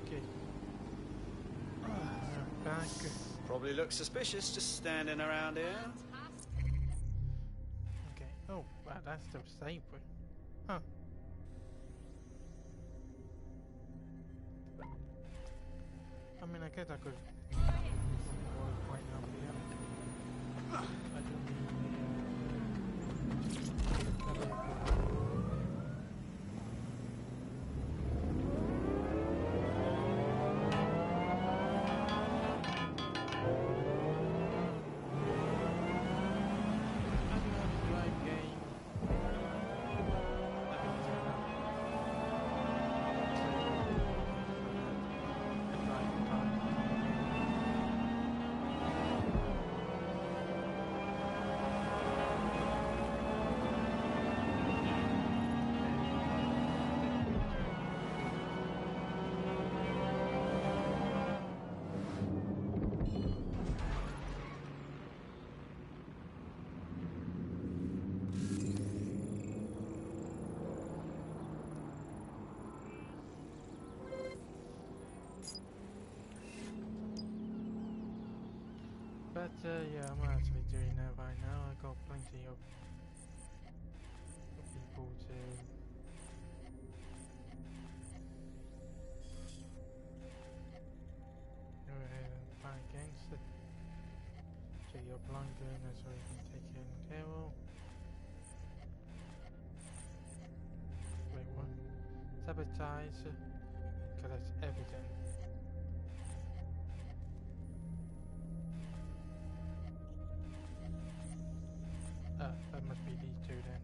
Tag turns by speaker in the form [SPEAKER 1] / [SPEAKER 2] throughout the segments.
[SPEAKER 1] Okay. Back.
[SPEAKER 2] Probably looks suspicious just standing around here.
[SPEAKER 1] Okay. Oh, wow, that's the safe way. Huh. I mean, I guess I could. Right now, yeah. I don't But yeah, I'm actually doing that right now. I got plenty of people to go ahead and fight against it. So your blind gun is where you can take care of. Wait, what? Sabotage? Because that's evident. That must be these two then.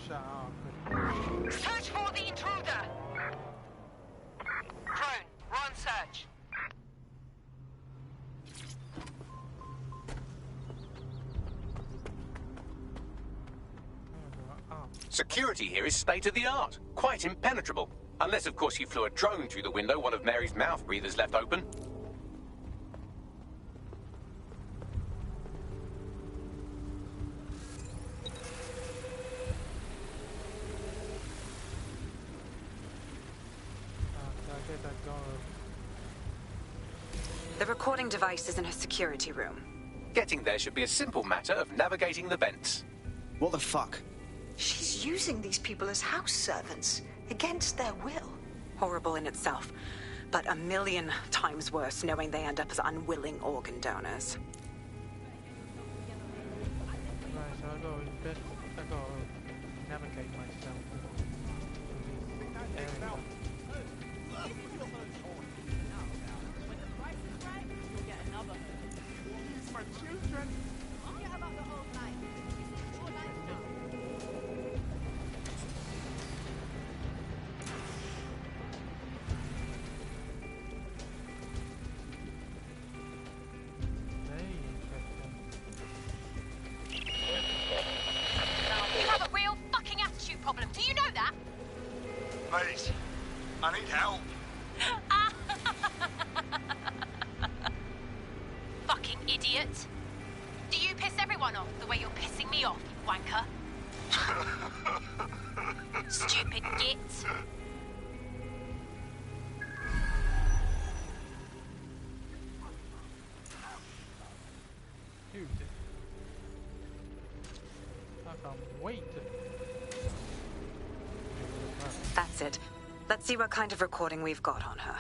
[SPEAKER 1] Shut up.
[SPEAKER 3] Search for the intruder! Drone, run search.
[SPEAKER 4] Security here is state of the art. Quite impenetrable. Unless, of course, you flew a drone through the window one of Mary's mouth breathers left open.
[SPEAKER 3] The recording device is in her security room.
[SPEAKER 4] Getting there should be a simple matter of navigating the vents.
[SPEAKER 5] What the fuck?
[SPEAKER 6] She's using these people as house servants, against their will.
[SPEAKER 3] Horrible in itself, but a million times worse knowing they end up as unwilling organ donors.
[SPEAKER 1] Right, so I gotta navigate myself.
[SPEAKER 3] You have a real fucking attitude problem. Do you know that?
[SPEAKER 7] Please, I need help.
[SPEAKER 3] Fucking idiot. Do you piss everyone off the way you're pissing me off, you wanker? Stupid git.
[SPEAKER 1] Dude. I can't wait.
[SPEAKER 3] That's it. Let's see what kind of recording we've got on her.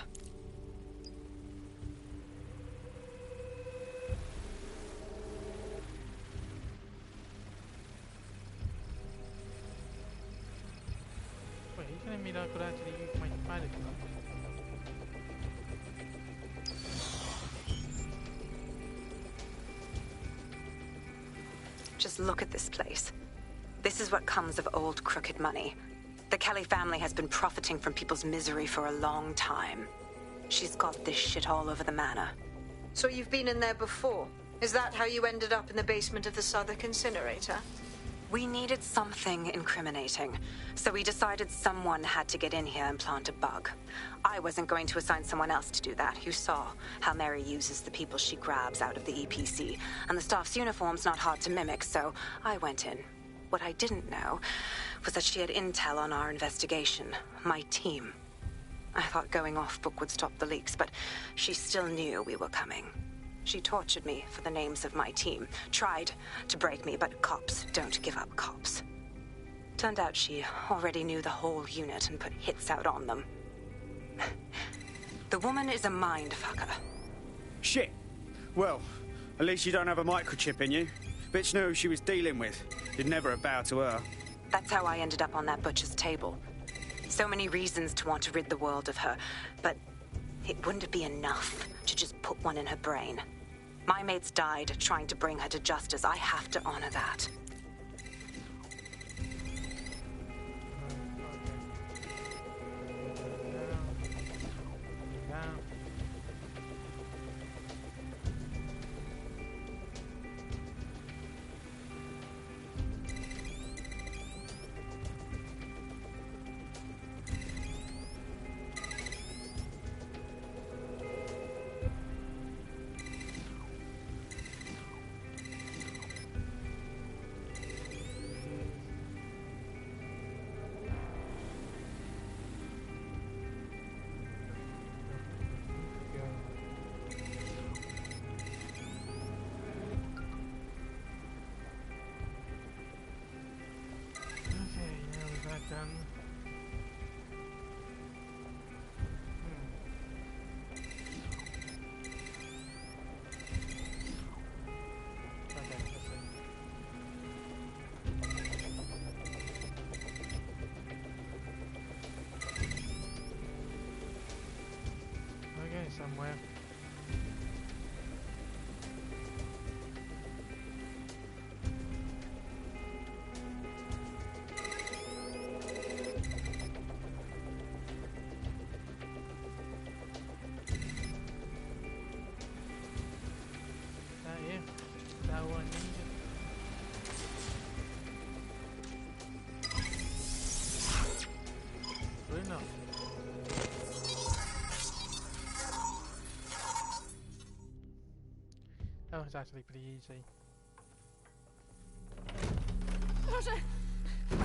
[SPEAKER 1] Wait, you can mean I could actually use my pilot gun.
[SPEAKER 3] Just look at this place. This is what comes of old crooked money. The Kelly family has been profiting from people's misery for a long time. She's got this shit all over the manor.
[SPEAKER 6] So you've been in there before? Is that how you ended up in the basement of the Southwark incinerator?
[SPEAKER 3] We needed something incriminating, so we decided someone had to get in here and plant a bug. I wasn't going to assign someone else to do that. You saw how Mary uses the people she grabs out of the EPC, and the staff's uniform's not hard to mimic, so I went in. What I didn't know was that she had intel on our investigation, my team. I thought going off book would stop the leaks, but she still knew we were coming. She tortured me for the names of my team, tried to break me, but cops don't give up cops. Turned out she already knew the whole unit and put hits out on them. The woman is a mindfucker.
[SPEAKER 2] Shit. Well, at least you don't have a microchip in you. Bitch knew who she was dealing with. You'd never bow to her.
[SPEAKER 3] That's how I ended up on that butcher's table. So many reasons to want to rid the world of her, but it wouldn't be enough to just put one in her brain. My mates died trying to bring her to justice. I have to honor that.
[SPEAKER 1] Done. Okay, let's see. Okay, somewhere. That was actually pretty easy.
[SPEAKER 5] Proszę!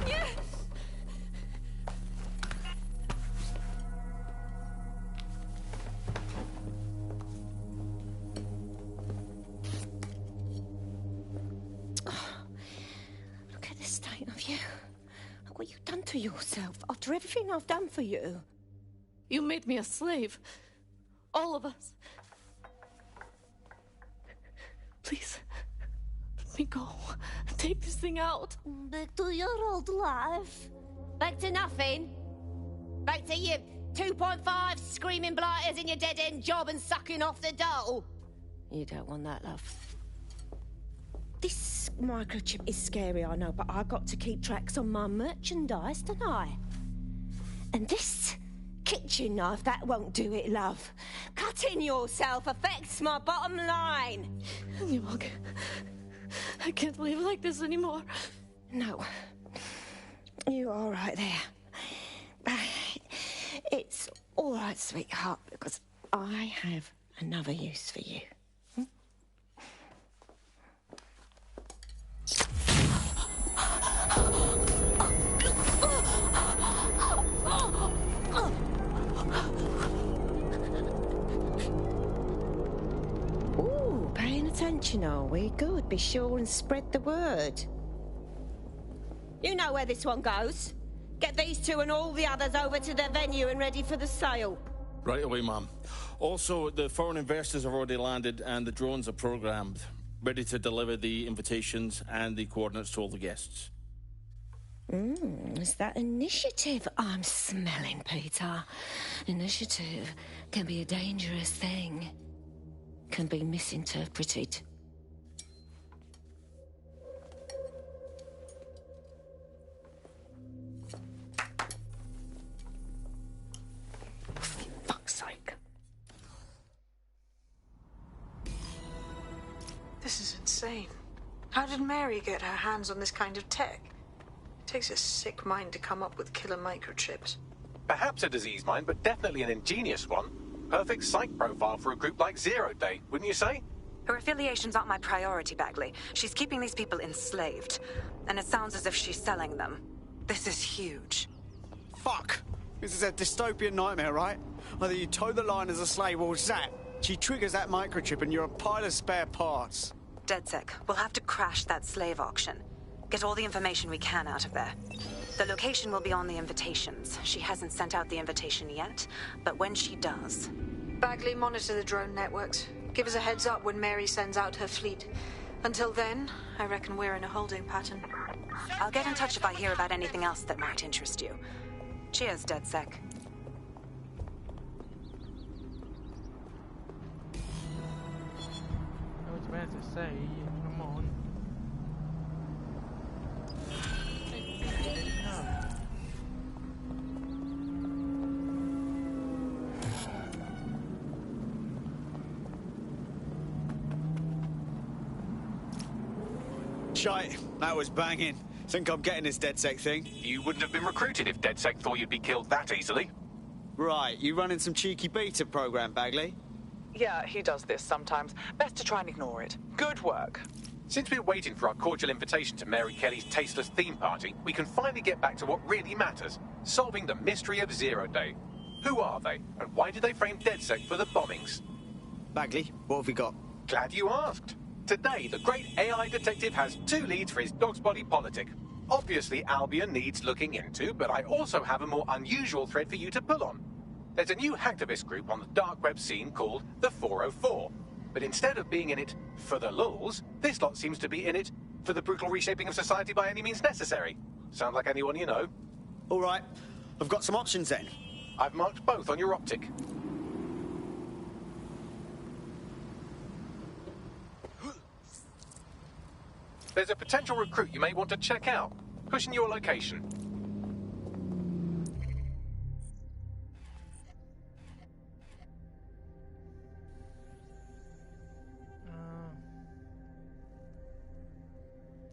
[SPEAKER 5] Nie!
[SPEAKER 8] Look at the state of you. Look what you've done to yourself after everything I've done for you.
[SPEAKER 5] You made me a slave. All of us. Please, let me go. Take this thing out.
[SPEAKER 8] Back to your old life.
[SPEAKER 9] Back to nothing. Back to you 2.5 screaming blighters in your dead-end job and sucking off the dole.
[SPEAKER 8] You don't want that, love. This microchip is scary, I know, but I got to keep tracks on my merchandise, don't I? And this kitchen knife, that won't do it, love. Cutting yourself affects my bottom line.
[SPEAKER 5] I can't live like this anymore.
[SPEAKER 8] No. You're all right there. It's all right, sweetheart, because I have another use for you. Ooh, paying attention, are we? Good. Be sure and spread the word. You know where this one goes. Get these two and all the others over to their venue and ready for the sale.
[SPEAKER 10] Right away, ma'am. Also, the foreign investors have already landed and the drones are programmed, ready to deliver the invitations and the coordinates to all the guests.
[SPEAKER 8] Is that initiative I'm smelling, Peter? Initiative can be a dangerous thing. Can be misinterpreted. For fuck's sake.
[SPEAKER 6] This is insane. How did Mary get her hands on this kind of tech? It takes a sick mind to come up with killer microchips.
[SPEAKER 4] Perhaps a disease mind, but definitely an ingenious one. Perfect psych profile for a group like Zero Day, wouldn't you say?
[SPEAKER 3] Her affiliations aren't my priority, Bagley. She's keeping these people enslaved. And it sounds as if she's selling them. This is huge.
[SPEAKER 2] Fuck! This is a dystopian nightmare, right? Either you toe the line as a slave or zap. She triggers that microchip and you're a pile of spare parts.
[SPEAKER 3] DedSec, we'll have to crash that slave auction. Get all the information we can out of there. The location will be on the invitations. She hasn't sent out the invitation yet, but when she does...
[SPEAKER 6] Bagley, monitor the drone networks. Give us a heads up when Mary sends out her fleet. Until then, I reckon we're in a holding pattern.
[SPEAKER 3] I'll get in touch if I hear about anything else that might interest you. Cheers, DedSec.
[SPEAKER 1] I was about to say, come on. No.
[SPEAKER 2] Shite, that was banging. Think I'm getting this DedSec thing?
[SPEAKER 4] You wouldn't have been recruited if DedSec thought you'd be killed that easily.
[SPEAKER 2] Right, you running some cheeky beta program, Bagley?
[SPEAKER 11] Yeah, he does this sometimes. Best to try and ignore it. Good work.
[SPEAKER 4] Since we're waiting for our cordial invitation to Mary Kelly's tasteless theme party, we can finally get back to what really matters, solving the mystery of Zero Day. Who are they, and why did they frame DedSec for the bombings?
[SPEAKER 2] Bagley, what have we got?
[SPEAKER 4] Glad you asked. Today, the great AI detective has 2 leads for his dog's body politic. Obviously, Albion needs looking into, but I also have a more unusual thread for you to pull on. There's a new hacktivist group on the dark web scene called the 404. But instead of being in it for the lulz, this lot seems to be in it for the brutal reshaping of society by any means necessary. Sound like anyone you know?
[SPEAKER 2] All right, I've got some options then.
[SPEAKER 4] I've marked both on your optic. There's a potential recruit you may want to check out. Pushing your location.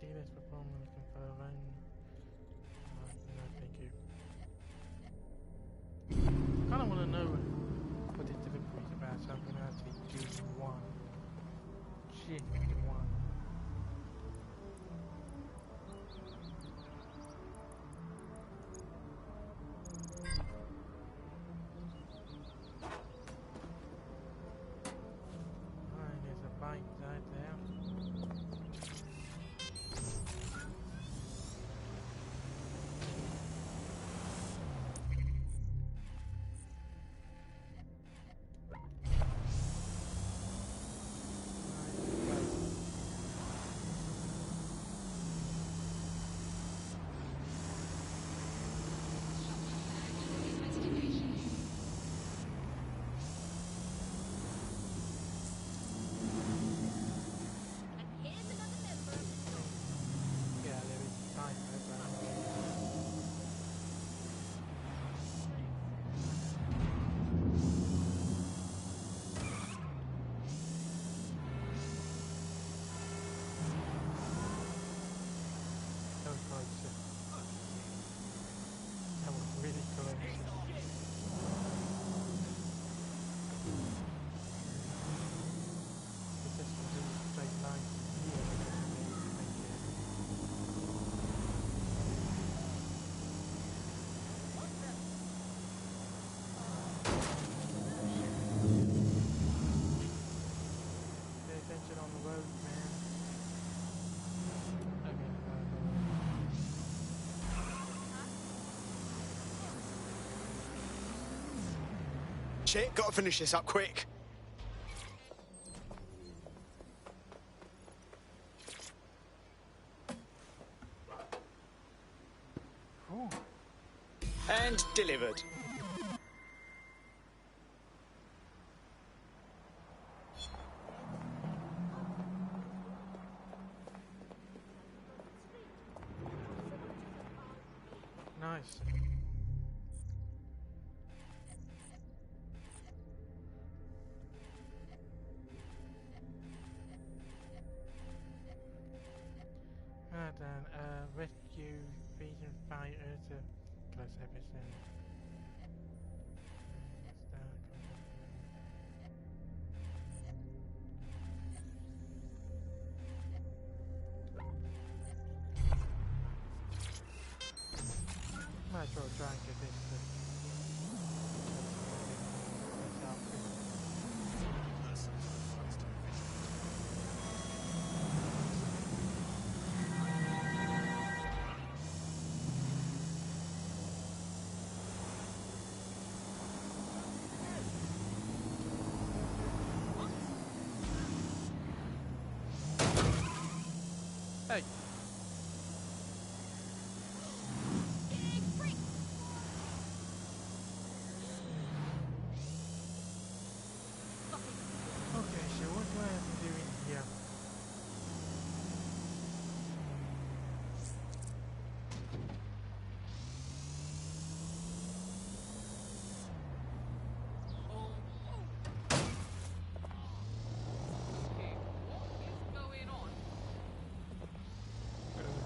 [SPEAKER 1] Dealers performance confirm. No, thank you. I kind of want to know what this delivery is about, so I'm going to actually choose one. Shit, one. Alright, there's a bike right there.
[SPEAKER 2] Shit, gotta finish this up quick.
[SPEAKER 1] Ooh.
[SPEAKER 2] And delivered.
[SPEAKER 1] Nice. Well done. Rescue freedom fighters of close episode. Might as well try and get this. Hey! Okay, so what do I have to do in here?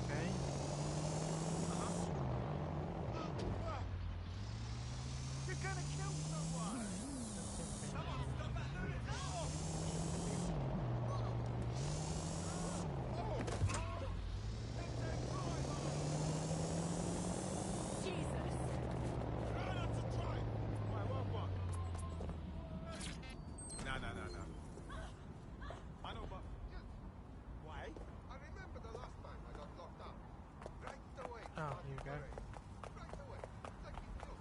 [SPEAKER 1] Okay.
[SPEAKER 7] You're gonna kill someone! Come on, stop that loot now! No. I know, but... Why? I remember the last time I got locked up. Right away.
[SPEAKER 1] Oh, here you go.
[SPEAKER 7] Right away. Like you do.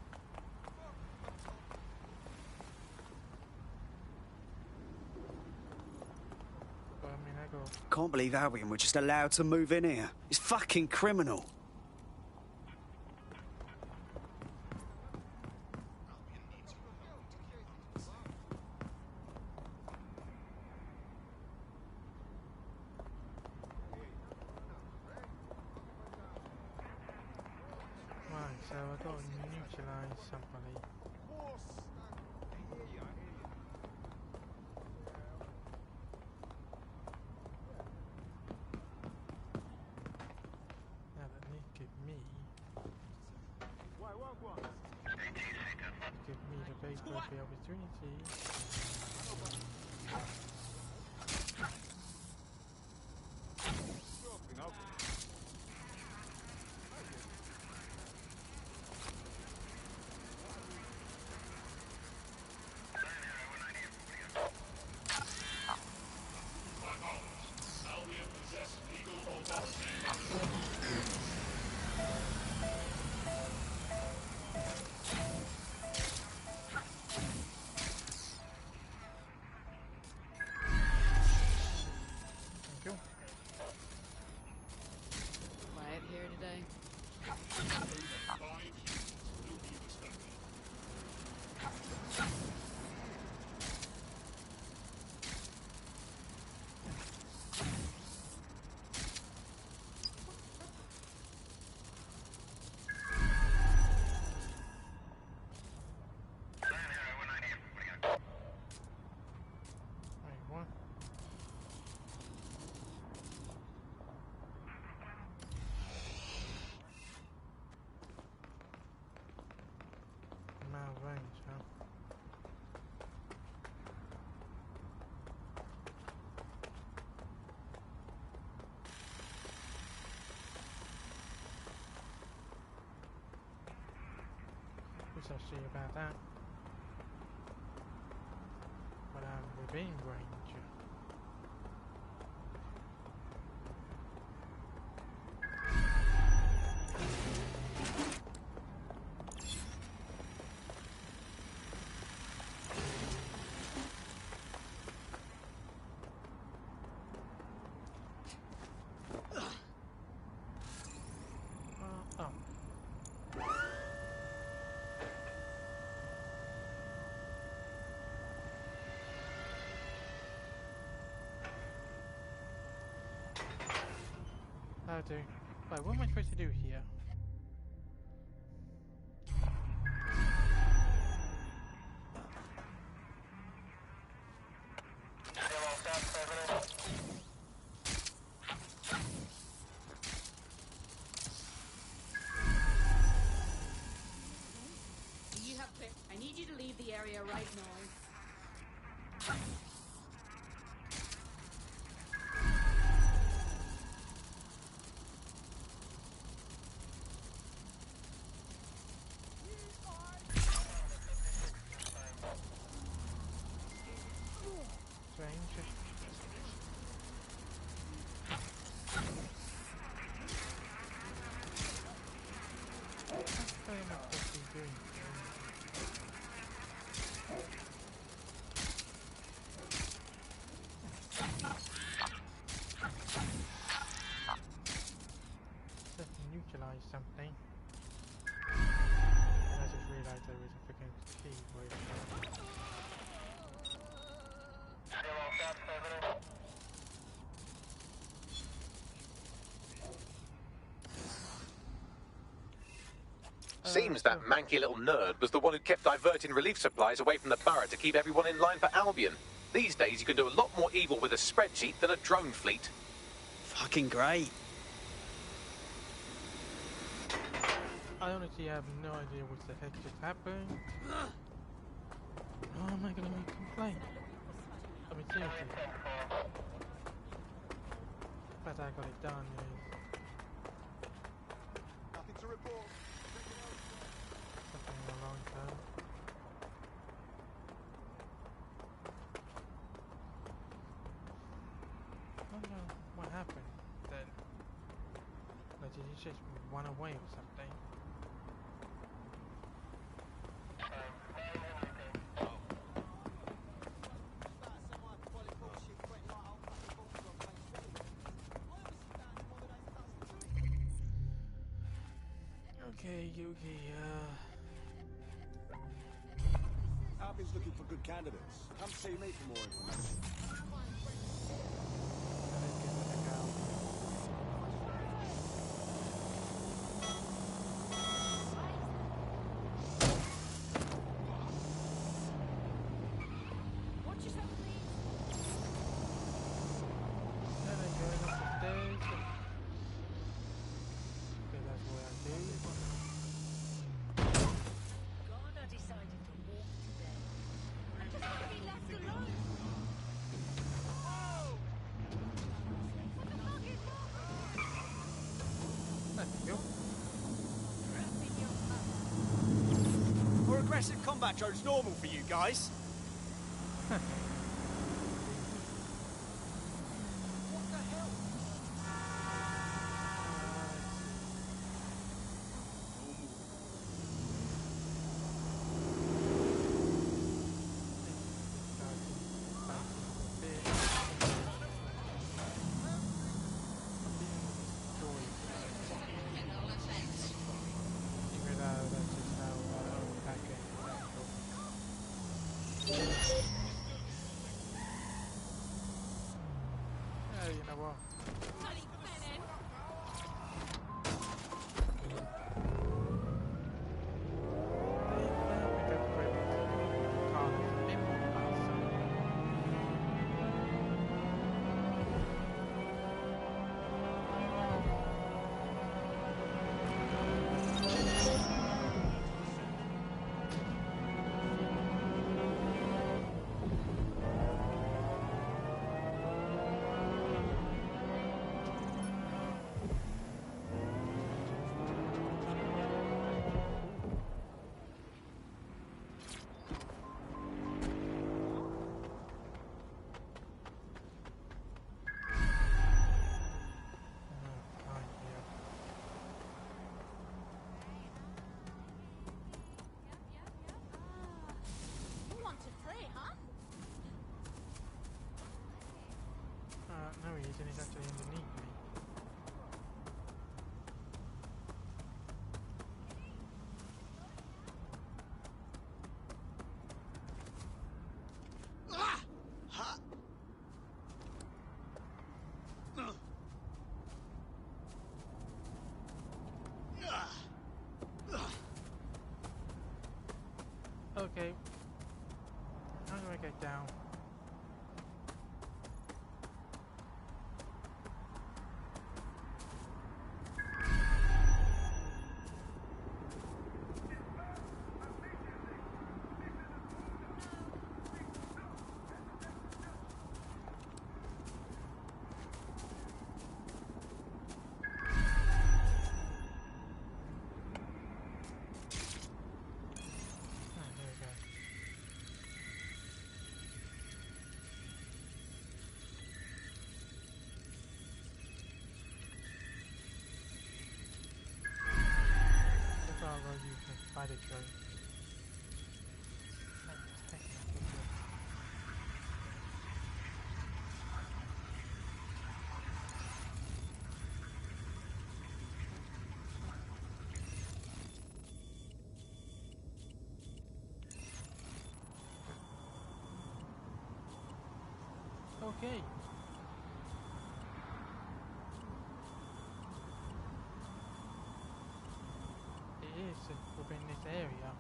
[SPEAKER 1] But I mean, I go.
[SPEAKER 2] Can't believe Albion were just allowed to move in here. It's fucking criminal.
[SPEAKER 1] Right, so I got to neutralize somebody. Now that they give me the paper, the opportunity. Thank you.
[SPEAKER 5] Quiet here today.
[SPEAKER 1] Wait, what? I'm out of range, huh? We shall see about that. But I'm within range. how to... Right, what am I supposed to do here?
[SPEAKER 12] You have clear. I need you to leave the area right now.
[SPEAKER 1] Strange. What the hell am I supposed to be doing? Just neutralize something. And I just realized there was a freaking key right there.
[SPEAKER 4] Seems that manky little nerd was the one who kept diverting relief supplies away from the borough to keep everyone in line for Albion. These days you can do a lot more evil with a spreadsheet than a drone fleet.
[SPEAKER 2] Fucking great.
[SPEAKER 1] I honestly have no idea what the heck just happened. How am I gonna make a complaint? I mean, seriously. But I got it done,
[SPEAKER 7] Nothing to report.
[SPEAKER 1] something in the long term. I don't know what happened then. Like, did he just run away or something? Okay,
[SPEAKER 7] Albion's looking for good candidates. Come see me for more information.
[SPEAKER 12] Watch yourself, please.
[SPEAKER 1] Then I go up the stairs. Okay, that's what I do.
[SPEAKER 9] God, I decided to walk today. I just want to be left alone.
[SPEAKER 1] There you go.
[SPEAKER 2] Or aggressive combat drone's normal for you guys.
[SPEAKER 1] You know what? get down. By the train. Okay. It is within this area.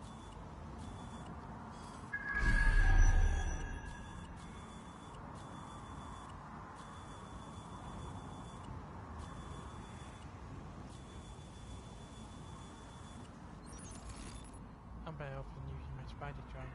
[SPEAKER 1] I'm better off than using my spider train.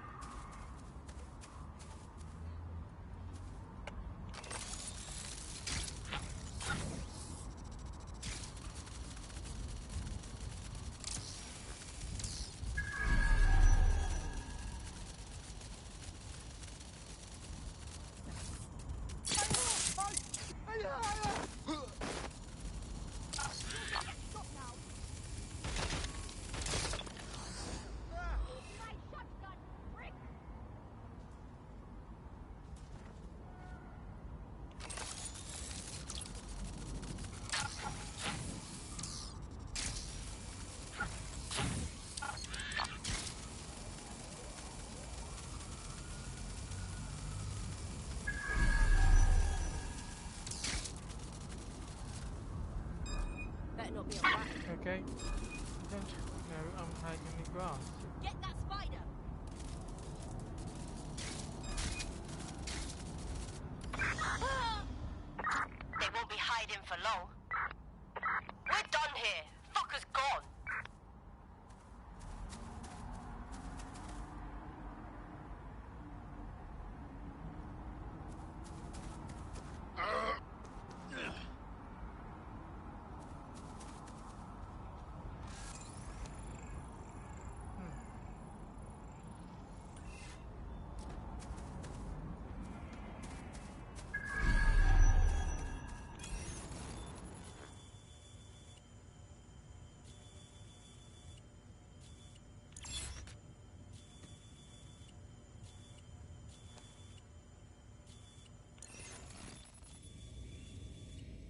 [SPEAKER 9] Better not be a rat.
[SPEAKER 1] Okay. No, I'm hiding in the grass.
[SPEAKER 9] Get that spider!
[SPEAKER 13] They won't be hiding for long. We're done here. Fucker's gone.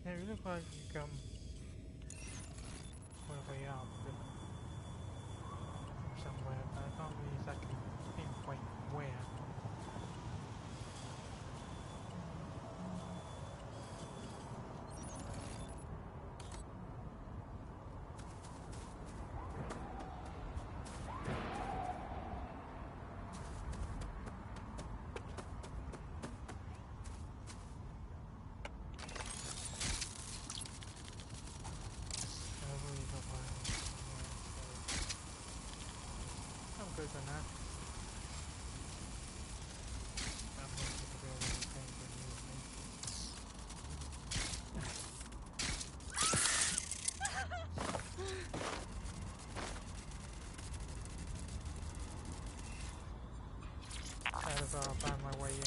[SPEAKER 1] Yeah, we look like you come all the way up from somewhere, but I can't really exactly pinpoint where. I'm good on that. I'm going to be able to change the I'll find my way in.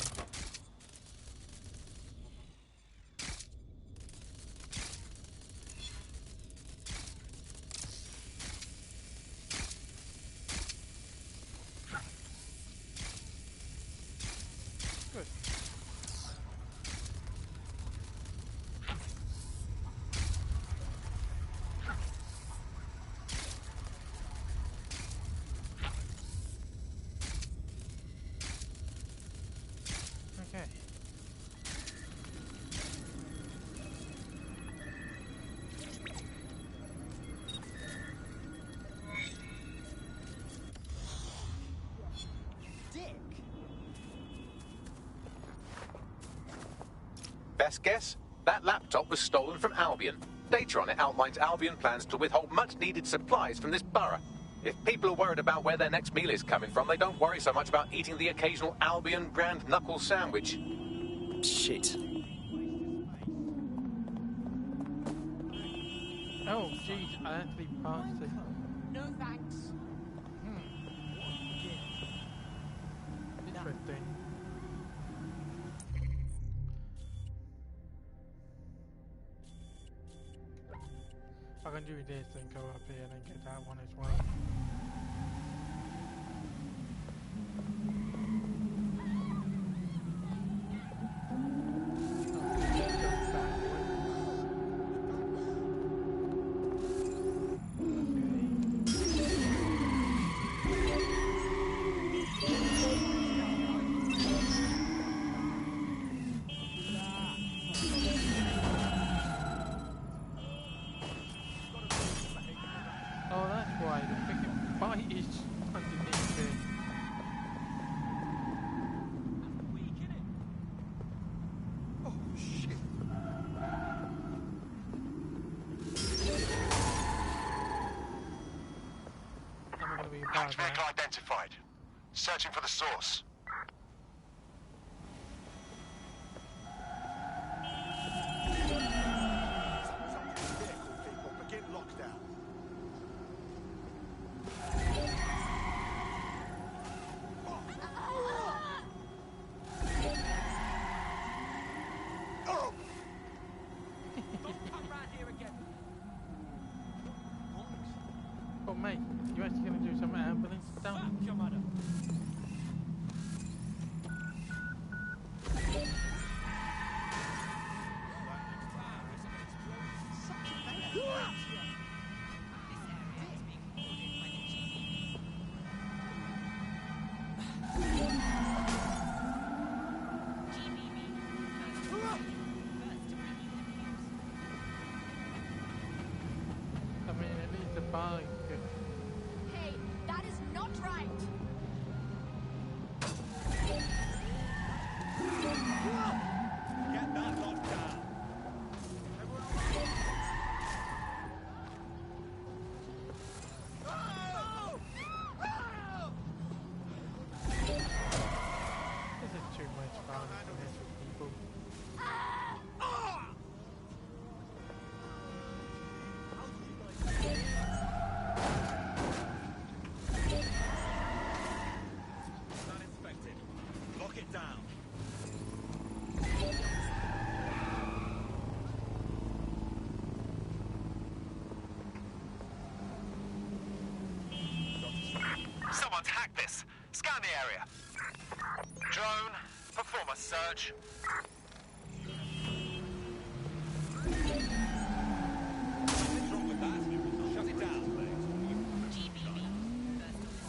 [SPEAKER 1] Good. Okay,
[SPEAKER 4] Best guess? That laptop was stolen from Albion. Data on it outlines Albion plans to withhold much-needed supplies from this borough. If people are worried about where their next meal is coming from, they don't worry so much about eating the occasional Albion grand knuckle sandwich.
[SPEAKER 2] Shit.
[SPEAKER 1] Oh, jeez, I actually passed it.
[SPEAKER 12] No thanks.
[SPEAKER 1] Interesting. I can do this and go up here and then get that one as well. Oh, that's why the freaking bite is underneath it.
[SPEAKER 7] Oh, shit.
[SPEAKER 1] I'm gonna be
[SPEAKER 14] Hacked
[SPEAKER 1] bad
[SPEAKER 14] vehicle identified. Searching for the source.
[SPEAKER 7] Vehicle, people. Begin lockdown. Oh!
[SPEAKER 1] Oh, mate, you actually gonna do some ambulance stuff? I mean, at least the bike.
[SPEAKER 12] Hey, that is not right.
[SPEAKER 7] Get that locked down.
[SPEAKER 1] This is too much fun to mess with people.
[SPEAKER 7] Uninspected. Lock it down.
[SPEAKER 14] Someone's hacked this. Scan the area. Drone, perform a search.
[SPEAKER 7] Something's wrong with that. Shut it down.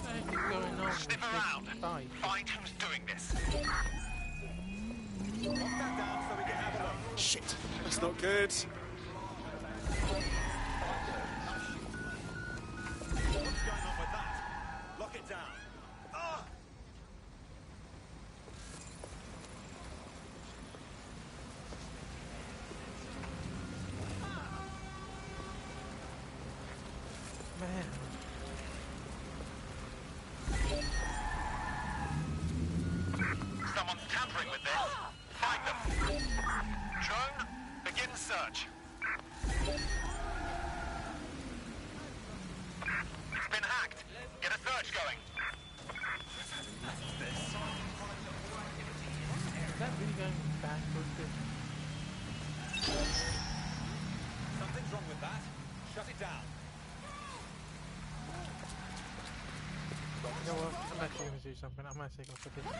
[SPEAKER 1] What is going on
[SPEAKER 14] Sniff
[SPEAKER 1] with
[SPEAKER 14] around.
[SPEAKER 1] this bike?
[SPEAKER 14] Find who's doing this.
[SPEAKER 7] Lock that down so we can have a look.
[SPEAKER 2] Shit. That's not good.
[SPEAKER 7] What's going on with that? Lock it down. Ah!
[SPEAKER 1] Man.
[SPEAKER 14] Someone's tampering with this. Find them. Drone, begin search. It's been hacked. Get a search going.
[SPEAKER 1] Is that really going backwards?
[SPEAKER 7] Something's wrong with that. Shut it down.
[SPEAKER 1] You know what? I'm actually gonna do something. I'm actually gonna forget.
[SPEAKER 12] What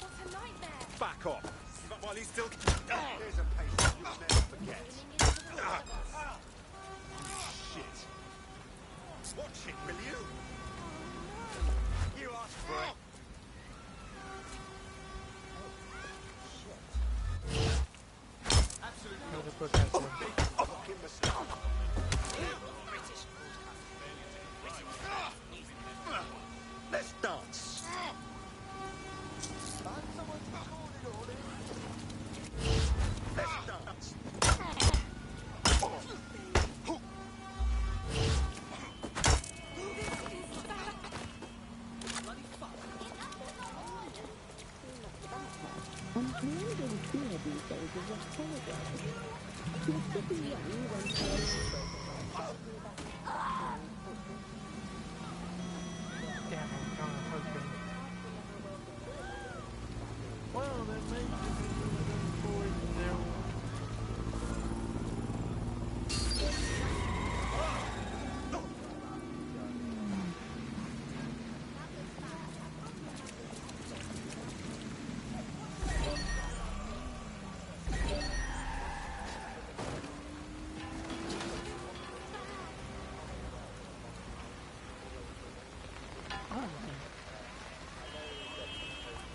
[SPEAKER 12] a nightmare.
[SPEAKER 7] Back off. But while he's still... Here's a patient you'll never forget. Shit. What shit, will you? You asked for it. Absolutely
[SPEAKER 1] I'm gonna put that one.
[SPEAKER 7] fucking mistake. Let's dance. Find someone
[SPEAKER 1] Damn, I'm kind of hoping. Well, there may be boys there.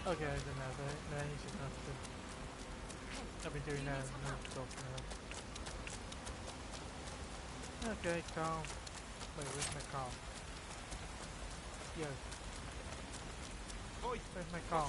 [SPEAKER 1] Okay, I don't know, that is enough to... I've been doing that non-stop now. Okay, calm. Wait, where's my calm? Yo. Where's my calm?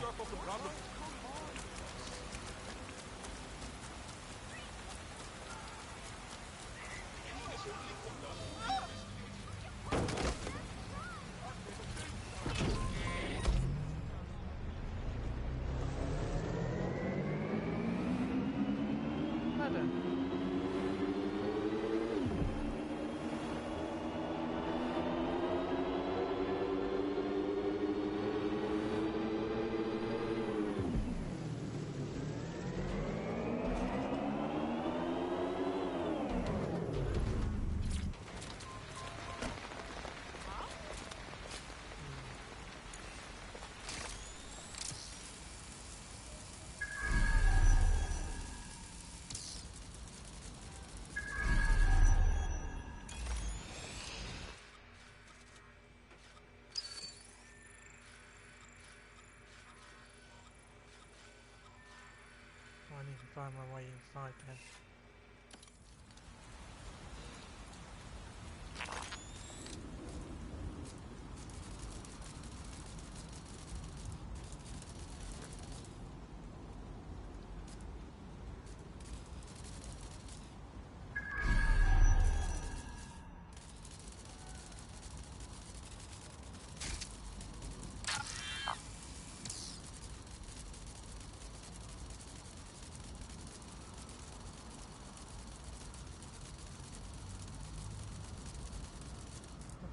[SPEAKER 1] I need to find my way inside then.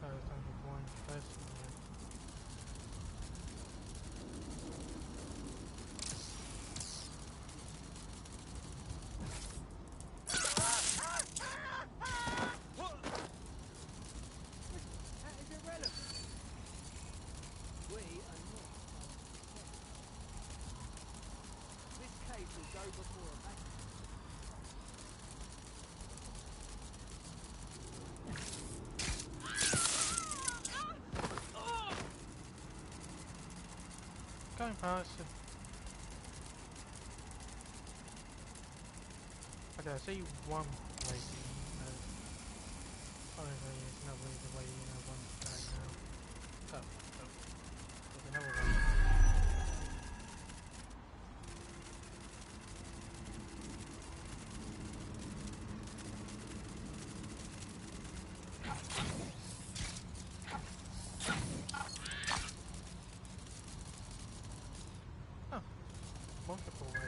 [SPEAKER 1] There's only one person here.
[SPEAKER 15] That is irrelevant. We are not. This case will go before a magistrate.
[SPEAKER 1] Going past it. Okay, I see one way. Obviously, there's no way the way one's going now. Oh, there's another one. Multiple ways.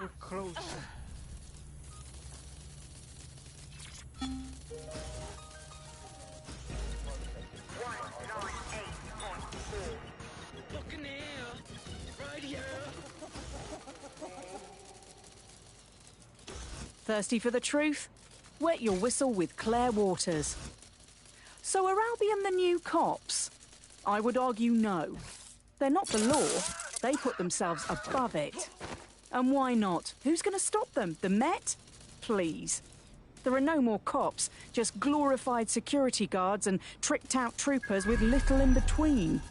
[SPEAKER 1] We're close.
[SPEAKER 16] Fucking here! Right here!
[SPEAKER 17] Thirsty for the truth? Wet your whistle with Claire Waters. So are Albion the new cops? I would argue no. They're not the law. They put themselves above it. And why not? Who's going to stop them? The Met? Please. There are no more cops, just glorified security guards and tricked-out troopers with little in between.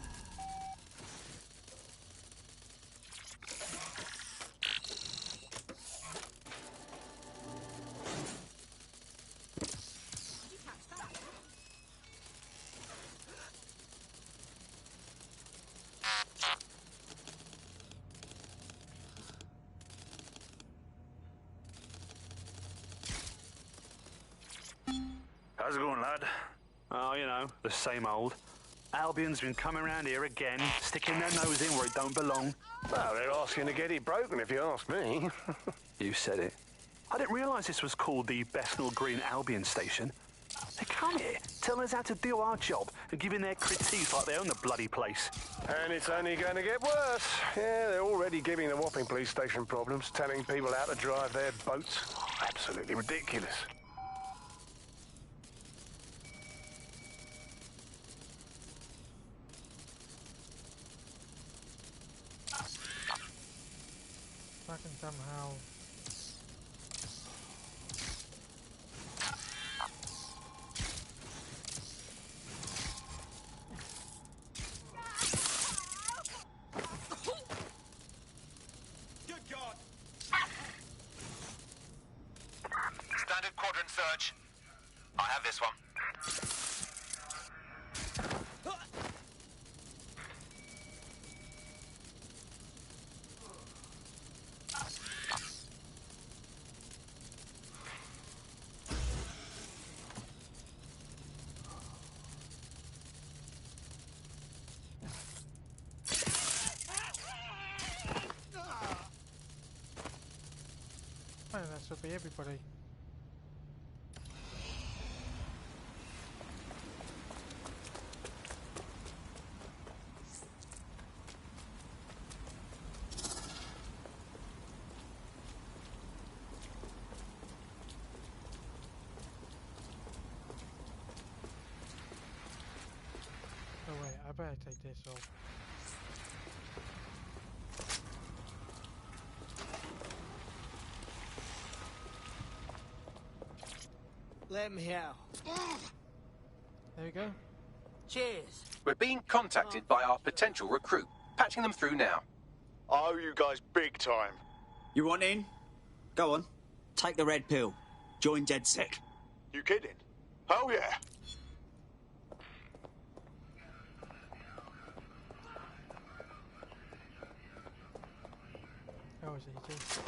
[SPEAKER 18] How's it going, lad? Oh, you know, the same old. Albion's been coming around here again, sticking their nose in where it don't belong.
[SPEAKER 14] Well, they're asking to get it broken, if you ask me.
[SPEAKER 18] You said it. I didn't realise this was called the Bethnal Green Albion Station. They come here, telling us how to do our job and giving their critiques like they own the bloody place.
[SPEAKER 14] And it's only going to get worse. Yeah, they're already giving the Wapping police station problems, telling people how to drive their boats. Absolutely ridiculous.
[SPEAKER 1] If I can somehow...
[SPEAKER 14] Good God! Standard quadrant search. I have this one.
[SPEAKER 1] I think that should be everybody. Oh wait, I better take this off.
[SPEAKER 15] Let me out.
[SPEAKER 1] There we go.
[SPEAKER 15] Cheers.
[SPEAKER 4] We're being contacted by our potential recruit. Patching them through now.
[SPEAKER 2] I owe you guys big time.
[SPEAKER 19] You want in? Go on. Take the red pill. Join DedSec.
[SPEAKER 2] You kidding? Oh yeah.
[SPEAKER 1] That was easy.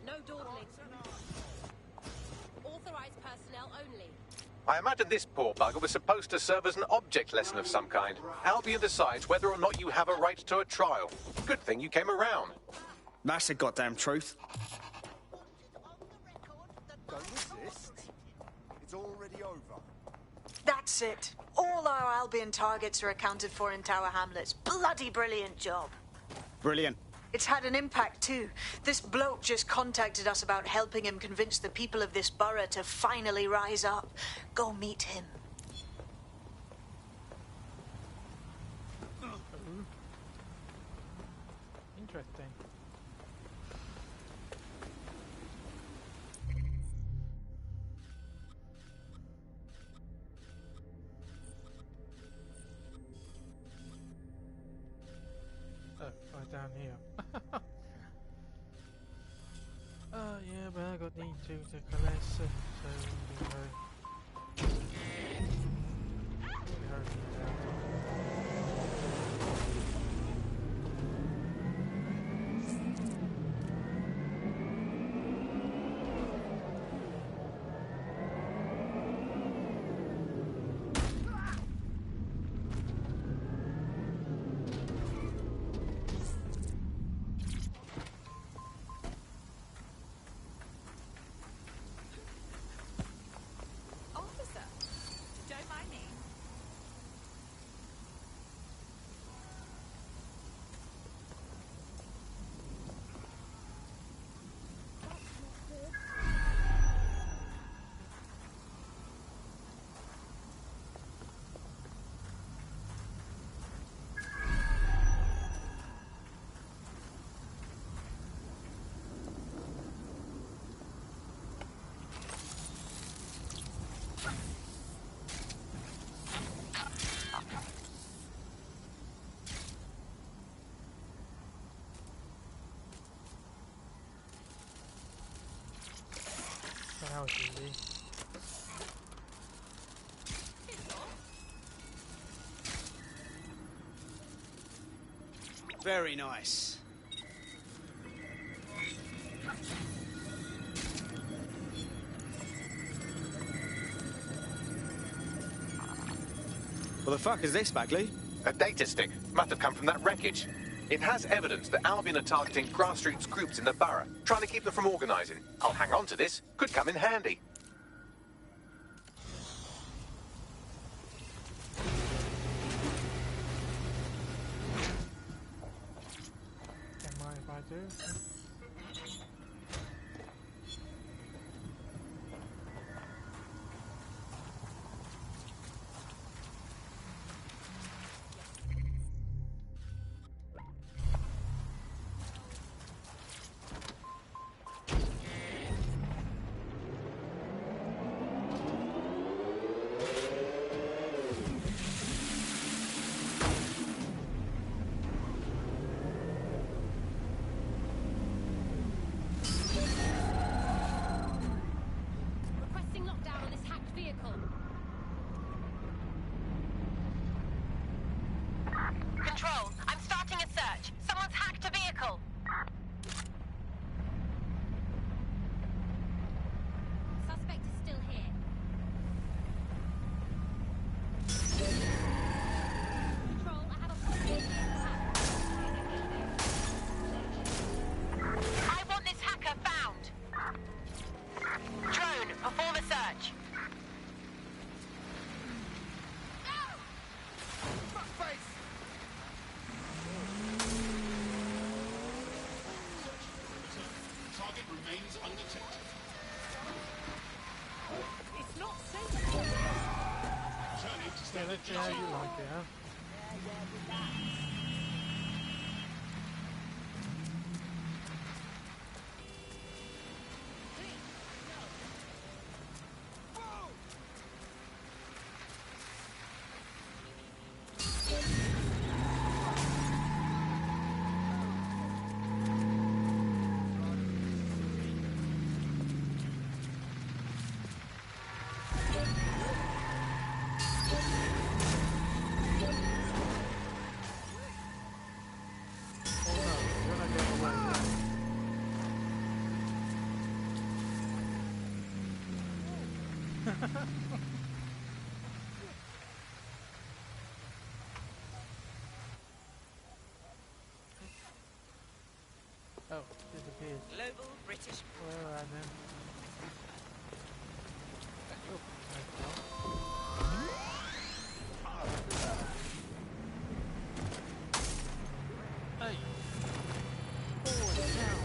[SPEAKER 9] No dawdling. Authorized personnel only.
[SPEAKER 4] I imagine this poor bugger was supposed to serve as an object lesson of some kind. Albion decides whether or not you have a right to a trial. Good thing you came around.
[SPEAKER 19] That's the goddamn truth.
[SPEAKER 7] Don't resist. It's already over.
[SPEAKER 6] That's it. All our Albion targets are accounted for in Tower Hamlets. Bloody brilliant job.
[SPEAKER 19] Brilliant.
[SPEAKER 6] It's had an impact too. This bloke just contacted us about helping him convince the people of this borough to finally rise up. Go meet him.
[SPEAKER 1] Interesting. Oh, right down here. Oh yeah, but I got these two to collect, so we go. That was easy.
[SPEAKER 2] Very nice. What the fuck is this, Bagley?
[SPEAKER 4] A data stick. Must have come from that wreckage. It has evidence that Albion are targeting grassroots groups in the borough, trying to keep them from organising. I'll hang on to this. Could come in handy.
[SPEAKER 1] Don't mind if I do.
[SPEAKER 12] Requesting lockdown on this hacked vehicle.
[SPEAKER 13] Control, I'm starting a search. Someone's hacked a vehicle.
[SPEAKER 12] Suspect is still here. Control, I have a possible vehicle hack.
[SPEAKER 13] I want this hacker found. Drone, perform a search.
[SPEAKER 7] Target remains undetected.
[SPEAKER 12] It's not safe.
[SPEAKER 7] Turning to
[SPEAKER 1] Yeah,
[SPEAKER 7] standard
[SPEAKER 1] let's see how you like it, huh? Oh, disappeared.
[SPEAKER 20] Global British.
[SPEAKER 1] Well, and then. Hey! Forward now!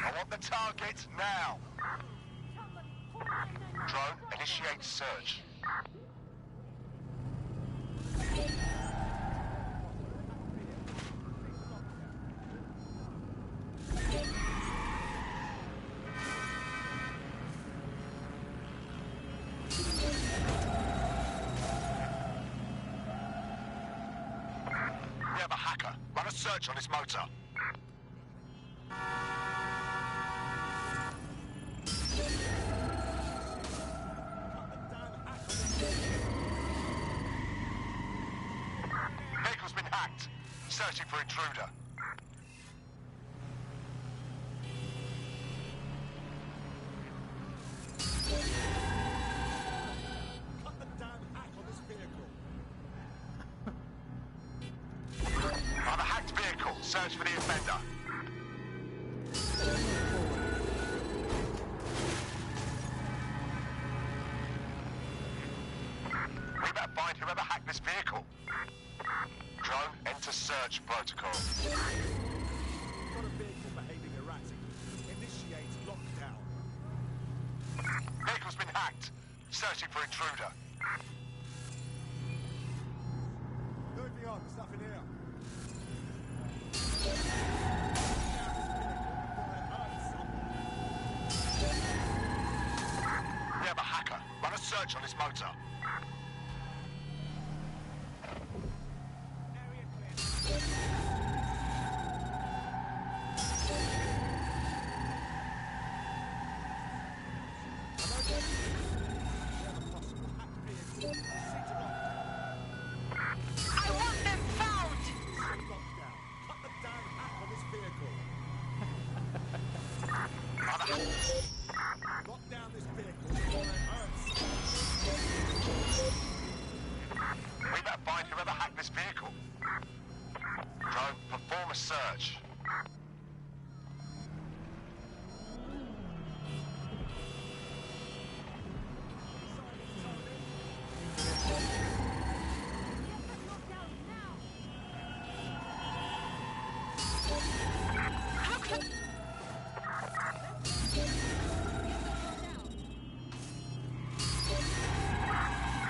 [SPEAKER 7] I want the target now. Drone, initiate search. We have a hacker. Run a search on his motor. Vehicle's been hacked. Searching for intruder. Found a hacked vehicle. Search for the offender. Got a vehicle behaving erratically. Initiate lockdown.
[SPEAKER 14] Vehicle's been hacked. Searching for intruder.
[SPEAKER 7] Moving on, there's nothing here.
[SPEAKER 14] We have a hacker. Run a search on his motor.
[SPEAKER 13] I want them found!
[SPEAKER 7] Lockdown. Cut the damn hack on this vehicle. Lock down this vehicle before it hurts.
[SPEAKER 14] We better find whoever hacked this vehicle. Drone, perform a search.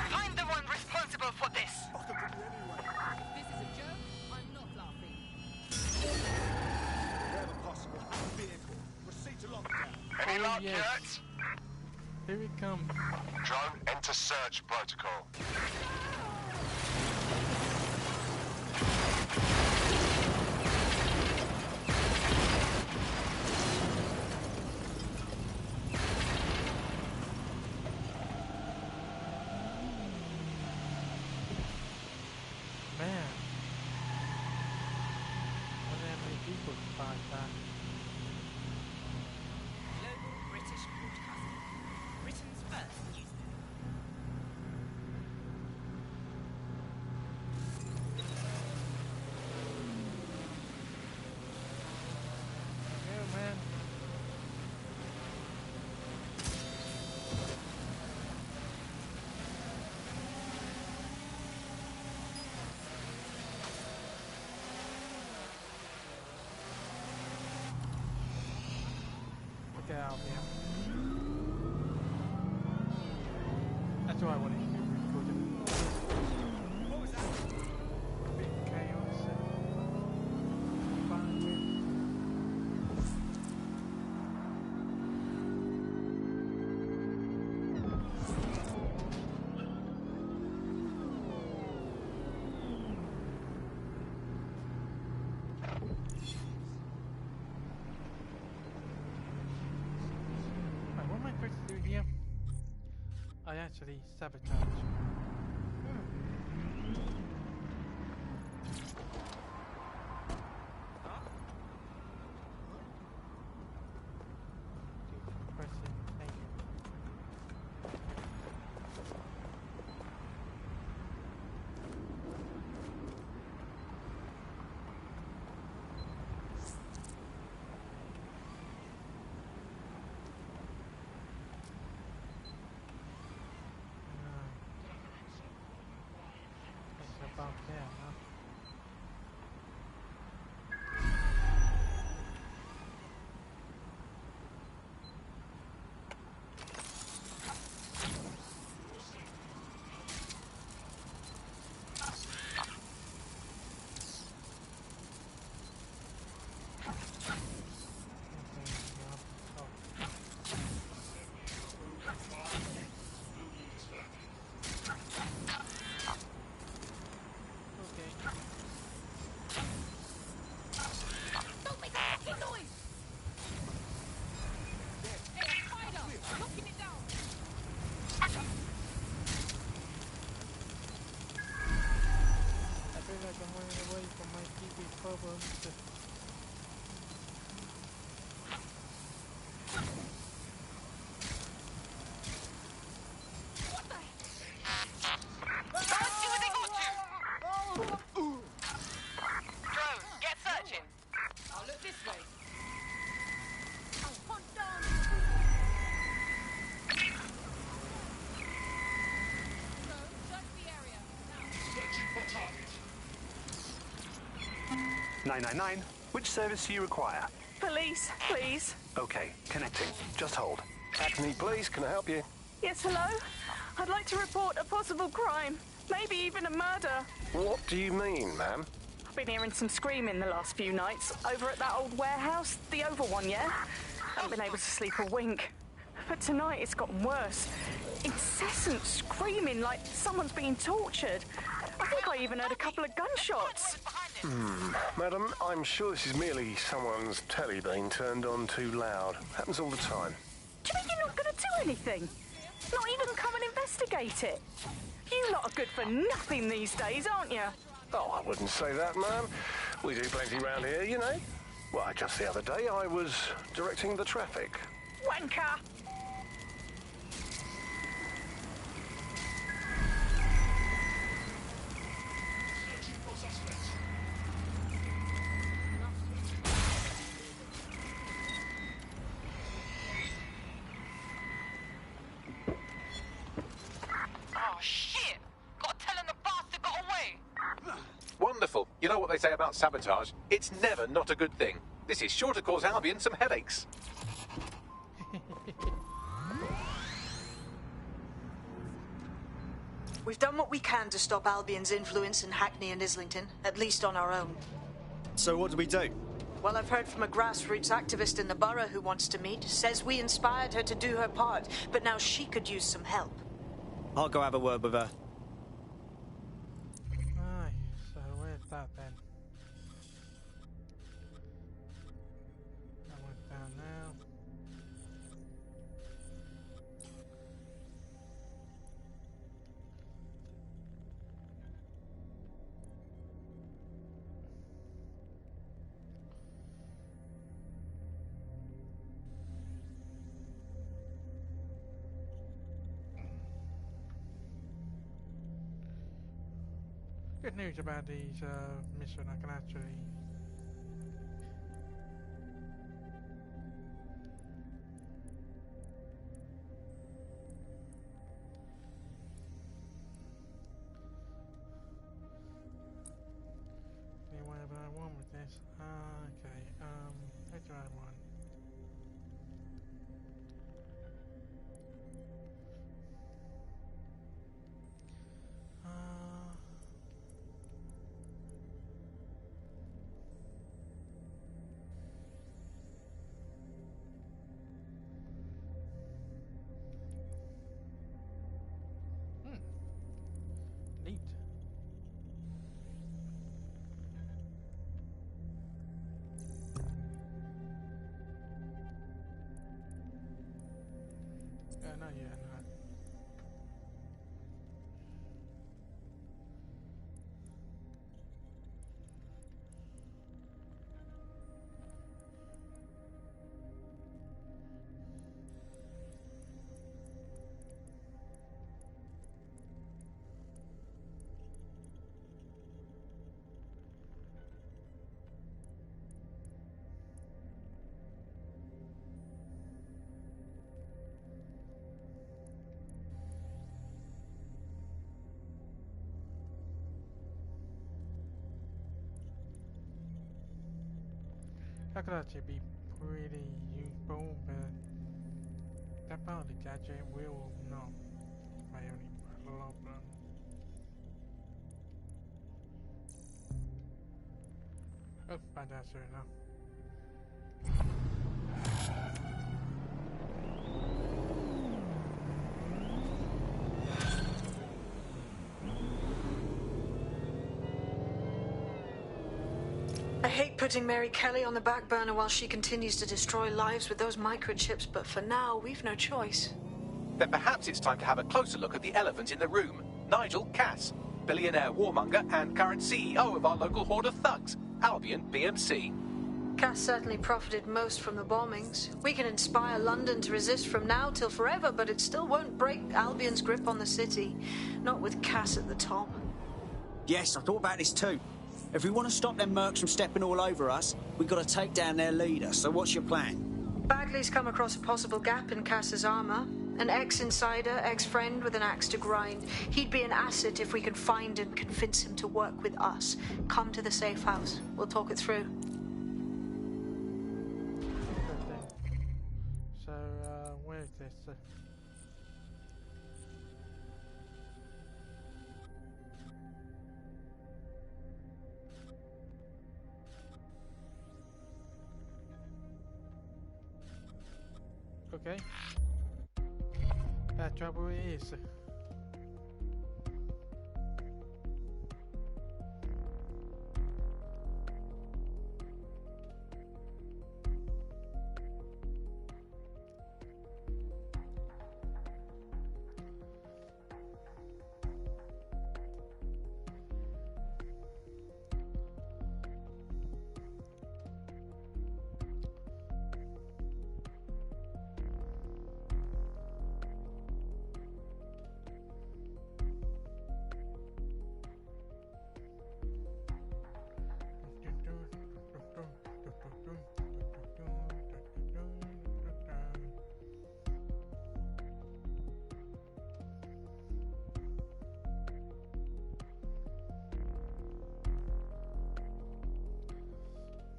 [SPEAKER 13] Find the one responsible for this!
[SPEAKER 12] If this is a joke, I'm not laughing.
[SPEAKER 7] Wherever possible, hack the vehicle. Proceed to lockdown.
[SPEAKER 14] Any luck
[SPEAKER 1] yes.
[SPEAKER 14] yet?
[SPEAKER 1] Here it comes.
[SPEAKER 14] Drone, enter search protocol.
[SPEAKER 1] Man. Wonder how many people can find that.
[SPEAKER 20] Global British Broadcasting. Britain's first newspaper.
[SPEAKER 1] Yeah, man. Look out here. That's what I wanted to do. What was that? A bit chaos. Fun with. Right, what am I supposed to do here? I actually sabotage. Press it. Thank you. It's about there, huh?
[SPEAKER 12] Don't make a fucking noise! Hey, Spider! Knocking it down!
[SPEAKER 1] I feel like I'm running away from my TV problems.
[SPEAKER 13] Drone, get searching!
[SPEAKER 12] I'll look this way.
[SPEAKER 9] I'll hunt down.
[SPEAKER 12] Drone, search the area. Now.
[SPEAKER 7] Searching for target.
[SPEAKER 18] 999, which service do you require?
[SPEAKER 17] Police, please.
[SPEAKER 18] Okay, connecting. Just hold.
[SPEAKER 14] Hackney Police, can I help you?
[SPEAKER 17] Yes, hello? I'd like to report a possible crime. Maybe even a murder.
[SPEAKER 14] What do you mean, ma'am?
[SPEAKER 17] I've been hearing some screaming the last few nights. Over at that old warehouse, the oval one, yeah? Haven't been able to sleep a wink. But tonight it's gotten worse. Incessant screaming like someone's being tortured. I think I even heard a couple of gunshots.
[SPEAKER 14] Madam, I'm sure this is merely someone's telly being turned on too loud. Happens all the time.
[SPEAKER 17] Do you mean you're not going to do anything? Not even come and investigate it? You lot are good for nothing these days, aren't you?
[SPEAKER 14] Oh, I wouldn't say that, ma'am. We do plenty round here, you know. Well, just the other day I was directing the traffic.
[SPEAKER 17] Wanker!
[SPEAKER 13] Oh, shit! Gotta tell him the bastard got away!
[SPEAKER 4] Wonderful. You know what they say about sabotage? It's never not a good thing. This is sure to cause Albion some headaches.
[SPEAKER 6] We've done what we can to stop Albion's influence in Hackney and Islington, at least on our own.
[SPEAKER 2] So what do we do?
[SPEAKER 6] Well, I've heard from a grassroots activist in the borough who wants to meet. Says we inspired her to do her part, but now she could use some help.
[SPEAKER 2] I'll go have a word with her.
[SPEAKER 1] Aye, so where's that then? That one's down now. Good news about these mission, I can actually do whatever I want with this. Okay, what do I want? Neat. Not yet, not. That could actually be pretty useful, but that part of the gadget will not be my only problem. Oh, fantastic enough.
[SPEAKER 6] I hate putting Mary Kelly on the back burner while she continues to destroy lives with those microchips, but for now, we've no choice.
[SPEAKER 4] Then perhaps it's time to have a closer look at the elephant in the room. Nigel Cass, billionaire warmonger and current CEO of our local horde of thugs, Albion PMC.
[SPEAKER 6] Cass certainly profited most from the bombings. We can inspire London to resist from now till forever, but it still won't break Albion's grip on the city. Not with Cass at the top.
[SPEAKER 19] Yes, I thought about this too. If we want to stop them mercs from stepping all over us, we've got to take down their leader. So what's your plan?
[SPEAKER 6] Bagley's come across a possible gap in Cass's armor. An ex-insider, ex-friend with an axe to grind. He'd be an asset if we could find and convince him to work with us. Come to the safe house. We'll talk it through.
[SPEAKER 1] So, where is this? Okay. That trouble it is.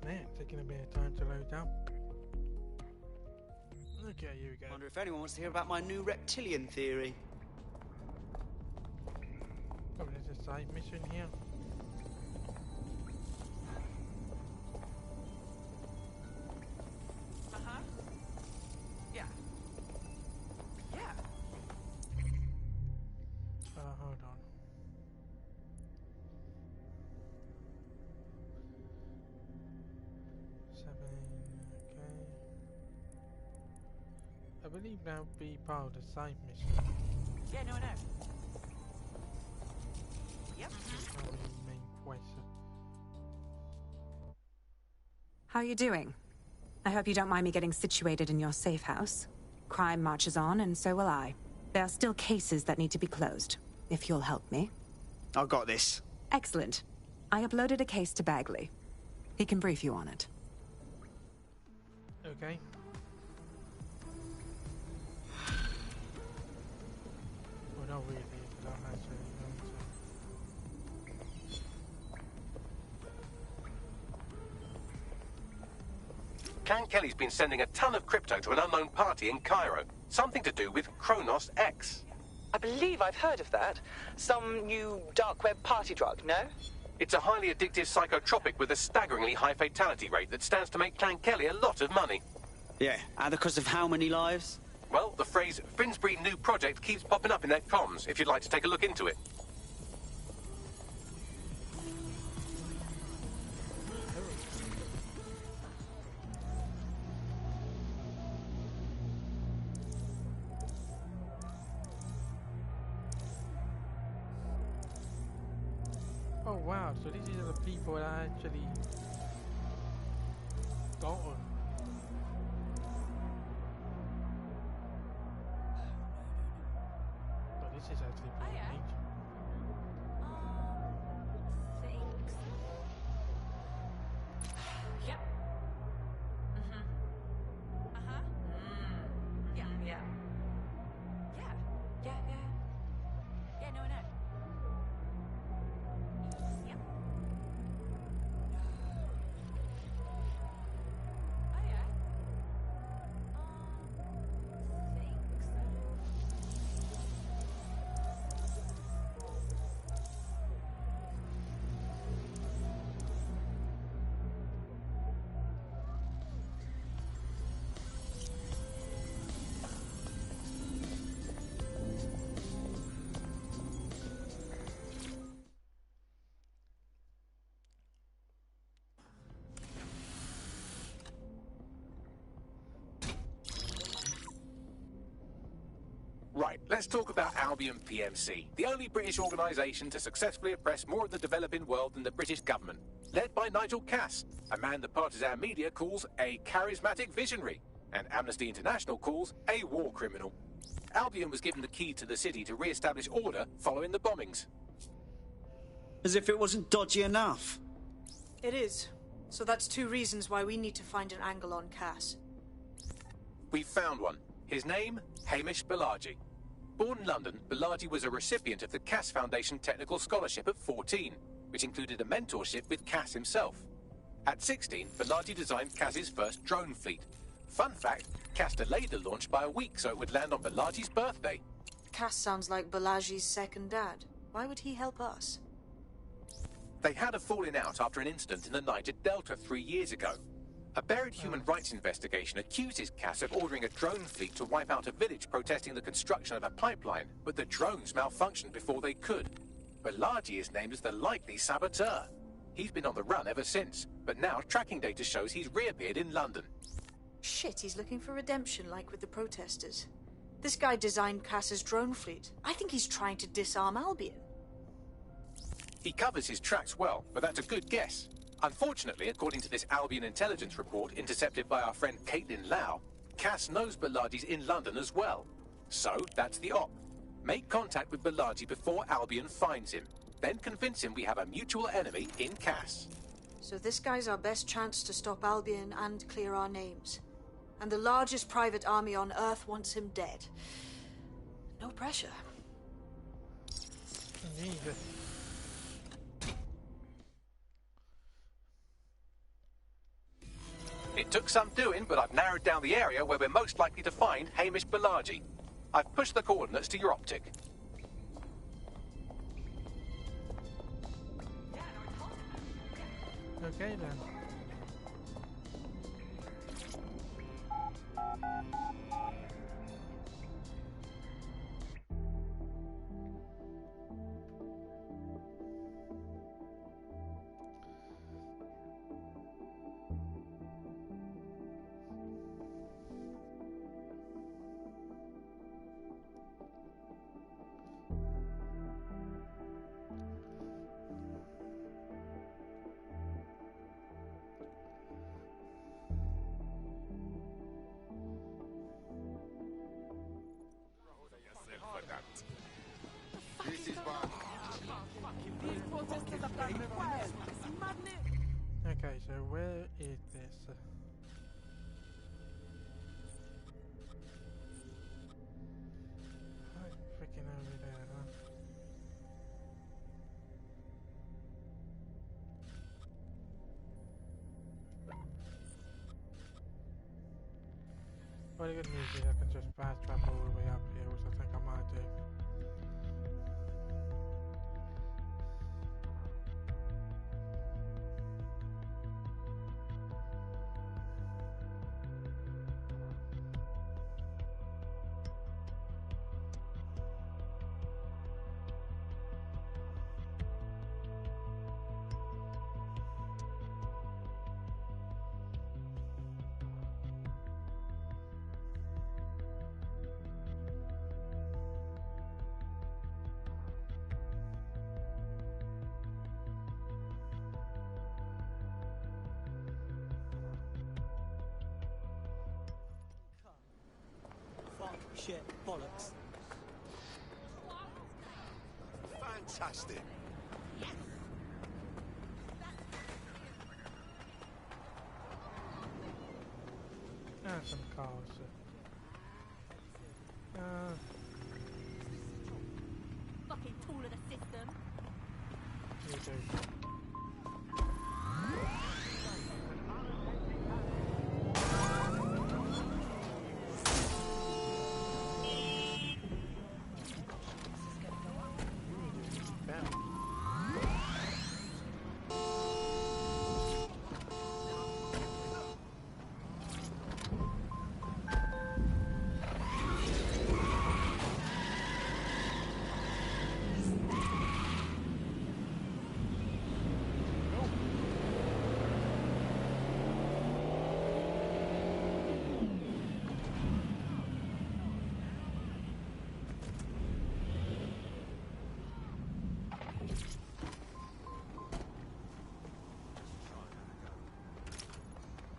[SPEAKER 1] Man, taking a bit of time to load down. Okay, here we go.
[SPEAKER 19] Wonder if anyone wants to hear about my new reptilian theory.
[SPEAKER 1] Oh, there's a side mission here.
[SPEAKER 11] Uh-huh. Yeah. Yeah.
[SPEAKER 1] Hold on. Okay. I believe that would be part of the side mission.
[SPEAKER 11] Yeah, no, I know. Yep.
[SPEAKER 1] Probably the main quest.
[SPEAKER 3] How are you doing? I hope you don't mind me getting situated in your safe house. Crime marches on, and so will I. There are still cases that need to be closed, if you'll help me.
[SPEAKER 19] I got this.
[SPEAKER 3] Excellent. I uploaded a case to Bagley. He can brief you on it.
[SPEAKER 1] Okay. Well, not really, but I'm actually going to.
[SPEAKER 4] Clan Kelly's been sending a ton of crypto to an unknown party in Cairo. Something to do with Kronos X.
[SPEAKER 11] I believe I've heard of that. Some new dark web party drug, no?
[SPEAKER 4] It's a highly addictive psychotropic with a staggeringly high fatality rate that stands to make Clan Kelly a lot of money.
[SPEAKER 19] Yeah, and because of how many lives?
[SPEAKER 4] Well, the phrase Finsbury New Project keeps popping up in their comms, if you'd like to take a look into it.
[SPEAKER 1] Oh wow, so these are the people that I actually got on. But this is actually pretty neat.
[SPEAKER 9] Thanks. Yep. Uh-huh. Yeah, yeah. Yeah. Yeah, yeah. Yeah, no, I know. Yep. Oh, yeah.
[SPEAKER 4] Right, let's talk about Albion PMC, the only British organisation to successfully oppress more of the developing world than the British government. Led by Nigel Cass, a man the partisan media calls a charismatic visionary, and Amnesty International calls a war criminal. Albion was given the key to the city to re-establish order following the bombings.
[SPEAKER 19] As if it wasn't dodgy enough.
[SPEAKER 6] It is. So that's two reasons why we need to find an angle on Cass.
[SPEAKER 4] We found one. His name, Hamish Balaji. Born in London, Balaji was a recipient of the Cass Foundation Technical Scholarship at 14, which included a mentorship with Cass himself. At 16, Balaji designed Cass's first drone fleet. Fun fact, Cass delayed the launch by a week so it would land on Balaji's birthday.
[SPEAKER 6] Cass sounds like Balaji's second dad. Why would he help us?
[SPEAKER 4] They had a falling out after an incident in the Niger Delta 3 years ago. A buried human rights investigation accuses Cass of ordering a drone fleet to wipe out a village protesting the construction of a pipeline, but the drones malfunctioned before they could. Balaji is named as the likely saboteur. He's been on the run ever since, but now tracking data shows he's reappeared in London.
[SPEAKER 6] Shit, he's looking for redemption like with the protesters. This guy designed Cass's drone fleet. I think he's trying to disarm Albion.
[SPEAKER 4] He covers his tracks well, but that's a good guess. Unfortunately, according to this Albion intelligence report intercepted by our friend Caitlin Lau, Cass knows Balaji's in London as well. So, that's the op. Make contact with Balaji before Albion finds him. Then convince him we have a mutual enemy in Cass.
[SPEAKER 6] So this guy's our best chance to stop Albion and clear our names. And the largest private army on Earth wants him dead. No pressure.
[SPEAKER 1] Jesus.
[SPEAKER 4] It took some doing, but I've narrowed down the area where we're most likely to find Hamish Balaji. I've pushed the coordinates to your optic.
[SPEAKER 1] Okay then. Okay, so where is this? Right freaking over there, huh? Well, the good news is I can just fast travel all the way up here, which I think I might do.
[SPEAKER 19] Fuck, shit, bollocks.
[SPEAKER 7] Fantastic.
[SPEAKER 1] And some cars.
[SPEAKER 9] Fucking tool of the system.
[SPEAKER 1] You do.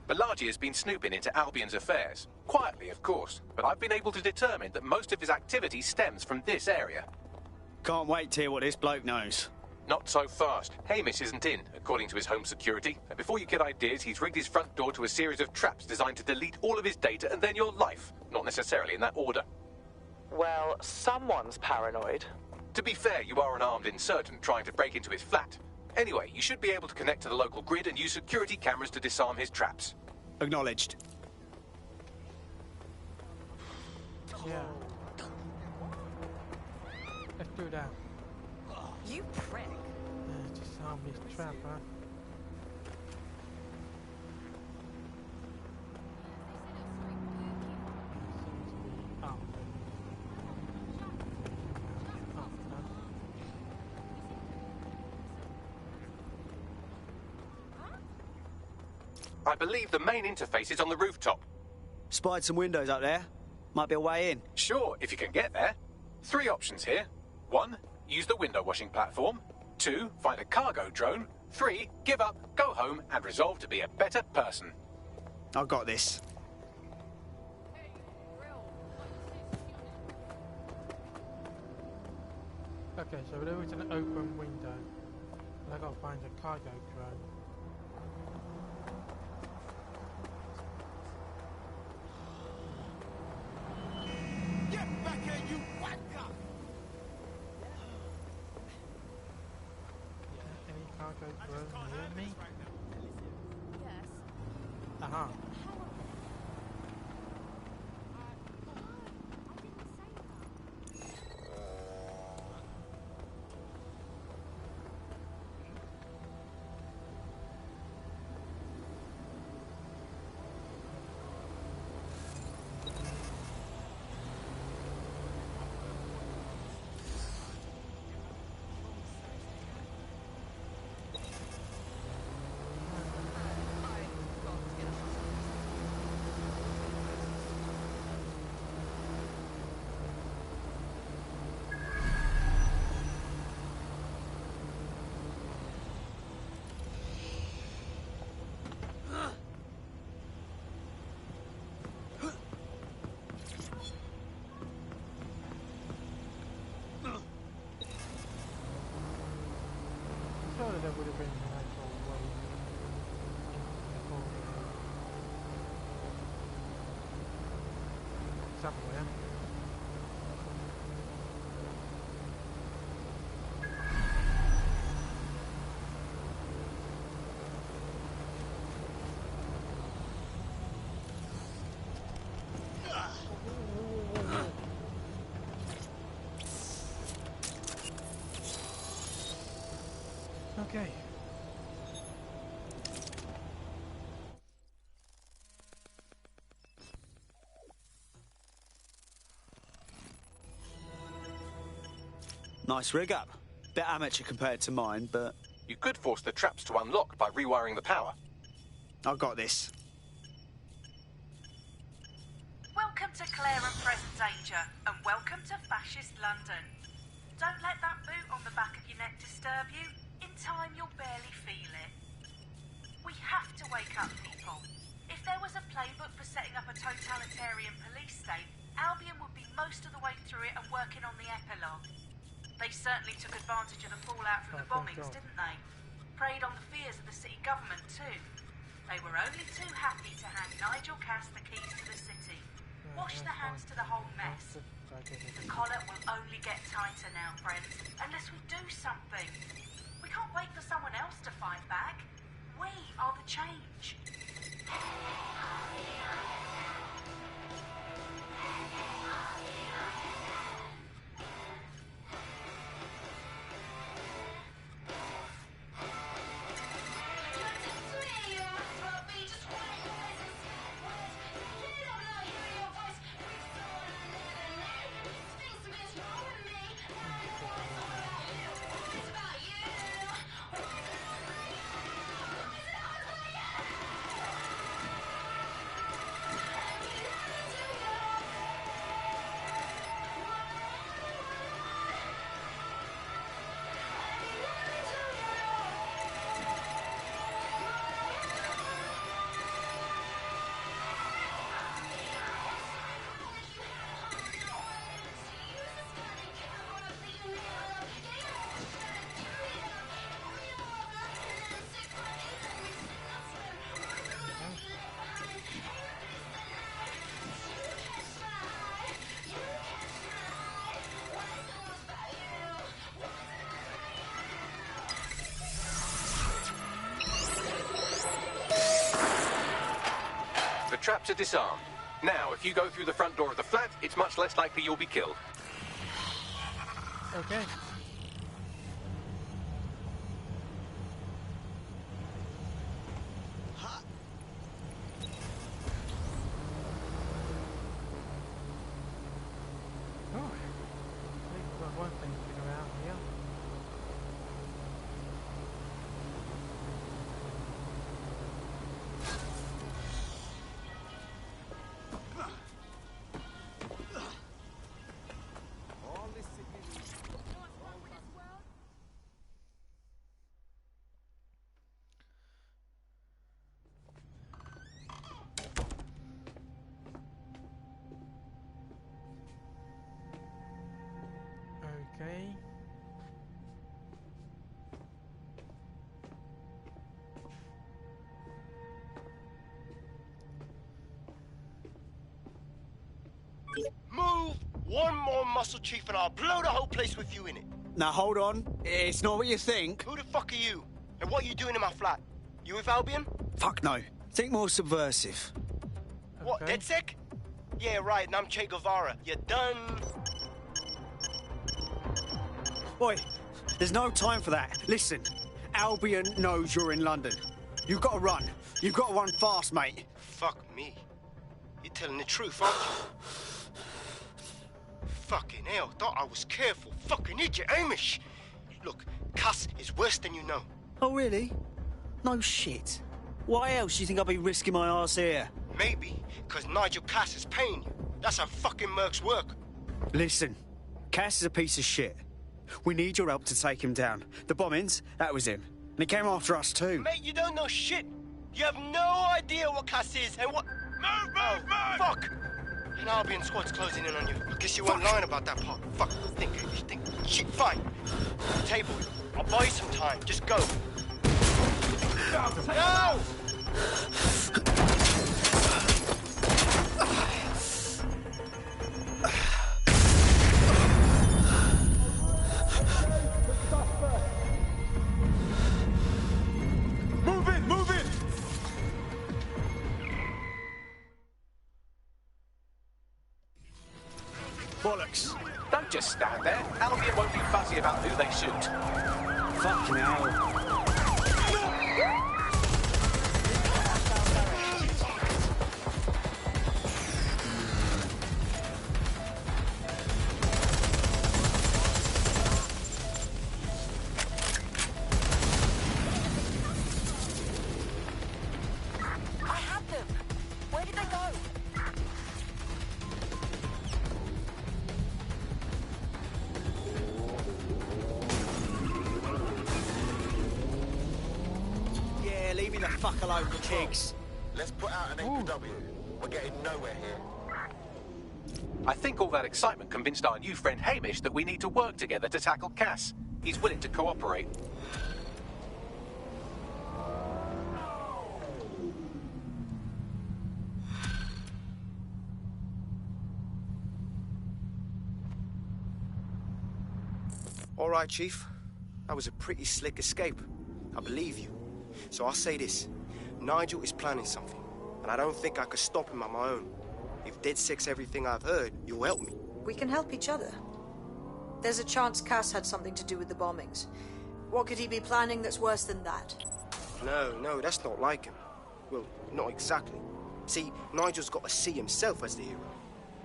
[SPEAKER 4] Balaji has been snooping into Albion's affairs. Quietly, of course, but I've been able to determine that most of his activity stems from this area.
[SPEAKER 2] Can't wait to hear what this bloke knows.
[SPEAKER 4] Not so fast. Hamish isn't in, according to his home security. And before you get ideas, he's rigged his front door to a series of traps designed to delete all of his data and then your life. Not necessarily in that order.
[SPEAKER 11] Well, someone's paranoid.
[SPEAKER 4] To be fair, you are an armed insurgent trying to break into his flat. Anyway, you should be able to connect to the local grid and use security cameras to disarm his traps.
[SPEAKER 2] Acknowledged.
[SPEAKER 1] Yeah. Let's do that.
[SPEAKER 9] You prick.
[SPEAKER 1] Disarm this trap, huh?
[SPEAKER 4] I believe the main interface is on the rooftop.
[SPEAKER 2] Spied some windows up there. Might be a way in.
[SPEAKER 4] Sure, if you can get there. 3 options here. 1, use the window washing platform. 2, find a cargo drone. 3, give up, go home, and resolve to be a better person.
[SPEAKER 2] I've got this.
[SPEAKER 1] Okay, so there is an open window. And I gotta find a cargo drone.
[SPEAKER 7] Get back here, you wanker!
[SPEAKER 1] Any cargo drone near me?
[SPEAKER 12] Yes.
[SPEAKER 1] Aha. Surely there would have been an actual way into the hole somewhere. Okay.
[SPEAKER 2] Nice rig up. Bit amateur compared to mine, but...
[SPEAKER 4] You could force the traps to unlock by rewiring the power.
[SPEAKER 2] I've got this.
[SPEAKER 21] Welcome to Claire and Present Danger, and welcome to Fascist London. Don't let that boot on the back of your neck disturb you. In time, you'll barely feel it. We have to wake up people. If there was a playbook for setting up a totalitarian police state, Albion would be most of the way through it and working on the epilogue. They certainly took advantage of the fallout from the bombings, didn't they? Preyed on the fears of the city government, too. They were only too happy to hand Nigel Cass the keys to the city. Wash the hands to the whole mess. The collar will only get tighter now, friends, unless we do something. We can't wait for someone else to fight back. We are the change.
[SPEAKER 4] traps are disarmed. Now, if you go through the front door of the flat, it's much less likely you'll be killed.
[SPEAKER 1] Okay. One thing to figure out here. Okay.
[SPEAKER 7] Move one more muscle, Chief, and I'll blow the whole place with you in it.
[SPEAKER 2] Now hold on. It's not what you think.
[SPEAKER 7] Who the fuck are you? And what are you doing in my flat? You with Albion?
[SPEAKER 2] Fuck no. Think more subversive.
[SPEAKER 7] What, DedSec? Yeah, right, and I'm Che Guevara. You done?
[SPEAKER 2] Boy, there's no time for that. Listen, Albion knows you're in London. You've got to run. You've got to run fast, mate.
[SPEAKER 7] Fuck me. You're telling the truth, aren't you? Fucking hell, thought I was careful. Fucking idiot, Amish. Look, Cuss is worse than you know.
[SPEAKER 2] Oh, really? No shit. Why else do you think I'll be risking my arse here?
[SPEAKER 7] Maybe, because Nigel Cass is paying you. That's how fucking mercs work.
[SPEAKER 2] Listen, Cass is a piece of shit. We need your help to take him down. The bombings, that was him. And he came after us too.
[SPEAKER 7] Mate, you don't know shit. You have no idea what Cass is and what... Move! Fuck! An Albion squad's closing in on you. I guess you weren't lying about that part. Fuck, think. Shit, fine. Table, I'll buy you some time. Just go. No!
[SPEAKER 4] Move in!
[SPEAKER 2] Bollocks.
[SPEAKER 4] Don't just stand there. Albion won't be fussy about who they shoot.
[SPEAKER 2] Fucking hell. Leave me the fuck alone, Kicks.
[SPEAKER 7] Let's put out an APW. We're getting nowhere here.
[SPEAKER 4] I think all that excitement convinced our new friend Hamish that we need to work together to tackle Cass. He's willing to cooperate.
[SPEAKER 7] All right, Chief. That was a pretty slick escape. I believe you. So I'll say this. Nigel is planning something, and I don't think I could stop him on my own. If DedSec's everything I've heard, you'll help me.
[SPEAKER 6] We can help each other. There's a chance Cass had something to do with the bombings. What could he be planning that's worse than that?
[SPEAKER 7] No, that's not like him. Well, not exactly. See, Nigel's got to see himself as the hero.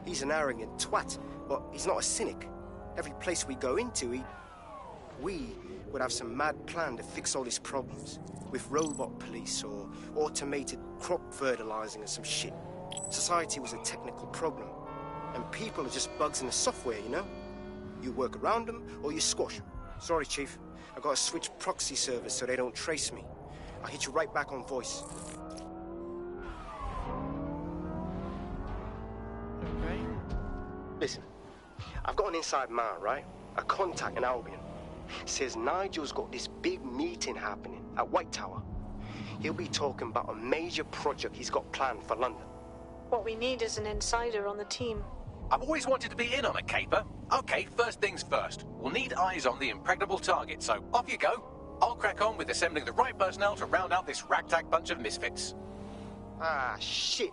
[SPEAKER 7] He's an arrogant twat, but he's not a cynic. Every place we go into, we would have some mad plan to fix all his problems. With robot police or automated crop fertilizing or some shit. Society was a technical problem. And people are just bugs in the software, you know? You work around them or you squash them. Sorry, Chief. I gotta switch proxy servers so they don't trace me. I'll hit you right back on voice.
[SPEAKER 1] Okay.
[SPEAKER 7] Listen, I've got an inside man, right? A contact in Albion. Says Nigel's got this big meeting happening at White Tower. He'll be talking about a major project he's got planned for London.
[SPEAKER 6] What we need is an insider on the team.
[SPEAKER 4] I've always wanted to be in on a caper. Okay, first things first. We'll need eyes on the impregnable target, so off you go. I'll crack on with assembling the right personnel to round out this ragtag bunch of misfits.
[SPEAKER 7] Ah, shit.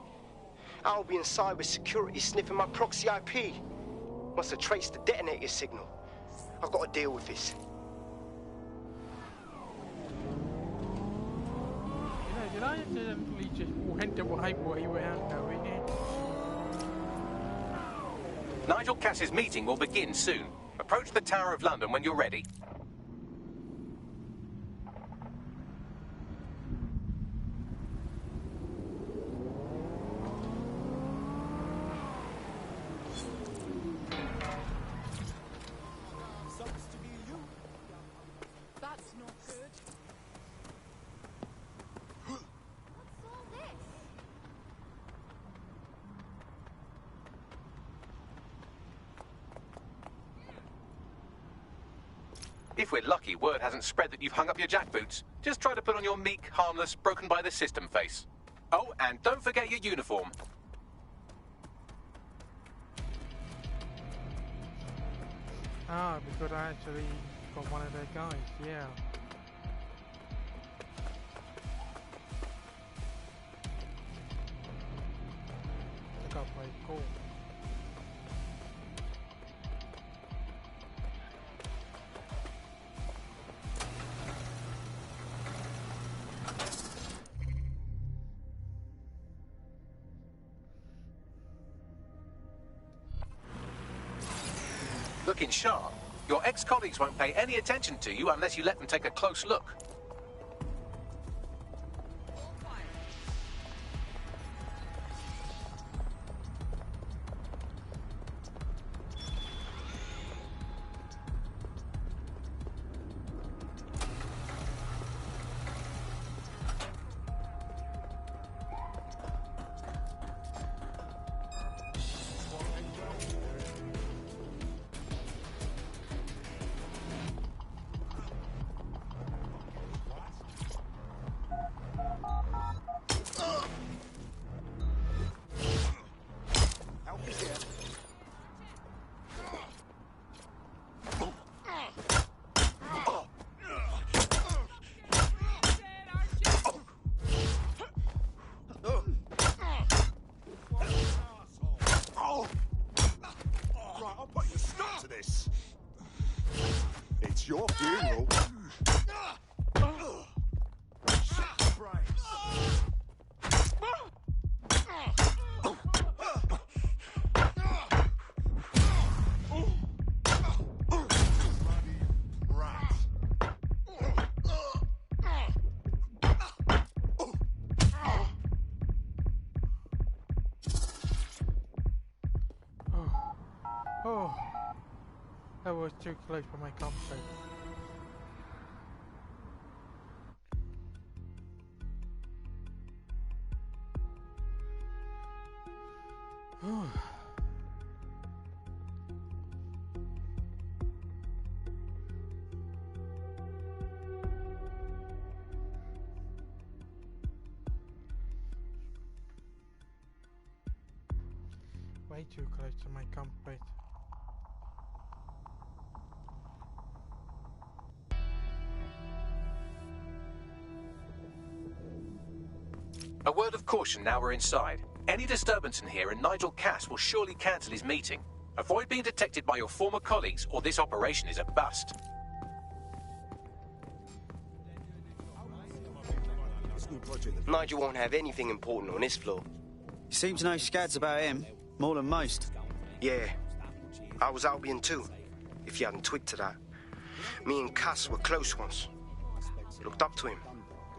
[SPEAKER 7] Albion cyber security sniffing my proxy IP. Must have traced the detonator signal. I've got to deal with this.
[SPEAKER 1] Did I accidentally just went away without knowing it?
[SPEAKER 4] Nigel Cass's meeting will begin soon. Approach the Tower of London when you're ready.
[SPEAKER 12] That's not good.
[SPEAKER 4] If we're lucky, word hasn't spread that you've hung up your jackboots. Just try to put on your meek, harmless, broken by the system face. Oh, and don't forget your uniform.
[SPEAKER 1] Ah, because I actually got one of their guys, yeah. That got pretty cool.
[SPEAKER 4] Looking sharp. Your ex-colleagues won't pay any attention to you unless you let them take a close look.
[SPEAKER 10] It's your funeral.
[SPEAKER 1] Oh, that was too close for my comfort. Way too close to my comfort.
[SPEAKER 4] A word of caution now we're inside. Any disturbance in here and Nigel Cass will surely cancel his meeting. Avoid being detected by your former colleagues or this operation is a bust.
[SPEAKER 7] Nigel won't have anything important on this floor.
[SPEAKER 19] You seem to know scads about him, more than most.
[SPEAKER 7] Yeah, I was Albion too, if you hadn't twigged to that. Me and Cass were close once. Looked up to him.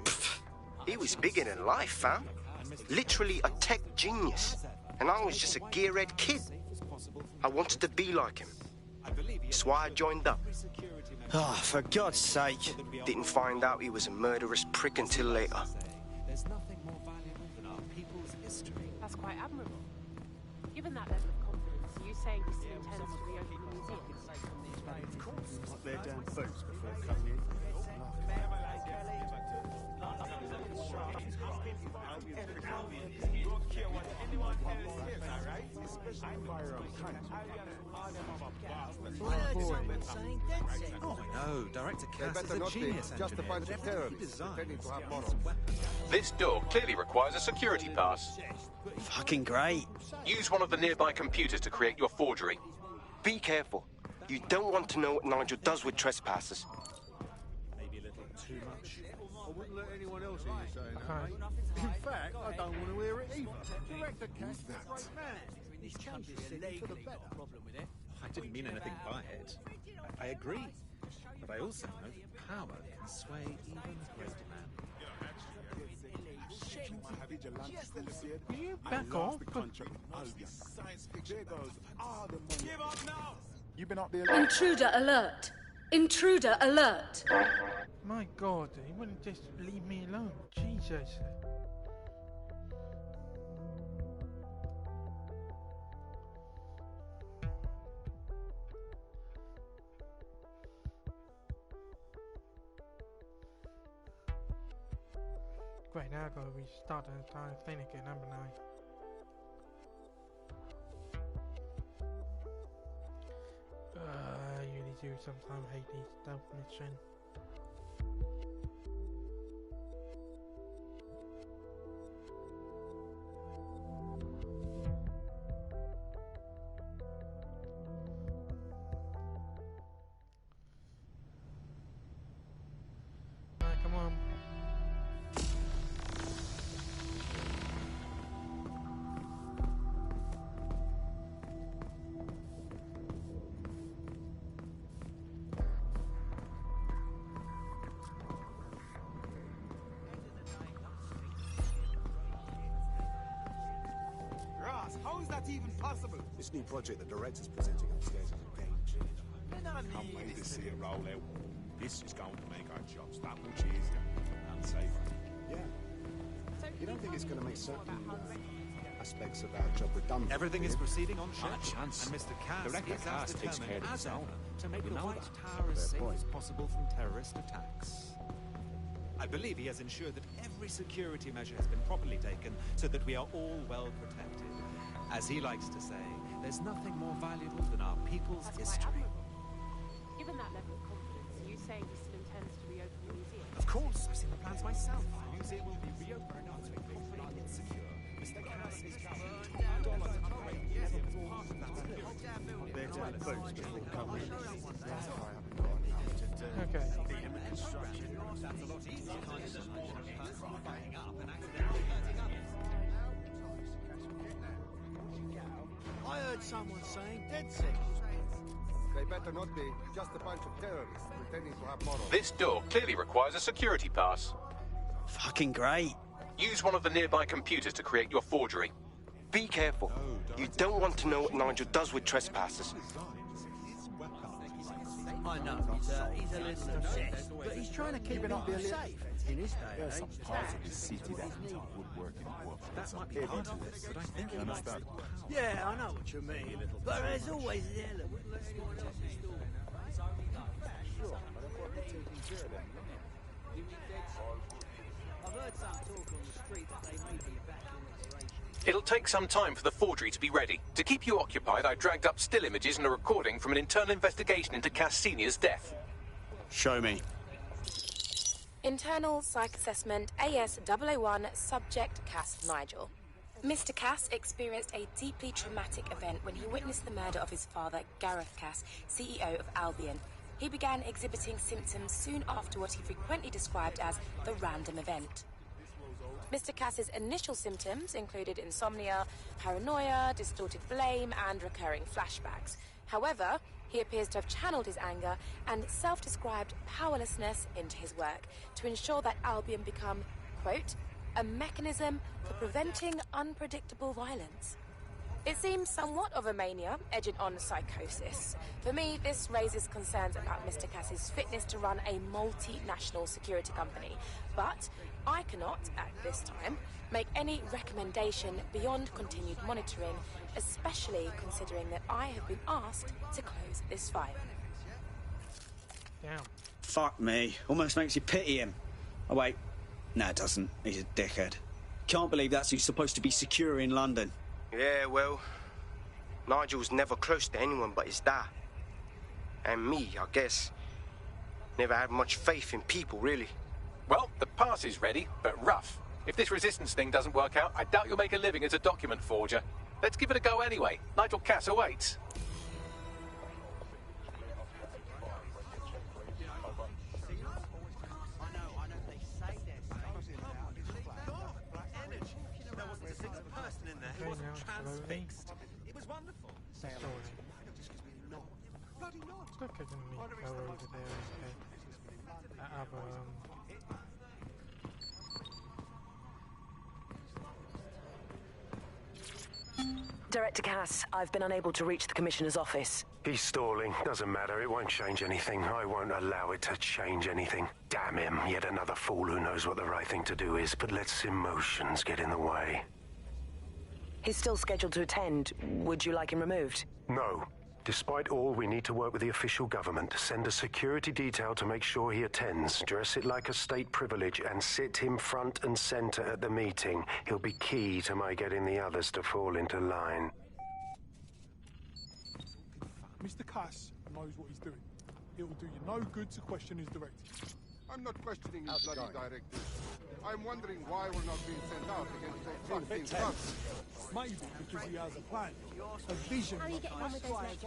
[SPEAKER 7] Pfft, he was bigger than life, fam. Literally a tech genius. And I was just a gearhead kid. I wanted to be like him. That's why I joined up.
[SPEAKER 19] Oh, for God's sake.
[SPEAKER 7] Didn't find out he was a murderous prick until later.
[SPEAKER 20] There's nothing more valuable than our people's history. That's quite admirable. Given that level of confidence, you saying he still intends to reopen the museum?
[SPEAKER 14] Of course. Put their damn boots before coming in.
[SPEAKER 8] Oh, I know. Director Cass is a genius
[SPEAKER 10] just a bunch of terrorists pretending to have morals.
[SPEAKER 4] This door clearly requires a security pass.
[SPEAKER 19] Fucking great.
[SPEAKER 4] Use one of the nearby computers to create your forgery.
[SPEAKER 7] Be careful. You don't want to know what Nigel does with trespassers.
[SPEAKER 8] Maybe a little too much.
[SPEAKER 10] I wouldn't let anyone else hear you saying that. In fact, I don't want to hear it either. Director Cass is a great man. He's changed the city for the better.
[SPEAKER 8] I didn't mean anything by it. I agree. But I also know that power can sway even a great man.
[SPEAKER 1] Will you back off?
[SPEAKER 10] Give up now! You've been up there.
[SPEAKER 22] Intruder alert! Intruder alert!
[SPEAKER 1] My God, he wouldn't just leave me alone. Jesus. Right now, I gotta restart the entire thing again, haven't I? I really do sometimes hate these stealth missions. Alright, come on.
[SPEAKER 10] How is that even possible?
[SPEAKER 23] This new project the director's presenting upstairs is a game changer.
[SPEAKER 10] Can't wait to see it roll out. This is going to make our jobs that much easier and safer.
[SPEAKER 23] Yeah. You don't think it's going to make certain aspects of our job redundant?
[SPEAKER 8] Everything is proceeding on schedule.
[SPEAKER 23] chance.
[SPEAKER 8] And Mr. Cass
[SPEAKER 23] Director
[SPEAKER 8] is
[SPEAKER 23] Cass
[SPEAKER 8] as
[SPEAKER 23] takes care
[SPEAKER 8] determined
[SPEAKER 23] of
[SPEAKER 8] as
[SPEAKER 23] his own.
[SPEAKER 8] ever to make
[SPEAKER 23] We
[SPEAKER 8] the
[SPEAKER 23] know
[SPEAKER 8] White
[SPEAKER 23] that.
[SPEAKER 8] Tower as
[SPEAKER 23] Fair
[SPEAKER 8] safe
[SPEAKER 23] point.
[SPEAKER 8] as possible from terrorist attacks. I believe he has ensured that every security measure has been properly taken so that we are all well protected. As he likes to say, there's nothing more valuable than our people's history.
[SPEAKER 20] Given that level of confidence, are you saying he still intends to reopen the museum?
[SPEAKER 8] Of course, I've seen the plans myself. The museum will be reopened once we make it secure. Mr. Cass is charging top dollar to upgrade the museum as part of that security.
[SPEAKER 23] They're down boots before coming.
[SPEAKER 1] Okay.
[SPEAKER 8] That's a lot easier than buying up and accidentally hurting others.
[SPEAKER 10] I heard someone saying dead sick.
[SPEAKER 23] They better not be. Just a bunch of terrorists pretending to have morals.
[SPEAKER 4] This door clearly requires a security pass.
[SPEAKER 19] Fucking great.
[SPEAKER 4] Use one of the nearby computers to create your forgery.
[SPEAKER 7] Be careful. You don't want to know what Nigel does with trespassers.
[SPEAKER 15] I know, he's a little obsessed, but he's trying to keep people safe in his day.
[SPEAKER 10] There are some parts of the city that need woodworking work.
[SPEAKER 8] That might be part of this, but I think he likes the power.
[SPEAKER 15] Yeah, I know what you mean, but there's always the element. I've heard some talk on the street that they may be back in operation.
[SPEAKER 4] It'll take some time for the forgery to be ready. To keep you occupied, I dragged up still images and a recording from an internal investigation into Cass Sr.'s death.
[SPEAKER 19] Show me.
[SPEAKER 24] Internal Psych Assessment AS001 Subject Cass Nigel. Mr. Cass experienced a deeply traumatic event when he witnessed the murder of his father, Gareth Cass, CEO of Albion. He began exhibiting symptoms soon after what he frequently described as the random event. Mr. Cass's initial symptoms included insomnia, paranoia, distorted blame, and recurring flashbacks. However, he appears to have channeled his anger and self-described powerlessness into his work to ensure that Albion become, quote, a mechanism for preventing unpredictable violence. It seems somewhat of a mania, edging on psychosis. For me, this raises concerns about Mr. Cass's fitness to run a multinational security company, but I cannot, at this time, make any recommendation beyond continued monitoring, especially considering that I have been asked to close this file.
[SPEAKER 1] Damn.
[SPEAKER 19] Fuck me. Almost makes you pity him. Oh, wait. No, it doesn't. He's a dickhead. Can't believe that's who's supposed to be secure in London.
[SPEAKER 7] Yeah, well, Nigel's never close to anyone but his dad. And me, I guess. Never had much faith in people, really.
[SPEAKER 4] Well, the pass is ready, but rough. If this resistance thing doesn't work out, I doubt you'll make a living as a document forger. Let's give it a go anyway. Nigel Cass awaits.
[SPEAKER 8] Transfixed. It was wonderful.
[SPEAKER 1] Story. Look, I can go over there and I have
[SPEAKER 5] Director Cass, I've been unable to reach the Commissioner's office.
[SPEAKER 14] He's stalling. Doesn't matter. It won't change anything. I won't allow it to change anything. Damn him. Yet another fool who knows what the right thing to do is, but lets emotions get in the way.
[SPEAKER 5] He's still scheduled to attend. Would you like him removed?
[SPEAKER 14] No. Despite all, we need to work with the official government. Send a security detail to make sure he attends. Dress it like a state privilege and sit him front and center at the meeting. He'll be key to my getting the others to fall into line.
[SPEAKER 10] Mr. Cass knows what he's doing. It will do you no good to question his directive.
[SPEAKER 16] I'm not questioning his bloody directive. I'm wondering why we're not being sent out against those fucking thugs.
[SPEAKER 10] Maybe because he has a plan. A vision.
[SPEAKER 9] How are you getting on with those measures?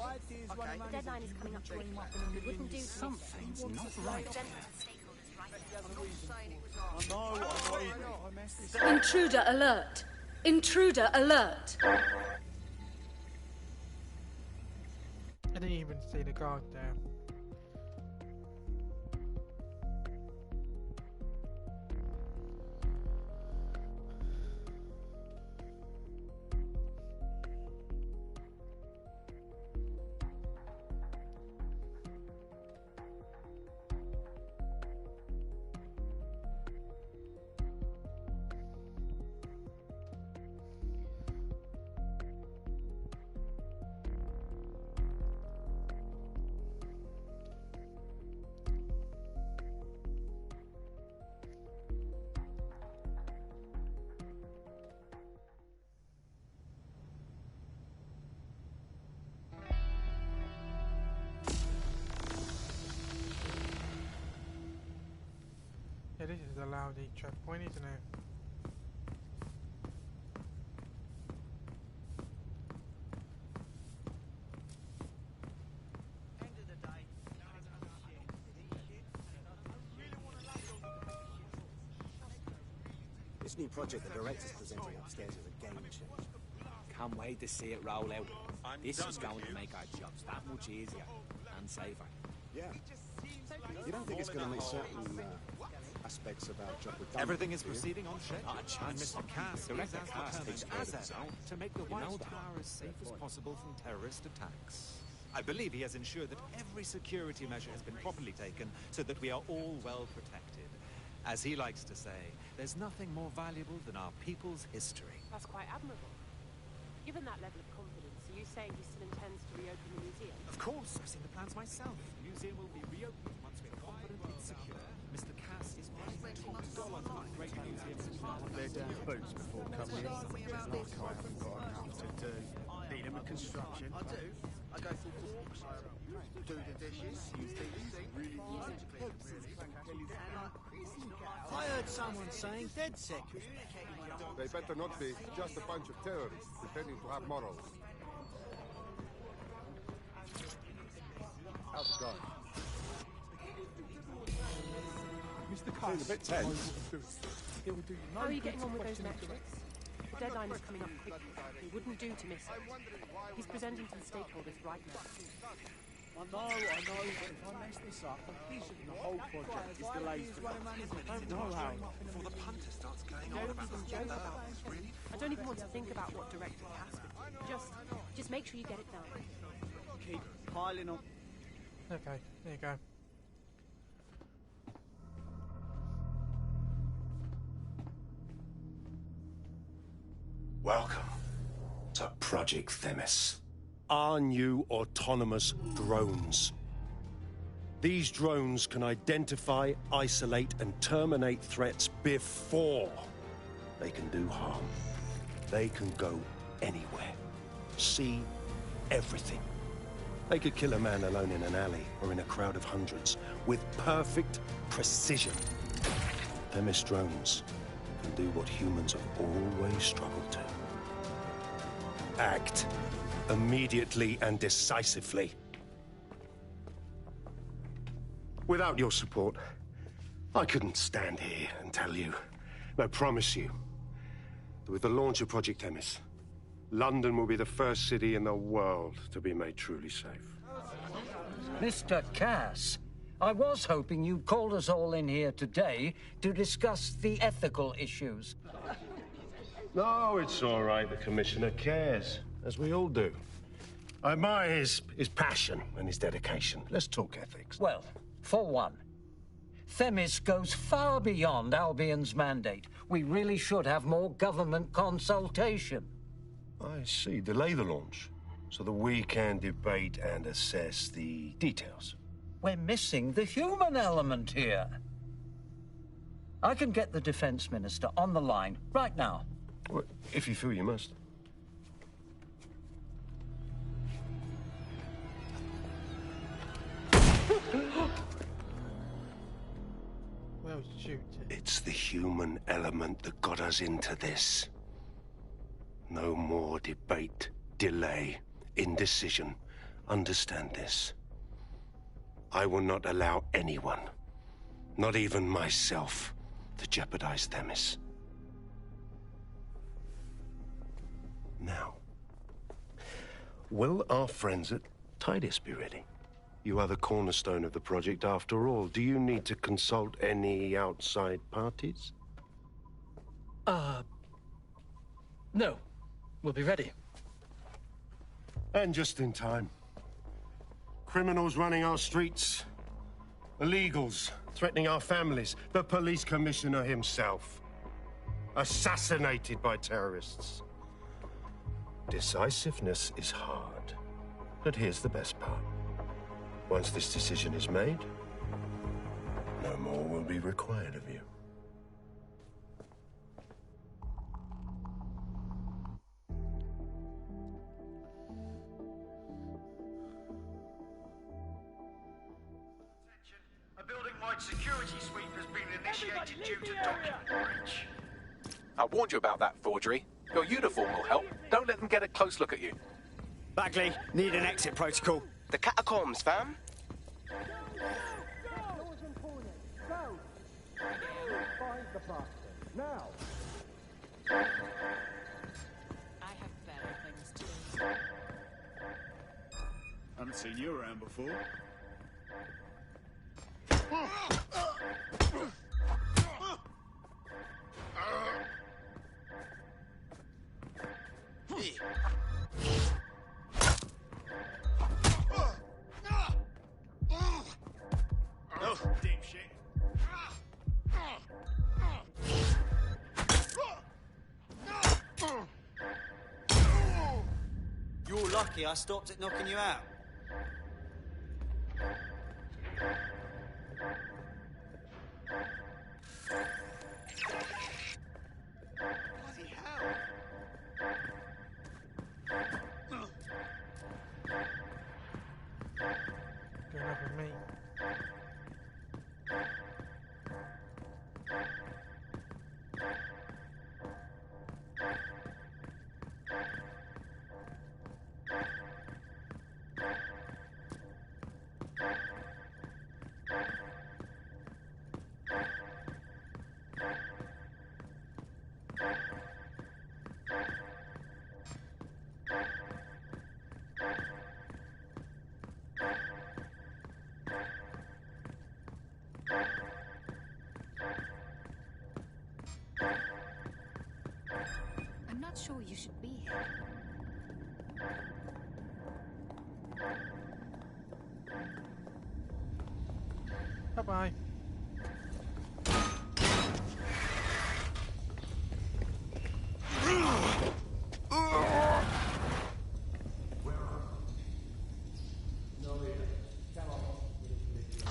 [SPEAKER 9] The deadline is coming up to him. We wouldn't do something.
[SPEAKER 10] Not right.
[SPEAKER 22] Intruder alert! Intruder alert!
[SPEAKER 1] I didn't even see the guard there. Yeah, this is a loud checkpoint, isn't it?
[SPEAKER 23] This new project the director's presenting upstairs is a game changer.
[SPEAKER 17] Can't wait to see it roll out. This is going to make our jobs that much easier and safer.
[SPEAKER 23] Yeah. You don't think it's going to make certain aspects of our job redundant?
[SPEAKER 8] Everything is proceeding on schedule.
[SPEAKER 17] Not a chance.
[SPEAKER 8] And Mr. Cass
[SPEAKER 17] Director
[SPEAKER 8] is
[SPEAKER 17] Cass takes
[SPEAKER 8] as
[SPEAKER 17] credit.
[SPEAKER 8] ever to make the White
[SPEAKER 17] know that.
[SPEAKER 8] Tower as safe as possible from terrorist attacks. I believe he has ensured that every security measure has been properly taken so that we are all well protected. As he likes to say, there's nothing more valuable than our people's history.
[SPEAKER 20] That's quite admirable. Given that level of confidence, are you saying he still intends to reopen the museum?
[SPEAKER 8] Of course, I've seen the plans myself. The museum will be reopened once we're confident it's secure. Mr. Cass is running $2 for the great museum.
[SPEAKER 15] Their damn boots before coming in. Like I haven't got enough to do. Need them with construction. I do. I go for walks, do the dishes, use these things. I heard someone saying dead sick.
[SPEAKER 16] They better not be just a bunch of terrorists pretending to have morals. How's it going?
[SPEAKER 10] Mr. Cass
[SPEAKER 23] a bit tense.
[SPEAKER 10] It will do you no
[SPEAKER 20] How are you
[SPEAKER 10] good
[SPEAKER 20] getting
[SPEAKER 10] to
[SPEAKER 20] on with those
[SPEAKER 10] question his
[SPEAKER 20] metrics? The deadline is coming up quickly. It wouldn't do to miss it. He's presenting to the stakeholders right now.
[SPEAKER 15] I know, but if I mess this up, the whole project is delayed. I don't know how.
[SPEAKER 8] Before the punter starts going
[SPEAKER 20] Don't even joke about this. I don't even want to think about what Director Cass would do. Just make sure you get it done.
[SPEAKER 15] Keep piling on.
[SPEAKER 1] Okay, there you go.
[SPEAKER 14] Welcome to Project Themis. Our new autonomous drones. These drones can identify, isolate, and terminate threats before they can do harm. They can go anywhere. Sea, everything. They could kill a man alone in an alley or in a crowd of hundreds with perfect precision. Themis drones can do what humans have always struggled to. Act immediately and decisively. Without your support, I couldn't stand here and tell you, I promise you, that with the launch of Project Themis, London will be the first city in the world to be made truly safe.
[SPEAKER 3] Mr. Cass, I was hoping you'd called us all in here today to discuss the ethical issues.
[SPEAKER 14] No, it's all right. The Commissioner cares, as we all do. I admire his passion and his dedication. Let's talk ethics.
[SPEAKER 3] Well, for one, Themis goes far beyond Albion's mandate. We really should have more government consultation.
[SPEAKER 14] I see. Delay the launch so that we can debate and assess the details.
[SPEAKER 3] We're missing the human element here. I can get the Defense Minister on the line right now.
[SPEAKER 14] Well, if you feel you must.
[SPEAKER 1] Well, shoot.
[SPEAKER 14] It's the human element that got us into this. No more debate, delay, indecision. Understand this. I will not allow anyone, not even myself, to jeopardize Themis. Now, will our friends at Tidus be ready? You are the cornerstone of the project after all. Do you need to consult any outside parties?
[SPEAKER 11] No. We'll be ready.
[SPEAKER 14] And just in time. Criminals running our streets. Illegals threatening our families. The police commissioner himself. Assassinated by terrorists. Decisiveness is hard. But here's the best part. Once this decision is made, no more will be required of you.
[SPEAKER 15] A building-wide security sweep has been initiated due to document breach.
[SPEAKER 4] I warned you about that forgery. Your uniform will help. Don't let them get a close look at you.
[SPEAKER 19] Bagley, need an exit protocol.
[SPEAKER 7] The catacombs, fam.
[SPEAKER 15] Now.
[SPEAKER 12] I have better things to do.
[SPEAKER 15] Haven't seen you around before. Oh, dipshit.
[SPEAKER 19] You're lucky I stopped at knocking you out.
[SPEAKER 15] Bloody hell.
[SPEAKER 1] Good enough for me.
[SPEAKER 12] I'm not sure you should be here.
[SPEAKER 1] Bye-bye.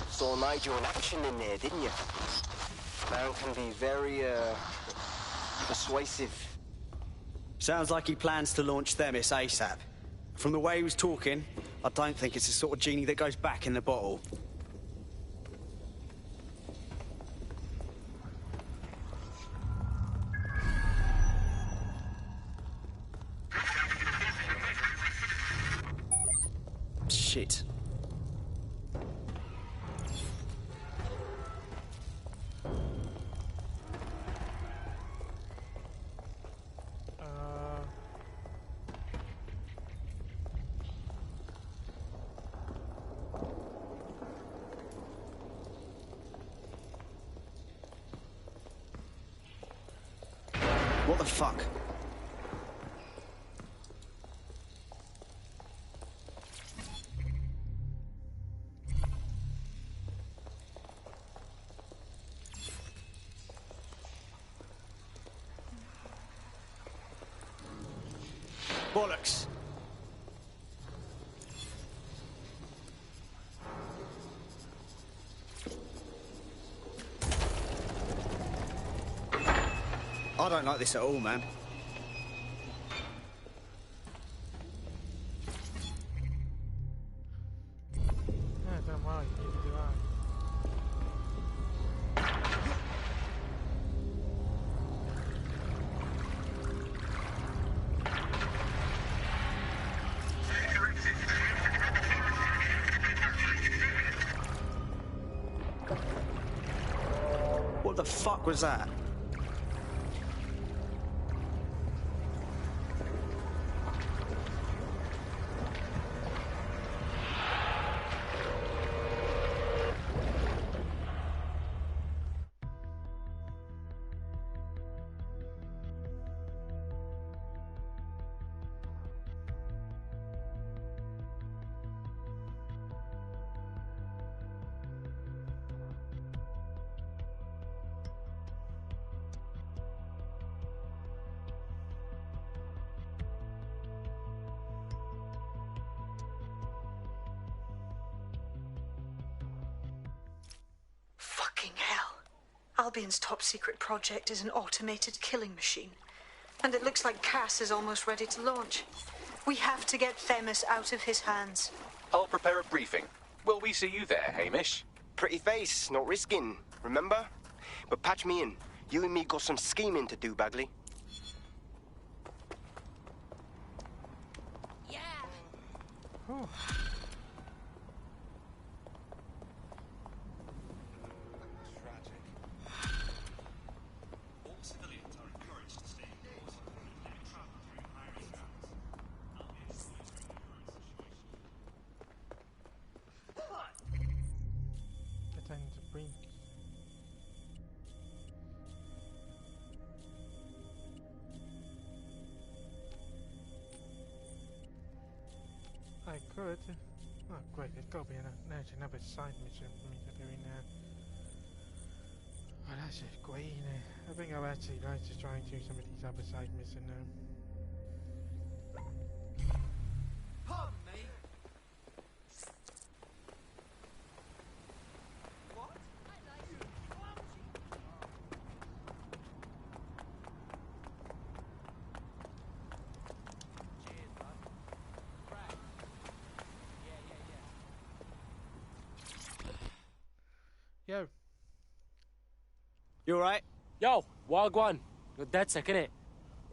[SPEAKER 7] Saw Nigel in action in there, didn't you? Man can be very, persuasive.
[SPEAKER 19] Sounds like he plans to launch Themis ASAP. From the way he was talking, I don't think it's the sort of genie that goes back in the bottle. Shit. What the fuck? Bollocks. I don't like this at all, man.
[SPEAKER 1] Yeah, don't worry, neither do I.
[SPEAKER 19] What the fuck was that?
[SPEAKER 6] Fucking hell. Albion's top secret project is an automated killing machine. And it looks like Cass is almost ready to launch. We have to get Themis out of his hands.
[SPEAKER 4] I'll prepare a briefing. Will we see you there, Hamish?
[SPEAKER 7] Pretty face, not risking, remember? But patch me in. You and me got some scheming to do, Bagley.
[SPEAKER 9] Yeah.
[SPEAKER 1] Whew. Attend to brink. I could. Oh great, there's got to be another side mission for me to do in there. Oh, that's just great, isn't it? I think I'll actually like to try and do some of these other side missions now.
[SPEAKER 15] Pardon me? What? Cheers, bud. Right. Yeah.
[SPEAKER 1] Yo.
[SPEAKER 19] You alright?
[SPEAKER 2] Yo, Wagwan. You're dead sick, innit?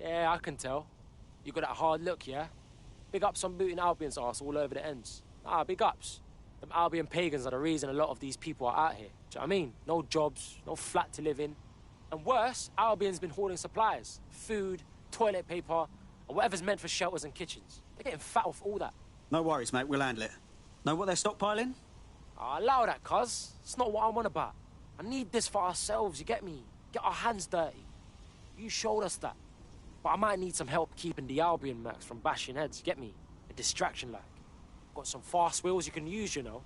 [SPEAKER 2] Yeah, I can tell. You got that hard look, yeah? Big ups on booting Albion's arse all over the ends. Ah, big ups. Them Albion pagans are the reason a lot of these people are out here. Do you know what I mean? No jobs, no flat to live in. And worse, Albion's been hoarding supplies. Food, toilet paper, and whatever's meant for shelters and kitchens. They're getting fat off all that.
[SPEAKER 19] No worries, mate. We'll handle it. Know what they're stockpiling?
[SPEAKER 2] Ah, allow that, cuz. It's not what I'm on about. I need this for ourselves, you get me? Get our hands dirty. You showed us that. But I might need some help keeping the Albion mercs from bashing heads, you get me? A distraction like. Got some fast wheels you can use, you know.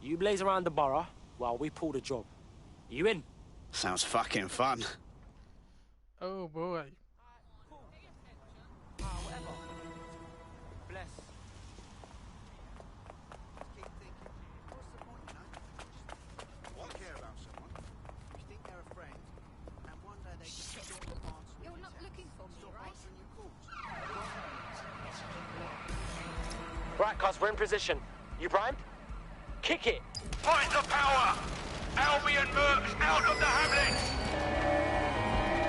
[SPEAKER 2] You blaze around the borough while we pull the job. You in?
[SPEAKER 19] Sounds fucking fun.
[SPEAKER 1] Oh boy.
[SPEAKER 2] Bless.
[SPEAKER 15] Keep thinking. What's the point, you know? Just care about someone. You think they're a friend, and one day they just stop answering.
[SPEAKER 9] You're not looking for me,
[SPEAKER 15] Stop
[SPEAKER 9] right?
[SPEAKER 15] answering your calls.
[SPEAKER 2] Right, cuz, we're in position. You primed? Kick it!
[SPEAKER 13] Fight the power! Albion mercs out of the hamlet!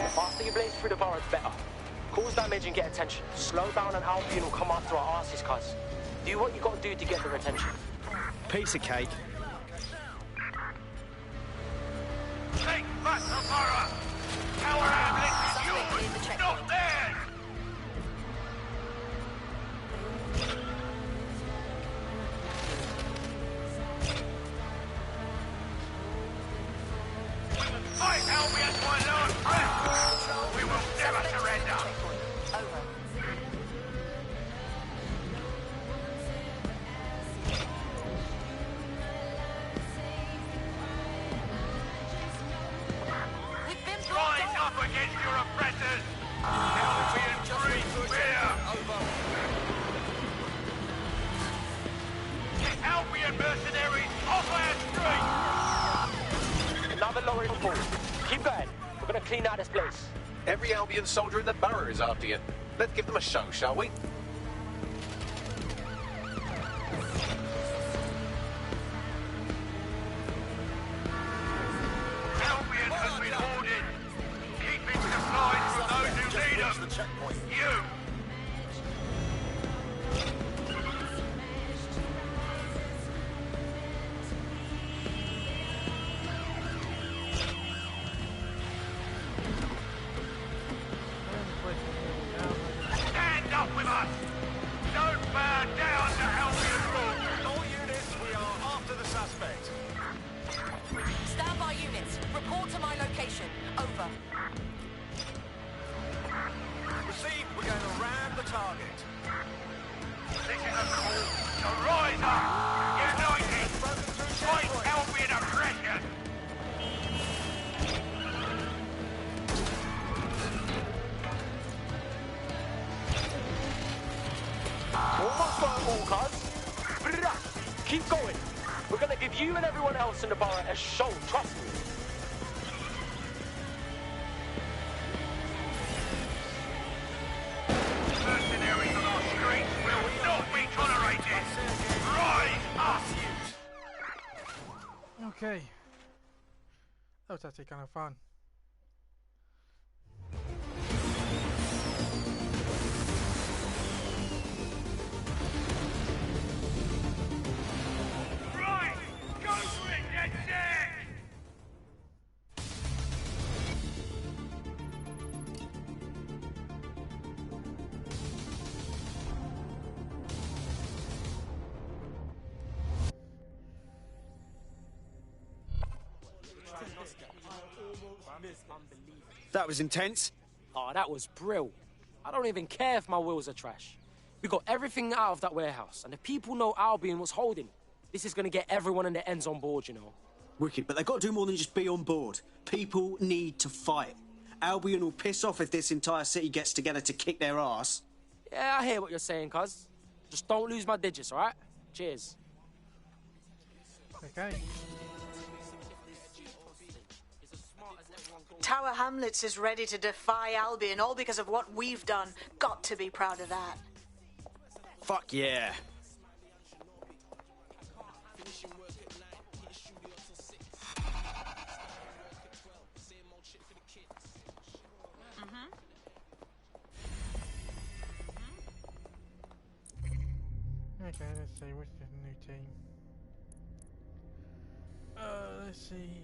[SPEAKER 2] The faster you blaze through the borough, the better. Cause damage and get attention. Slow down and Albion will come after our asses, cuz. Do what you gotta do to get their attention.
[SPEAKER 19] Piece of cake.
[SPEAKER 13] Take back the borough! Our hamlet is yours, not theirs! Fight Albion to our last breath! We will never surrender!
[SPEAKER 5] Over.
[SPEAKER 13] Rise up against your oppressors! Albion free fear! Get Albion mercenaries off our streets!
[SPEAKER 2] Another lorry full. Keep going. We're gonna clean out this place.
[SPEAKER 4] Every Albion soldier in the borough is after you. Let's give them a show, shall we?
[SPEAKER 13] Albion has been ordered. Keeping supplies from those who need them. You! Stand up with us! Don't bow down to Albion rule!
[SPEAKER 18] All units, we are after the suspect.
[SPEAKER 5] Stand by units. Report to my location. Over.
[SPEAKER 18] Received, we're going to ram the target.
[SPEAKER 13] This is a call to rise up! United! Fight Albion oppression!
[SPEAKER 2] Almost got them all, cuz. Brrrah. Keep going. We're gonna give you and everyone else in the borough a show, trust me.
[SPEAKER 13] Mercenaries on our streets will not be tolerated! Rise up!
[SPEAKER 1] Okay. That was actually kind of fun.
[SPEAKER 13] Right! Go for it, get set!
[SPEAKER 19] That was intense.
[SPEAKER 2] Oh, that was brill. I don't even care if my wheels are trash. We got everything out of that warehouse, and the people know Albion was holding. This is gonna get everyone in the ends on board, you know.
[SPEAKER 19] Wicked, but they've got to do more than just be on board. People need to fight. Albion will piss off if this entire city gets together to kick their ass.
[SPEAKER 2] Yeah, I hear what you're saying, cuz. Just don't lose my digits, alright? Cheers.
[SPEAKER 1] Okay.
[SPEAKER 6] Tower Hamlets is ready to defy Albion, all because of what we've done. Got to be proud of that.
[SPEAKER 19] Fuck yeah.
[SPEAKER 1] Okay, let's see, what's the new team? Let's see,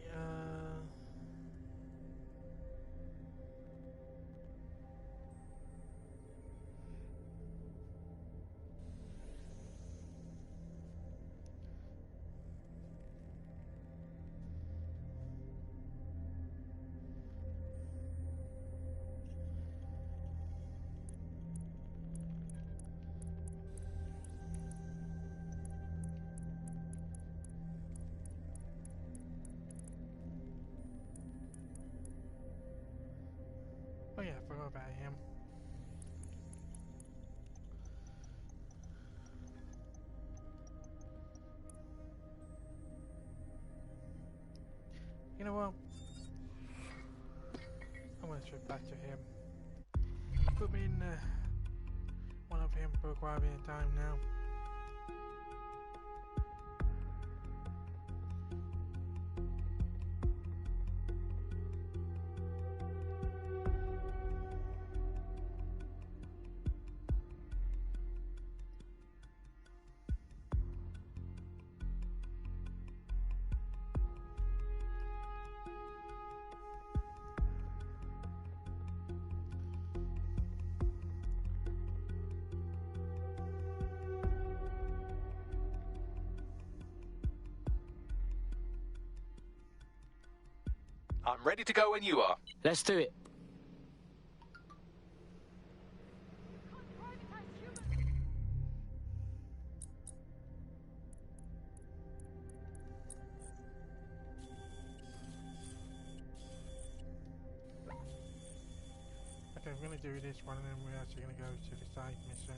[SPEAKER 1] oh yeah, I forgot about him. You know what? I'm gonna switch back to him. Put me in one of him for quite a bit of time now.
[SPEAKER 4] I'm ready to go when you are.
[SPEAKER 2] Let's do it.
[SPEAKER 1] Okay, we're going to do this one and then we're actually going to go to the side mission.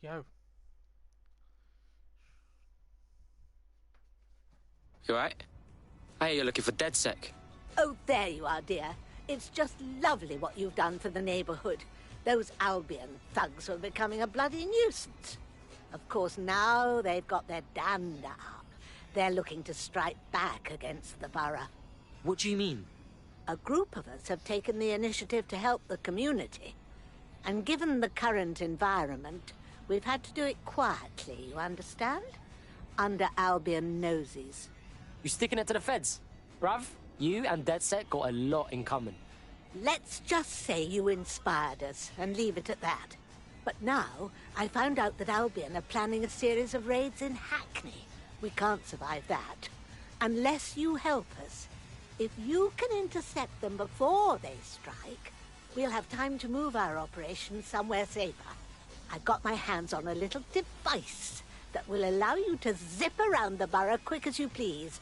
[SPEAKER 1] Yo.
[SPEAKER 2] You alright? I hear you're looking for DedSec.
[SPEAKER 17] Oh, there you are, dear. It's just lovely what you've done for the neighborhood. Those Albion thugs were becoming a bloody nuisance. Of course, now they've got their dander up. They're looking to strike back against the borough.
[SPEAKER 2] What do you mean?
[SPEAKER 17] A group of us have taken the initiative to help the community. And given the current environment, we've had to do it quietly, you understand? Under Albion noses.
[SPEAKER 2] You sticking it to the feds? Bruv, you and DedSec got a lot in common.
[SPEAKER 17] Let's just say you inspired us, and leave it at that. But now, I found out that Albion are planning a series of raids in Hackney. We can't survive that. Unless you help us. If you can intercept them before they strike, we'll have time to move our operation somewhere safer. I've got my hands on a little device that will allow you to zip around the borough quick as you please.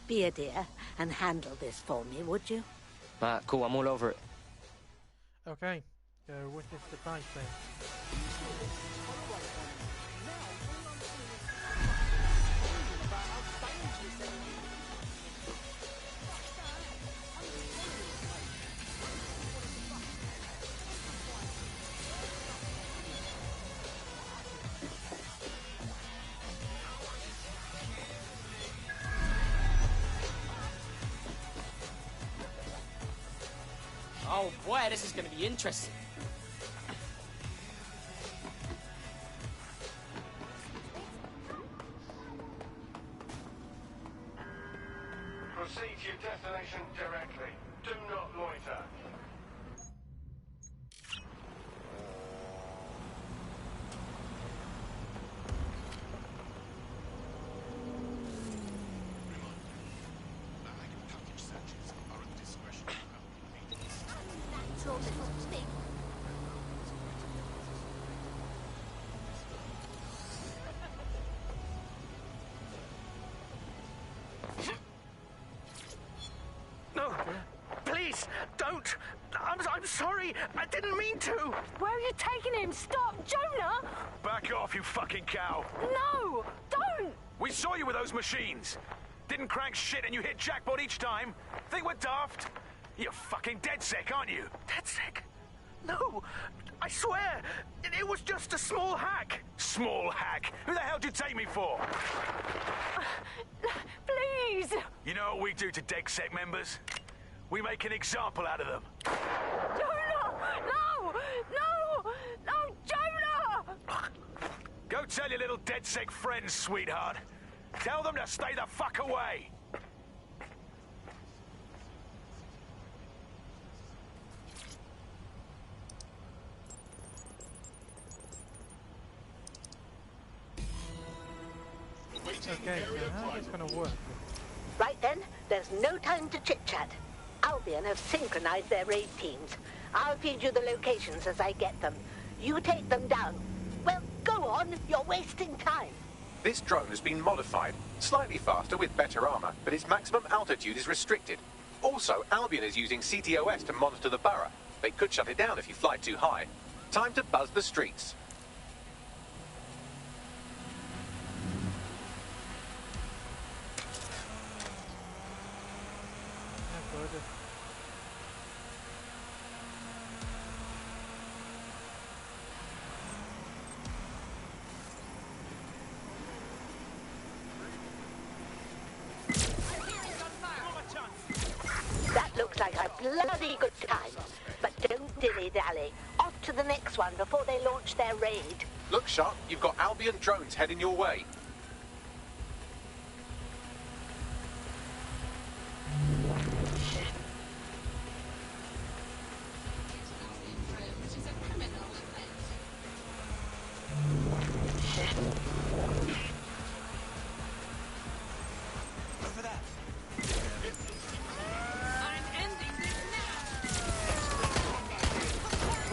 [SPEAKER 17] Be a dear and handle this for me, would you?
[SPEAKER 2] Cool, I'm all over it.
[SPEAKER 1] Okay, so what is the price then?
[SPEAKER 2] Oh boy, this is going to be interesting.
[SPEAKER 14] Proceed to your destination directly. Do not loiter.
[SPEAKER 2] No!
[SPEAKER 18] Don't! I'm sorry! I didn't mean to!
[SPEAKER 17] Where are you taking him? Stop, Jonah!
[SPEAKER 18] Back off, you fucking cow!
[SPEAKER 17] No! Don't!
[SPEAKER 18] We saw you with those machines! Didn't crank shit and you hit jackpot each time? Think we're daft? You're fucking dead sick, aren't you? Dead sick? No! I swear! It was just a small hack! Small hack? Who the hell did you take me for?
[SPEAKER 17] Please!
[SPEAKER 18] You know what we do to DegSec members? We make an example out of them.
[SPEAKER 17] Jonah! No! No! No, Jonah!
[SPEAKER 18] Go tell your little DedSec friends, sweetheart. Tell them to stay the fuck away!
[SPEAKER 1] Okay, so how's this gonna work?
[SPEAKER 17] Right then, there's no time to chit-chat. Albion have synchronized their raid teams. I'll feed you the locations as I get them. You take them down. Well, go on. You're wasting time.
[SPEAKER 4] This drone has been modified, slightly faster with better armor, but its maximum altitude is restricted. Also, Albion is using CTOS to monitor the borough. They could shut it down if you fly too high. Time to buzz the streets.
[SPEAKER 17] That looks like a bloody good time. But don't dilly-dally. Off to the next one before they launch their raid.
[SPEAKER 4] Look sharp, you've got Albion drones heading your way.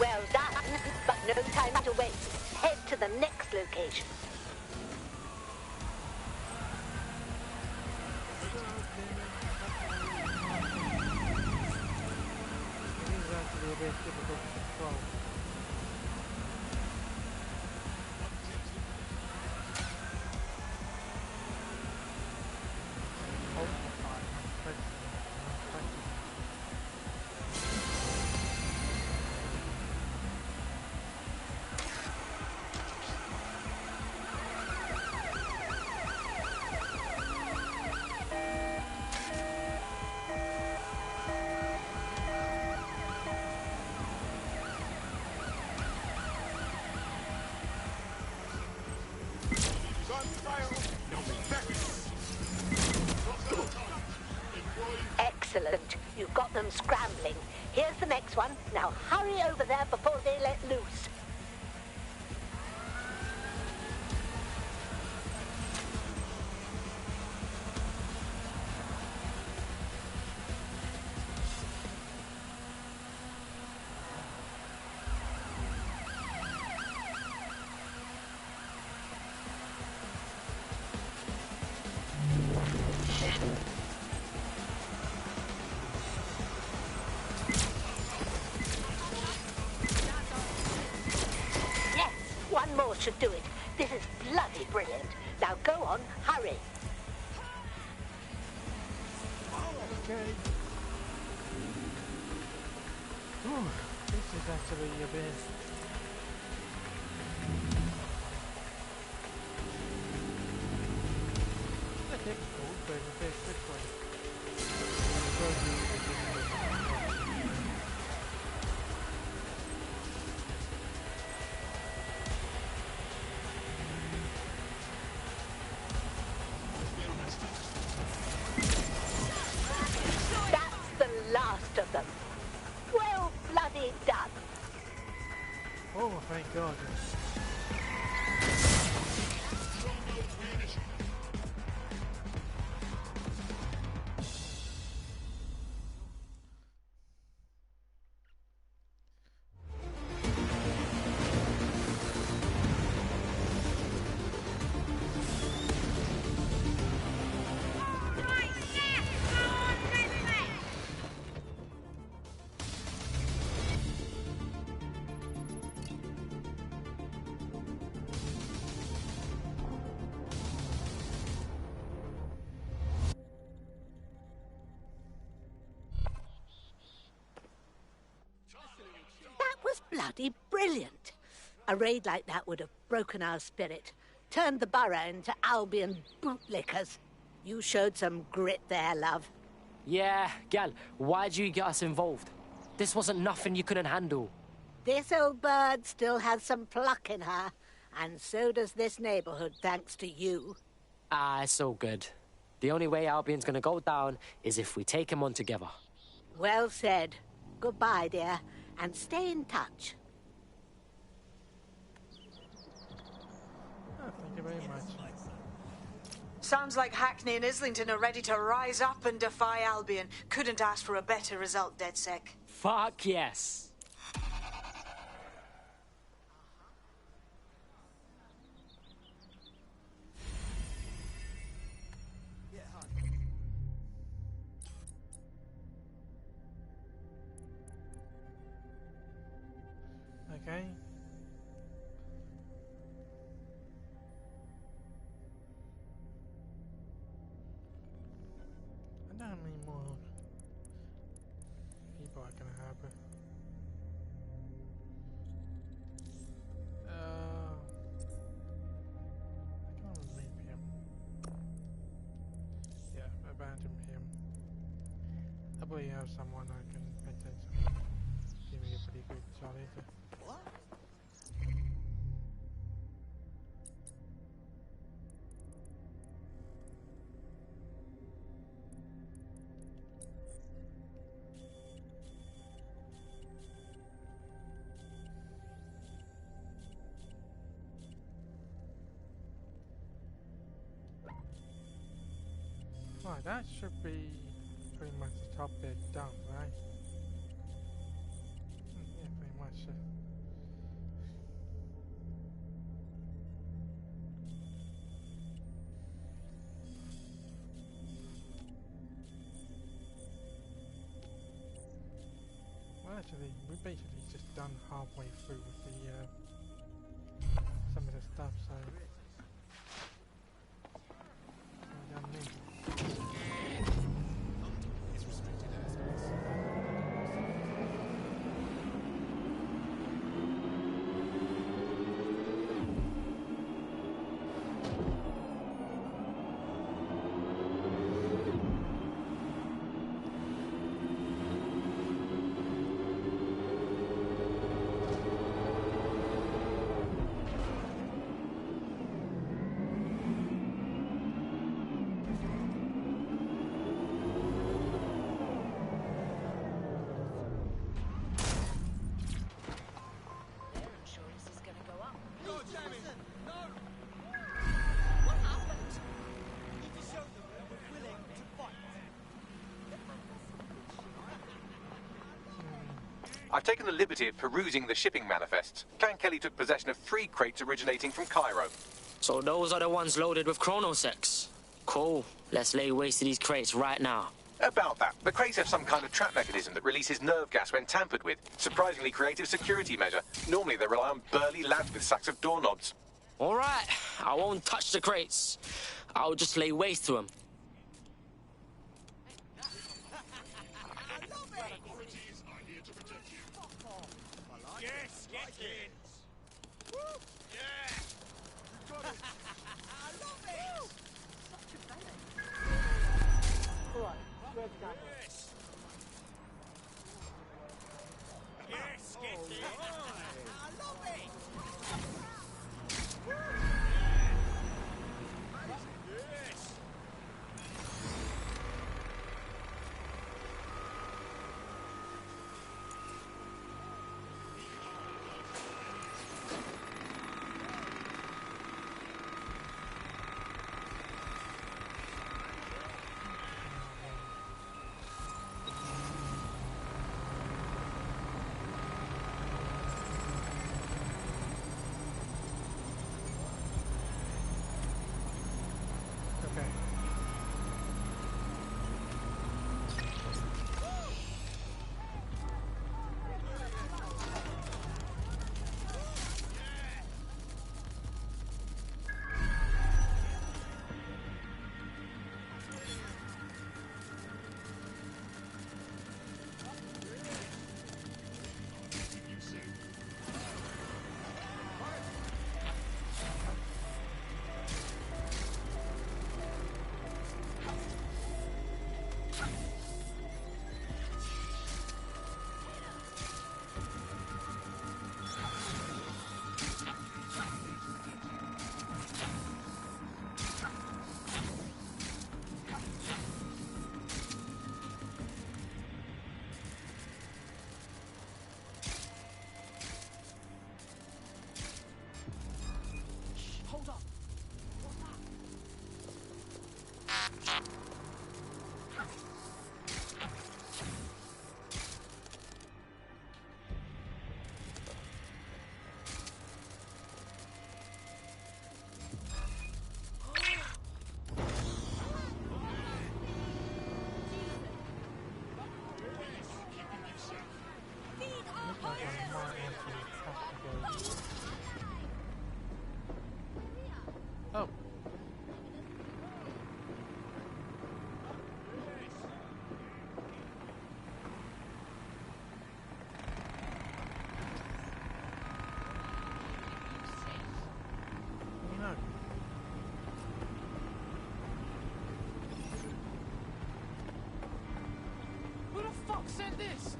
[SPEAKER 17] Well done, but no time to waste. Head to the next location.
[SPEAKER 1] It is actually a bit difficult to control.
[SPEAKER 17] Excellent. You've got them scrambling. Here's the next one. Now hurry over there before they let loose. Yes, one more should do it. This is bloody brilliant. Now go on, hurry.
[SPEAKER 1] Okay. Whew, this is actually a bit... Not difficult, but a bit quickly.
[SPEAKER 17] That's the last of them. Well bloody done.
[SPEAKER 1] Oh, thank God.
[SPEAKER 17] bloody brilliant. A raid like that would have broken our spirit, turned the borough into Albion bootlickers. You showed some grit there, love.
[SPEAKER 2] Yeah, gal, why'd you get us involved? This wasn't nothing you couldn't handle.
[SPEAKER 17] This old bird still has some pluck in her, and so does this neighborhood, thanks to you.
[SPEAKER 2] Ah, it's all good. The only way Albion's gonna go down is if we take him on together.
[SPEAKER 17] Well said. Goodbye, dear, and stay in touch.
[SPEAKER 1] Oh, thank you very much.
[SPEAKER 6] Sounds like Hackney and Islington are ready to rise up and defy Albion. Couldn't ask for a better result, DedSec.
[SPEAKER 2] Fuck yes.
[SPEAKER 1] Okay. I don't know how many more people I can have. I can't remove him. Yeah, abandon him. I probably have someone I can potentially give me a pretty good Charlie. What? Right, that should be pretty much the top bit done, right? Yeah, pretty much. Well, actually, we basically just done halfway through with the some of the stuff, so we done this.
[SPEAKER 4] I've taken the liberty of perusing the shipping manifests. Clan Kelly took possession of 3 crates originating from Cairo.
[SPEAKER 2] So those are the ones loaded with chronosex. Cool. Let's lay waste to these crates right now.
[SPEAKER 4] About that, the crates have some kind of trap mechanism that releases nerve gas when tampered with. Surprisingly creative security measure. Normally they rely on burly lads with sacks of doorknobs.
[SPEAKER 2] All right. I won't touch the crates. I'll just lay waste to them.
[SPEAKER 13] Yes, get in. Woo! Yeah. I love it. Yes, get in. I love it. Woo! Yes. fuck sent this?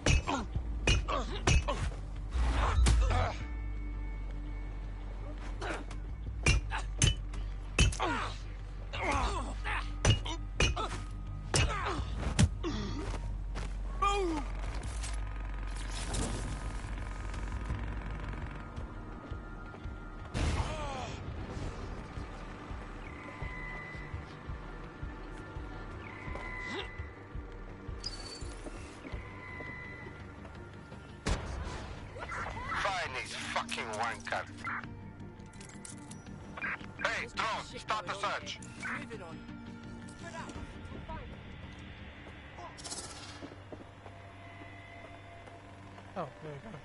[SPEAKER 16] Wanker. Hey, drone, start the search.
[SPEAKER 1] Oh, there we go.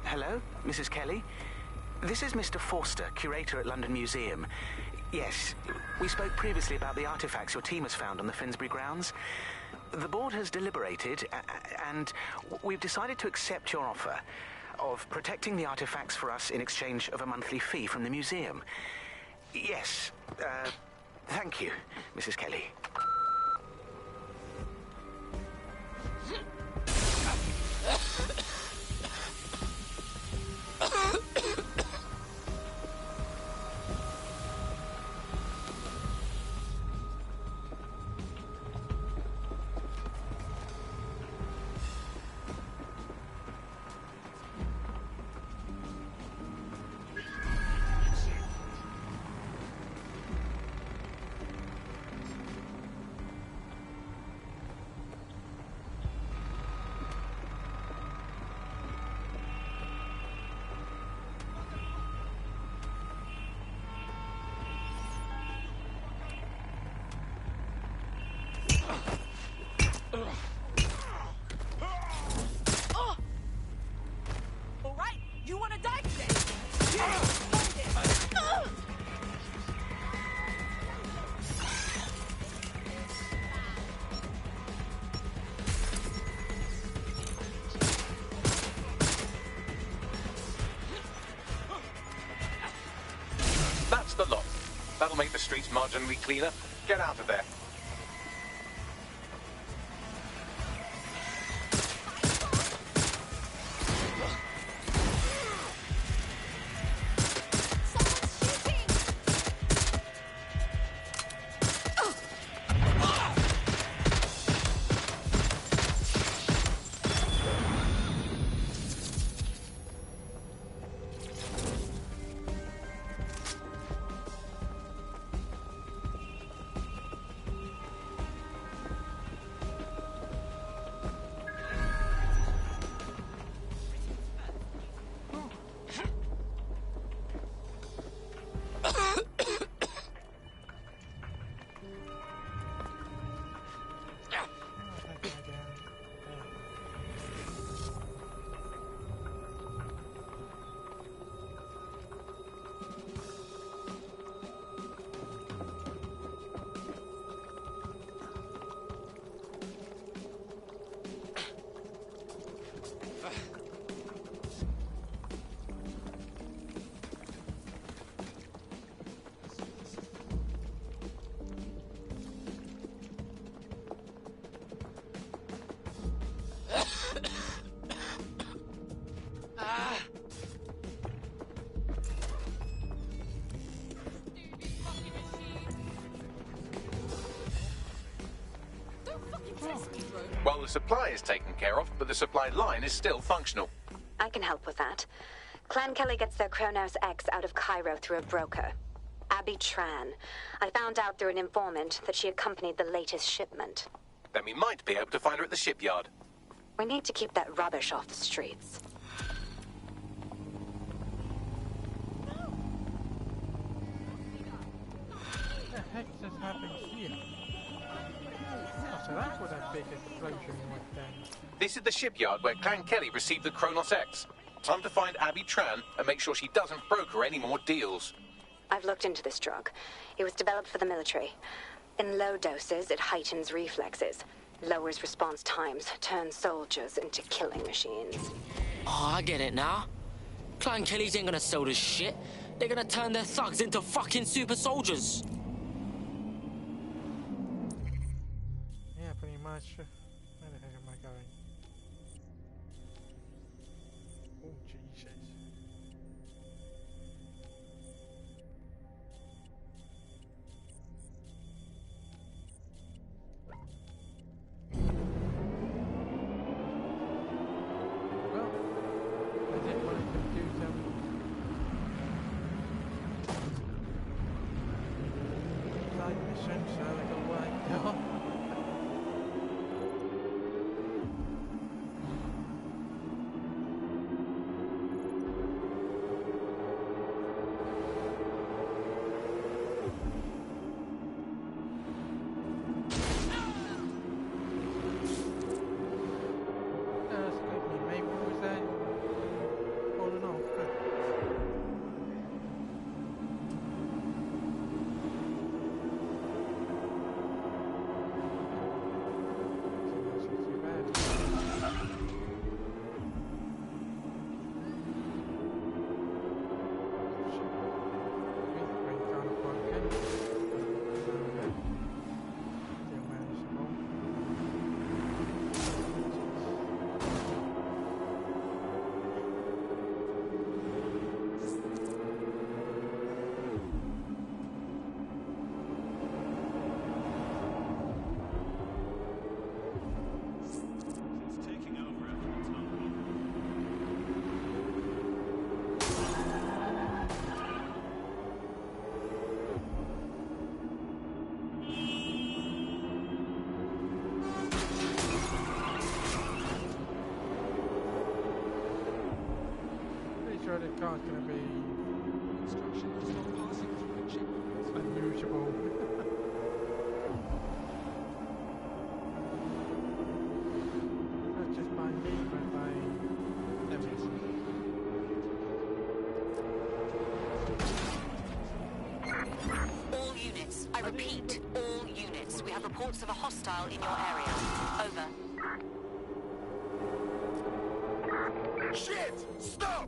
[SPEAKER 21] Hello, Mrs. Kelly? This is Mr. Forster, curator at London Museum. Yes, we spoke previously about the artifacts your team has found on the Finsbury grounds. The board has deliberated, and we've decided to accept your offer of protecting the artifacts for us in exchange of a monthly fee from the museum. Yes, thank you, Mrs. Kelly.
[SPEAKER 13] All right, you want to die today?
[SPEAKER 4] That's the lot. That'll make the streets marginally cleaner. Get out of there. Well, the supply is taken care of, but the supply line is still functional.
[SPEAKER 10] I can help with that. Clan Kelly gets their Kronos X out of Cairo through a broker. Abby Tran. I found out through an informant that she accompanied the latest shipment.
[SPEAKER 4] Then we might be able to find her at the shipyard.
[SPEAKER 10] We need to keep that rubbish off the streets.
[SPEAKER 1] What the heck just happened here? Oh, so that's what that big explosion was then.
[SPEAKER 4] This is the shipyard where Clan Kelly received the Kronos X. Time to find Abby Tran and make sure she doesn't broker any more deals.
[SPEAKER 10] I've looked into this drug. It was developed for the military. In low doses, it heightens reflexes, lowers response times, turns soldiers into killing machines.
[SPEAKER 2] Oh, I get it now. Clan Kellys ain't gonna sell this shit. They're gonna turn their thugs into fucking super soldiers.
[SPEAKER 1] Yeah, pretty much. Where the heck am I going? Oh, Jesus. Well, I didn't want to confuse them. Side mission, so I go right now. The car's going to be unusual. Not just by me, but by everyone.
[SPEAKER 22] All units, I repeat, all units. We have reports of a hostile in your area. Over.
[SPEAKER 13] Shit! Stop!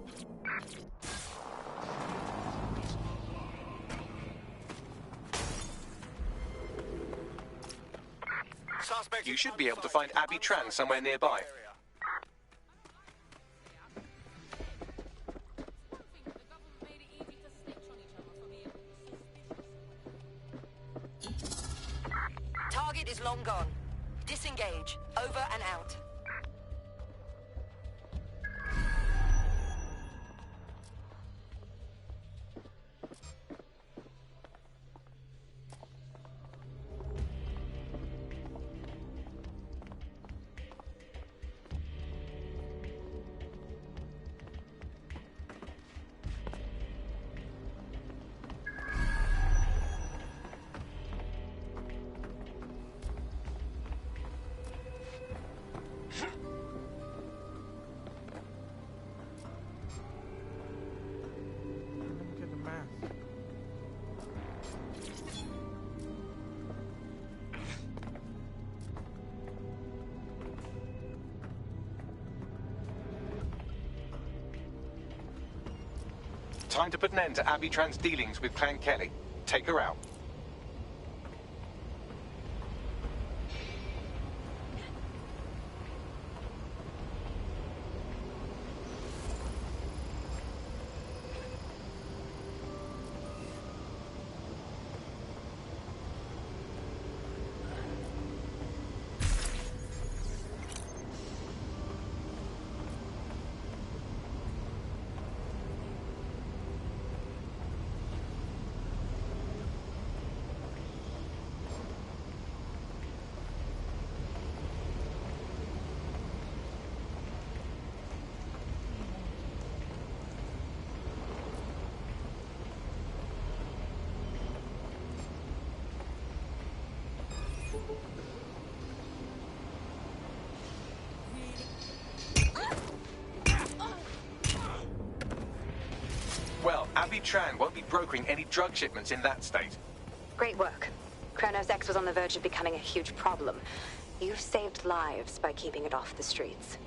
[SPEAKER 4] You should be able to find Abby Tran somewhere nearby.
[SPEAKER 22] Target is long gone. Disengage. Over and out.
[SPEAKER 4] Time to put an end to Abby Tran's dealings with Clan Kelly. Take her out. Tran won't be brokering any drug shipments in that state.
[SPEAKER 10] Great work. Kronos X was on the verge of becoming a huge problem. You've saved lives by keeping it off the streets.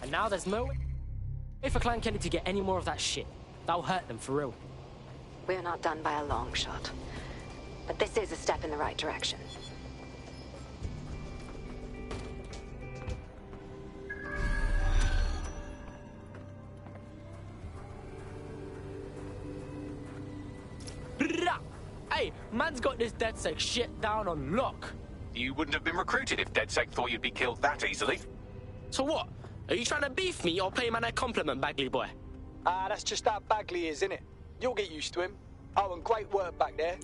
[SPEAKER 2] And now there's no way for Clan Kelly to get any more of that shit. That'll hurt them for real.
[SPEAKER 10] We're not done by a long shot. But this is a step in the right direction.
[SPEAKER 2] Hey, man's got this DedSec shit down on lock.
[SPEAKER 4] You wouldn't have been recruited if DedSec thought you'd be killed that easily.
[SPEAKER 2] So what? Are you trying to beef me or pay man a compliment, Bagley boy?
[SPEAKER 8] That's just how Bagley is, innit? You'll get used to him. Oh, and great work back there.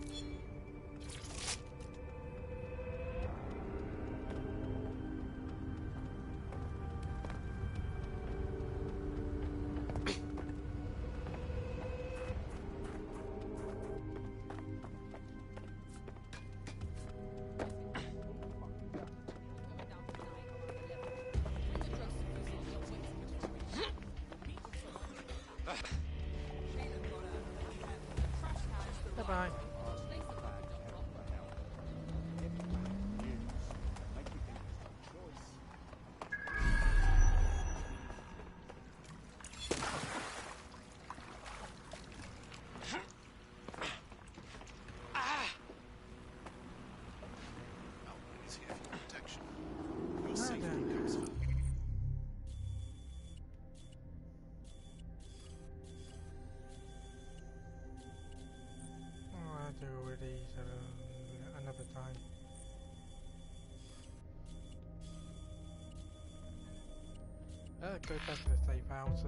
[SPEAKER 1] Bye-bye. Another time. Go back to the safe house.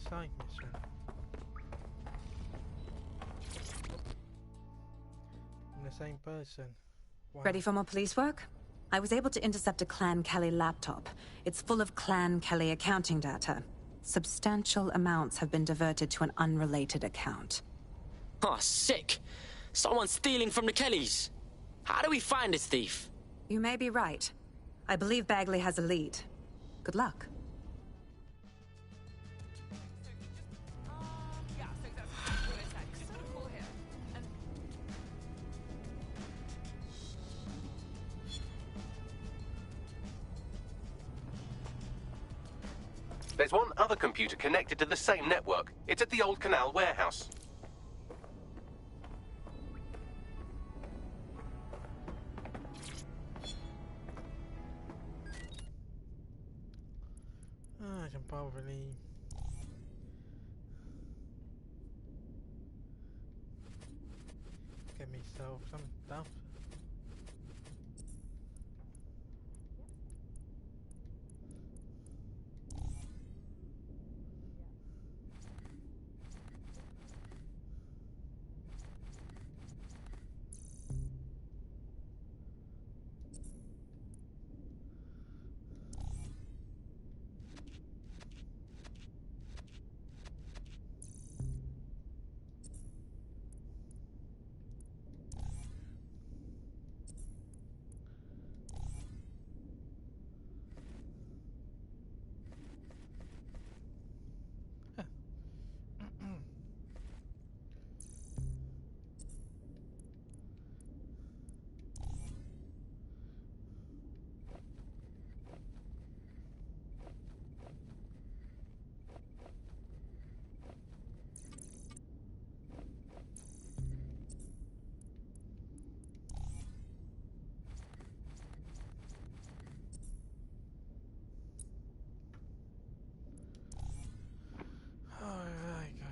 [SPEAKER 1] Side mission. I'm the same person. Wow.
[SPEAKER 20] Ready for more police work? I was able to intercept a Clan Kelly laptop. It's full of Clan Kelly accounting data. Substantial amounts have been diverted to an unrelated account.
[SPEAKER 2] Oh, sick! Someone's stealing from the Kellys. How do we find this thief?
[SPEAKER 20] You may be right. I believe Bagley has a lead. Good luck.
[SPEAKER 4] There's one other computer connected to the same network. It's at the old canal warehouse.
[SPEAKER 1] I can probably get myself some stuff.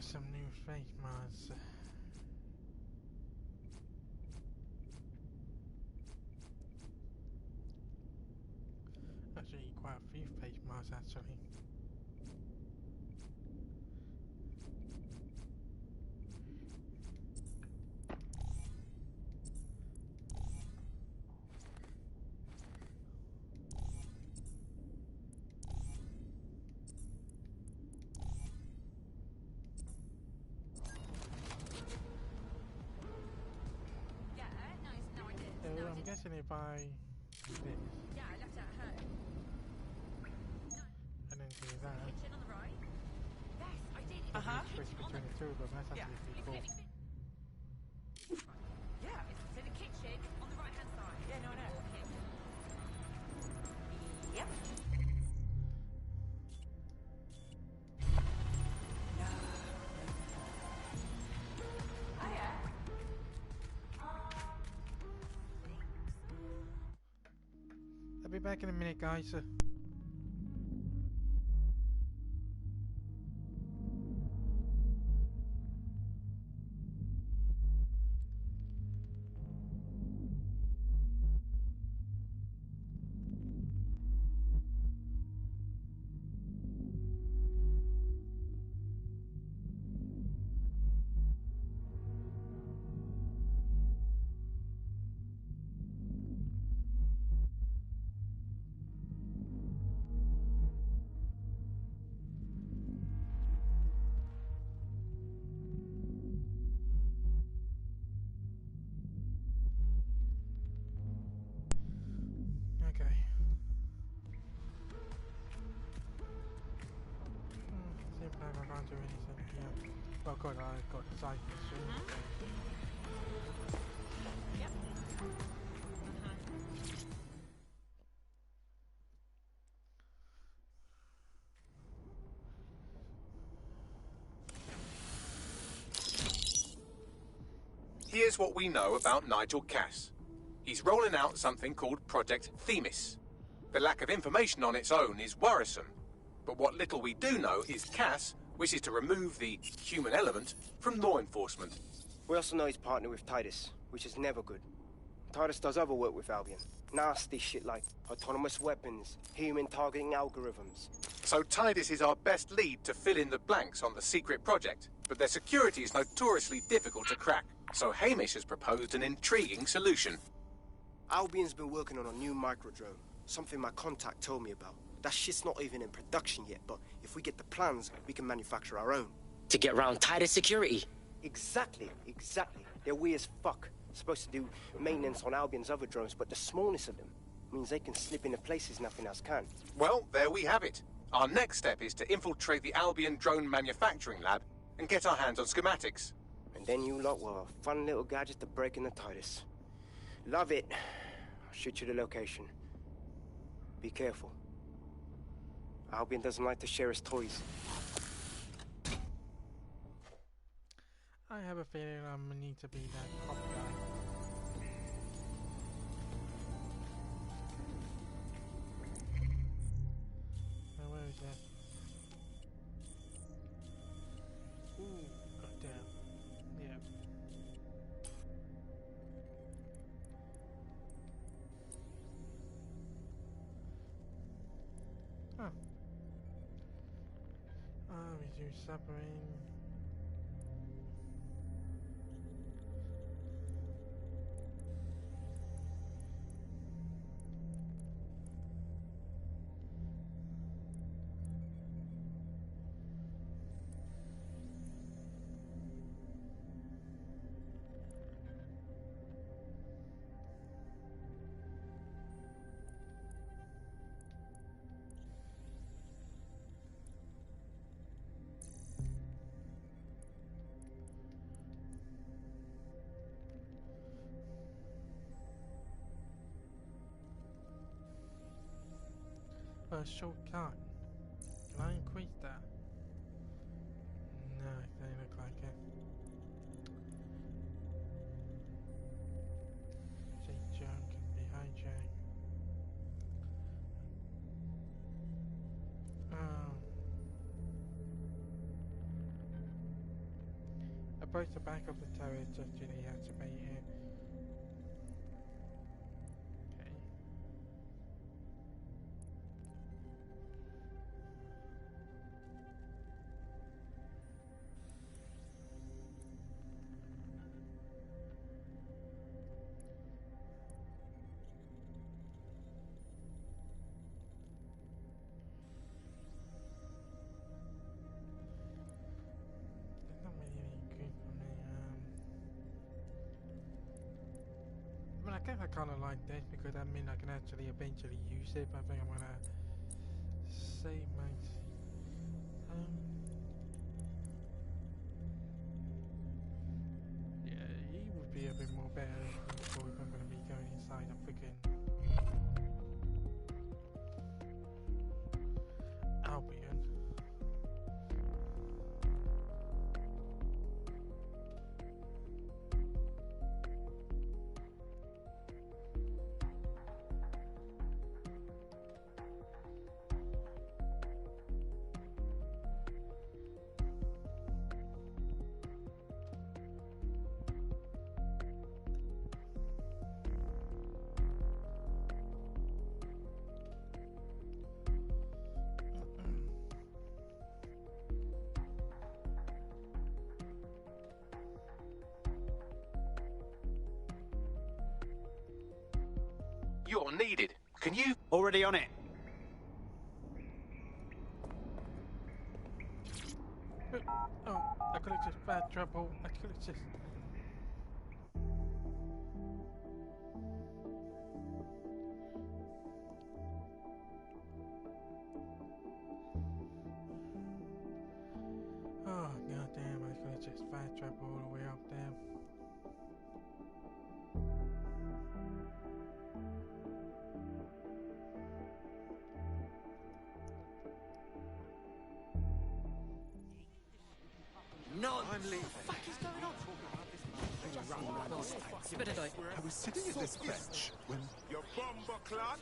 [SPEAKER 1] some new face masks. Actually, quite a few face masks actually. I'm guessing if I do this, and then do that, switch between the two of them, that's actually pretty cool.
[SPEAKER 12] Yeah, it's in the kitchen on the right hand side. Yeah, no, I know. Yep.
[SPEAKER 1] I'll be back in a minute, guys. I can't do anything here. Well, God, I've got the side machine.
[SPEAKER 12] Yep.
[SPEAKER 4] Here's what we know about Nigel Cass. He's rolling out something called Project Themis. The lack of information on its own is worrisome, but what little we do know is Cass wishes to remove the human element from law enforcement.
[SPEAKER 7] We also know he's partnered with Titus, which is never good. Titus does other work with Albion. Nasty shit like autonomous weapons, human targeting algorithms.
[SPEAKER 4] So Titus is our best lead to fill in the blanks on the secret project, but their security is notoriously difficult to crack. So Hamish has proposed an intriguing solution.
[SPEAKER 7] Albion's been working on a new microdrone, something my contact told me about. That shit's not even in production yet, but if we get the plans, we can manufacture our own.
[SPEAKER 3] To get around Titus security?
[SPEAKER 7] Exactly. They're weird as fuck. Supposed to do maintenance on Albion's other drones, but the smallness of them means they can slip into places nothing else can.
[SPEAKER 4] Well, there we have it. Our next step is to infiltrate the Albion drone manufacturing lab and get our hands on schematics.
[SPEAKER 7] And then you lot will have a fun little gadget to break in the Titus. Love it. I'll shoot you the location. Be careful. Albion doesn't like to share his toys.
[SPEAKER 1] I have a feeling I'm gonna need to be that cop guy. Now where is that? Ooh, goddamn. Yeah. Huh. Reduce suffering. Shortcut. Can I increase that? No, it doesn't look like it. Say junk can be hijacked. approach the back of the turret just to deactivate it. Okay. There's not really any good for me. I mean, I guess I kind of like this because that means I can actually eventually use it. But I think I'm gonna save my. Yeah, he would be a bit more better if I'm gonna be going inside a freaking Albion.
[SPEAKER 4] You're needed. Can you?
[SPEAKER 19] Already on it.
[SPEAKER 1] Oh, I could have just bad trouble. I could have just. Oh, goddamn, I could have just fast traveled all the way up there.
[SPEAKER 15] No, I'm leaving.
[SPEAKER 9] What is going on? I was sitting at this bench when
[SPEAKER 13] Your bumper clot.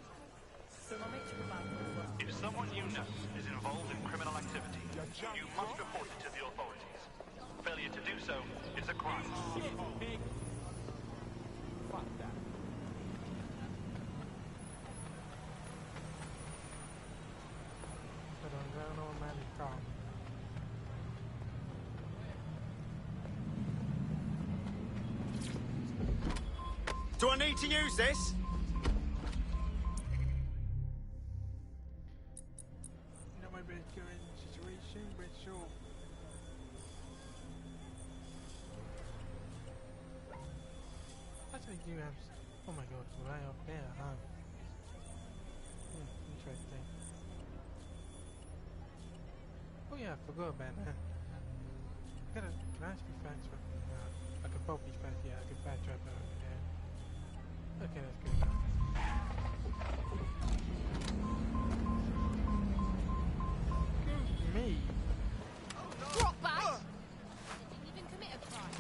[SPEAKER 13] If someone you know is involved in criminal activity, you must report it to the authorities. Failure to do so is a crime.
[SPEAKER 2] Fuck that.
[SPEAKER 1] I don't know, man, it's gone.
[SPEAKER 19] Do I need to use this?
[SPEAKER 1] Not my best current situation, but sure. I think you have. Oh my god, it's right up there, huh? Interesting. Oh yeah, I forgot about that. Can I actually fast travel? I can probably fast. Yeah, I can fast travel over there. Okay, that's good enough. Excuse me.
[SPEAKER 12] Drop back! Didn't even commit a crime.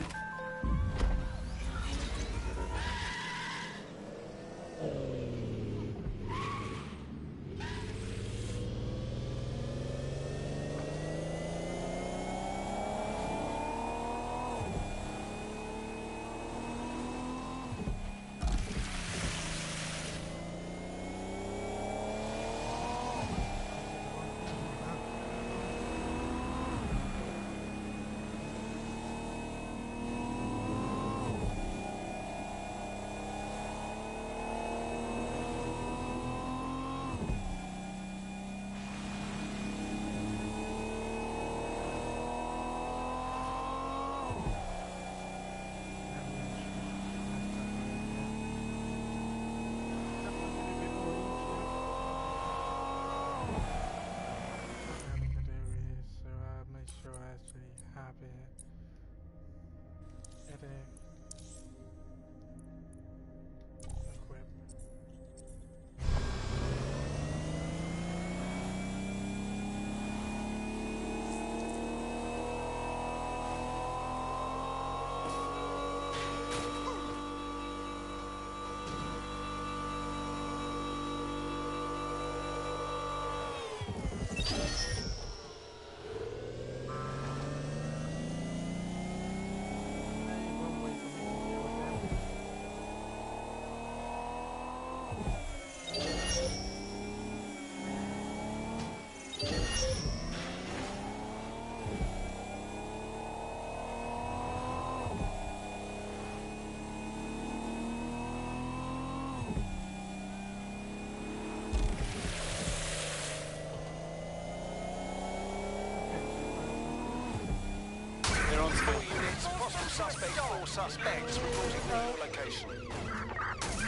[SPEAKER 14] Suspect 4 suspects reporting for your location.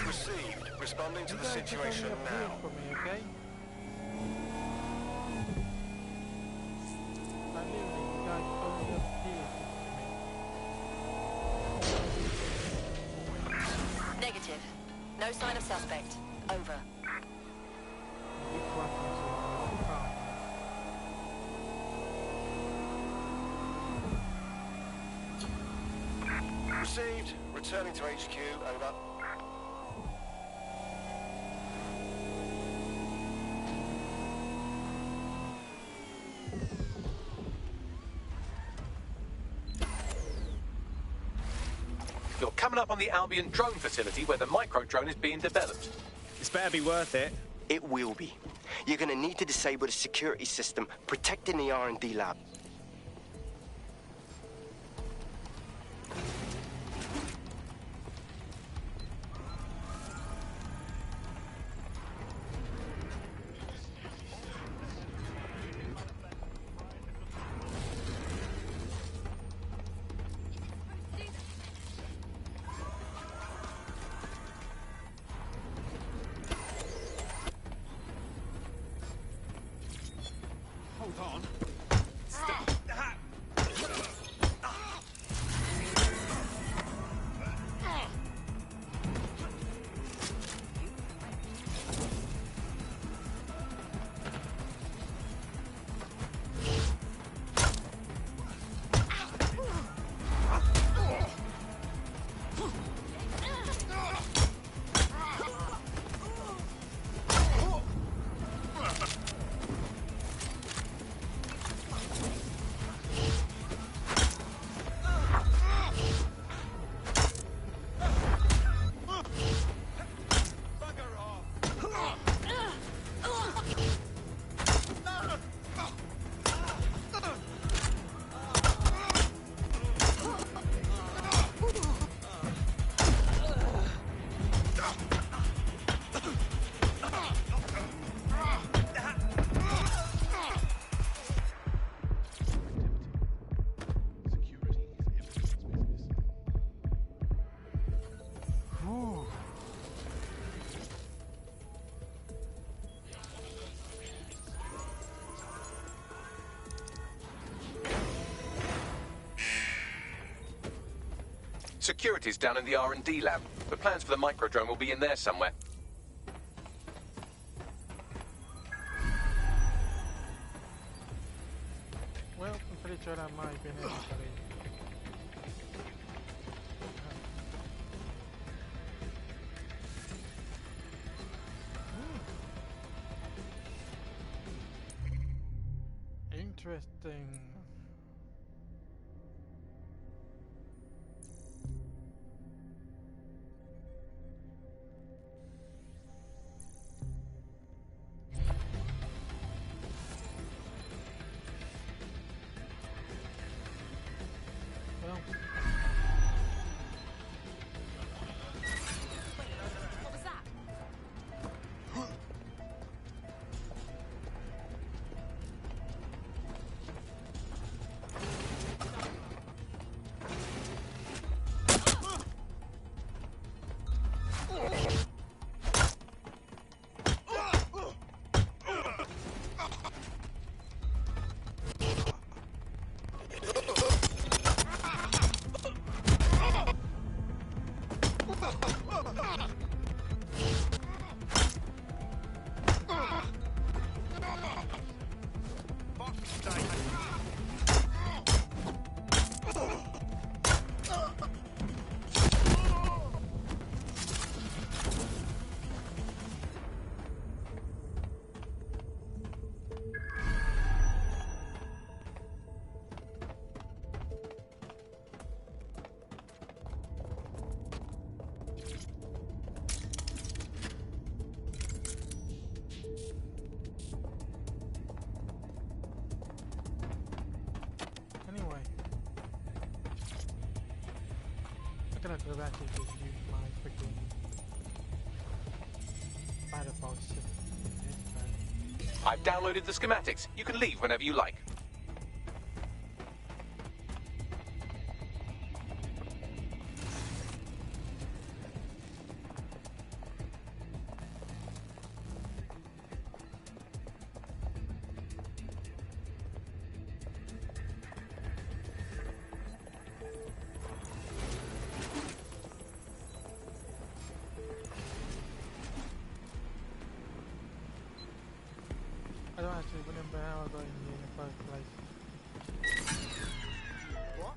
[SPEAKER 14] Received. Responding to the situation now.
[SPEAKER 1] For me, okay? I literally, you guys only appeared for me.
[SPEAKER 22] Negative. No sign of suspect. Over.
[SPEAKER 14] Received. Returning to HQ. Over.
[SPEAKER 4] You're coming up on the Albion drone facility where the micro drone is being developed.
[SPEAKER 5] This better be worth it.
[SPEAKER 7] It will be. You're gonna need to disable the security system protecting the R&D lab.
[SPEAKER 9] Hold on.
[SPEAKER 4] Security's down in the R&D lab. The plans for the micro drone will be in there somewhere.
[SPEAKER 1] Well, I'm pretty sure that might be necessary. Interesting. I'm gonna go back and just use my freaking fireball system.
[SPEAKER 4] I've downloaded the schematics. You can leave whenever you like.
[SPEAKER 1] to remember how I got in here in the first place.
[SPEAKER 15] What?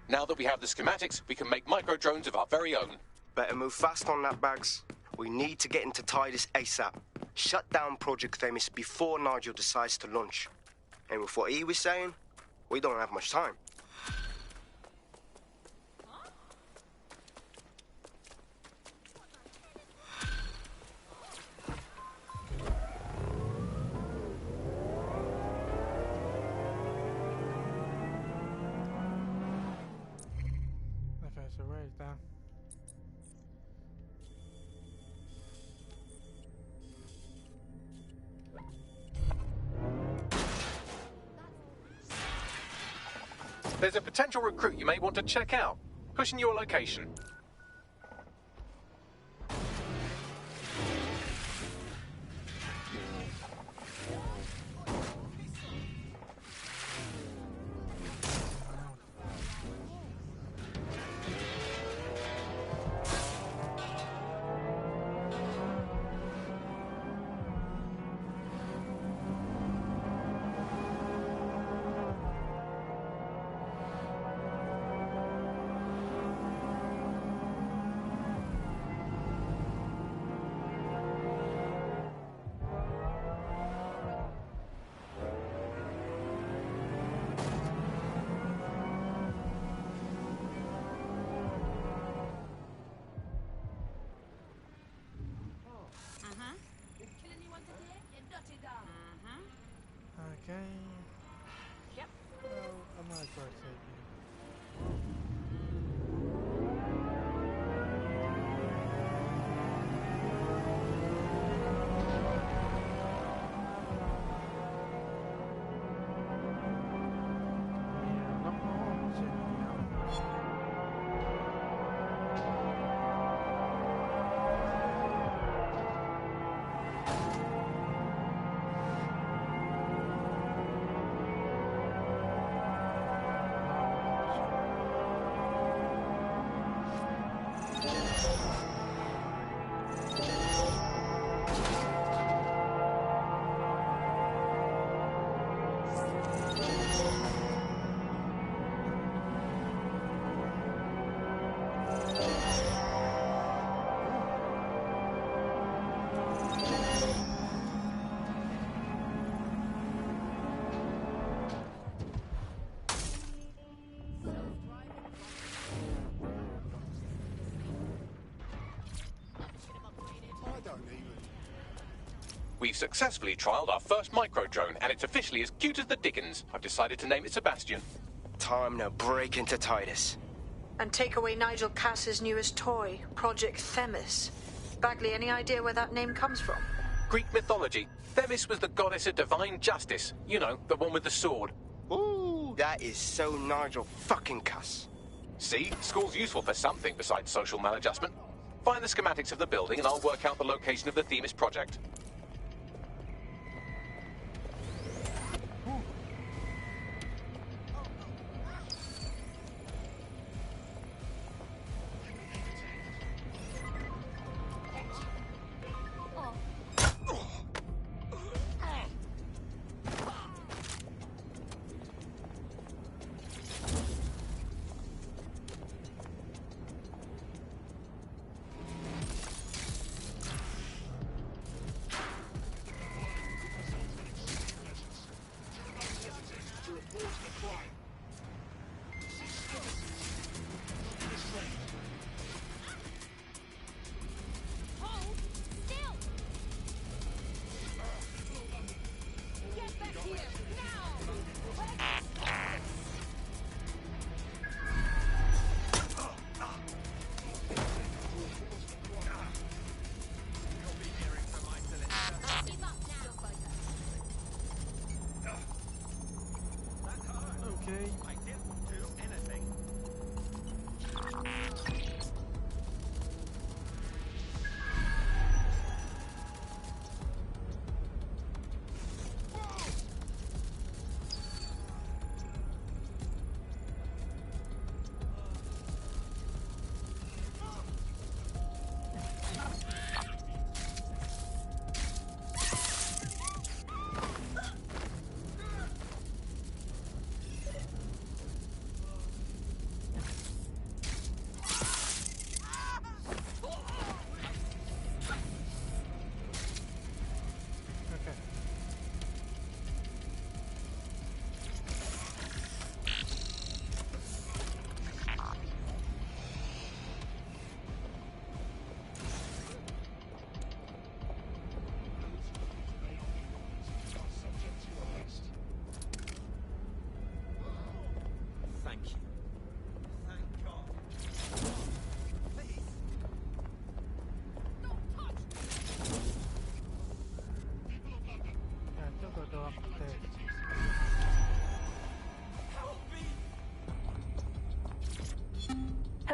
[SPEAKER 4] Now that we have the schematics, we can make micro-drones of our very own.
[SPEAKER 7] Better move fast on that, Bags. We need to get into Titus ASAP. Shut down Project Themis before Nigel decides to launch. And with what he was saying, we don't have much time.
[SPEAKER 1] Okay, so where is that?
[SPEAKER 4] There's a potential recruit you may want to check out. Pushing your location.
[SPEAKER 1] Okay.
[SPEAKER 22] Yep.
[SPEAKER 1] Well, I might as well take you.
[SPEAKER 4] We've successfully trialled our first micro-drone, and it's officially as cute as the dickens. I've decided to name it Sebastian.
[SPEAKER 7] Time to break into Titus.
[SPEAKER 6] And take away Nigel Cass's newest toy, Project Themis. Bagley, any idea where that name comes from?
[SPEAKER 4] Greek mythology. Themis was the goddess of divine justice. You know, the one with the sword.
[SPEAKER 7] Ooh, that is so Nigel fucking Cass.
[SPEAKER 4] See? School's useful for something besides social maladjustment. Find the schematics of the building and I'll work out the location of the Themis project.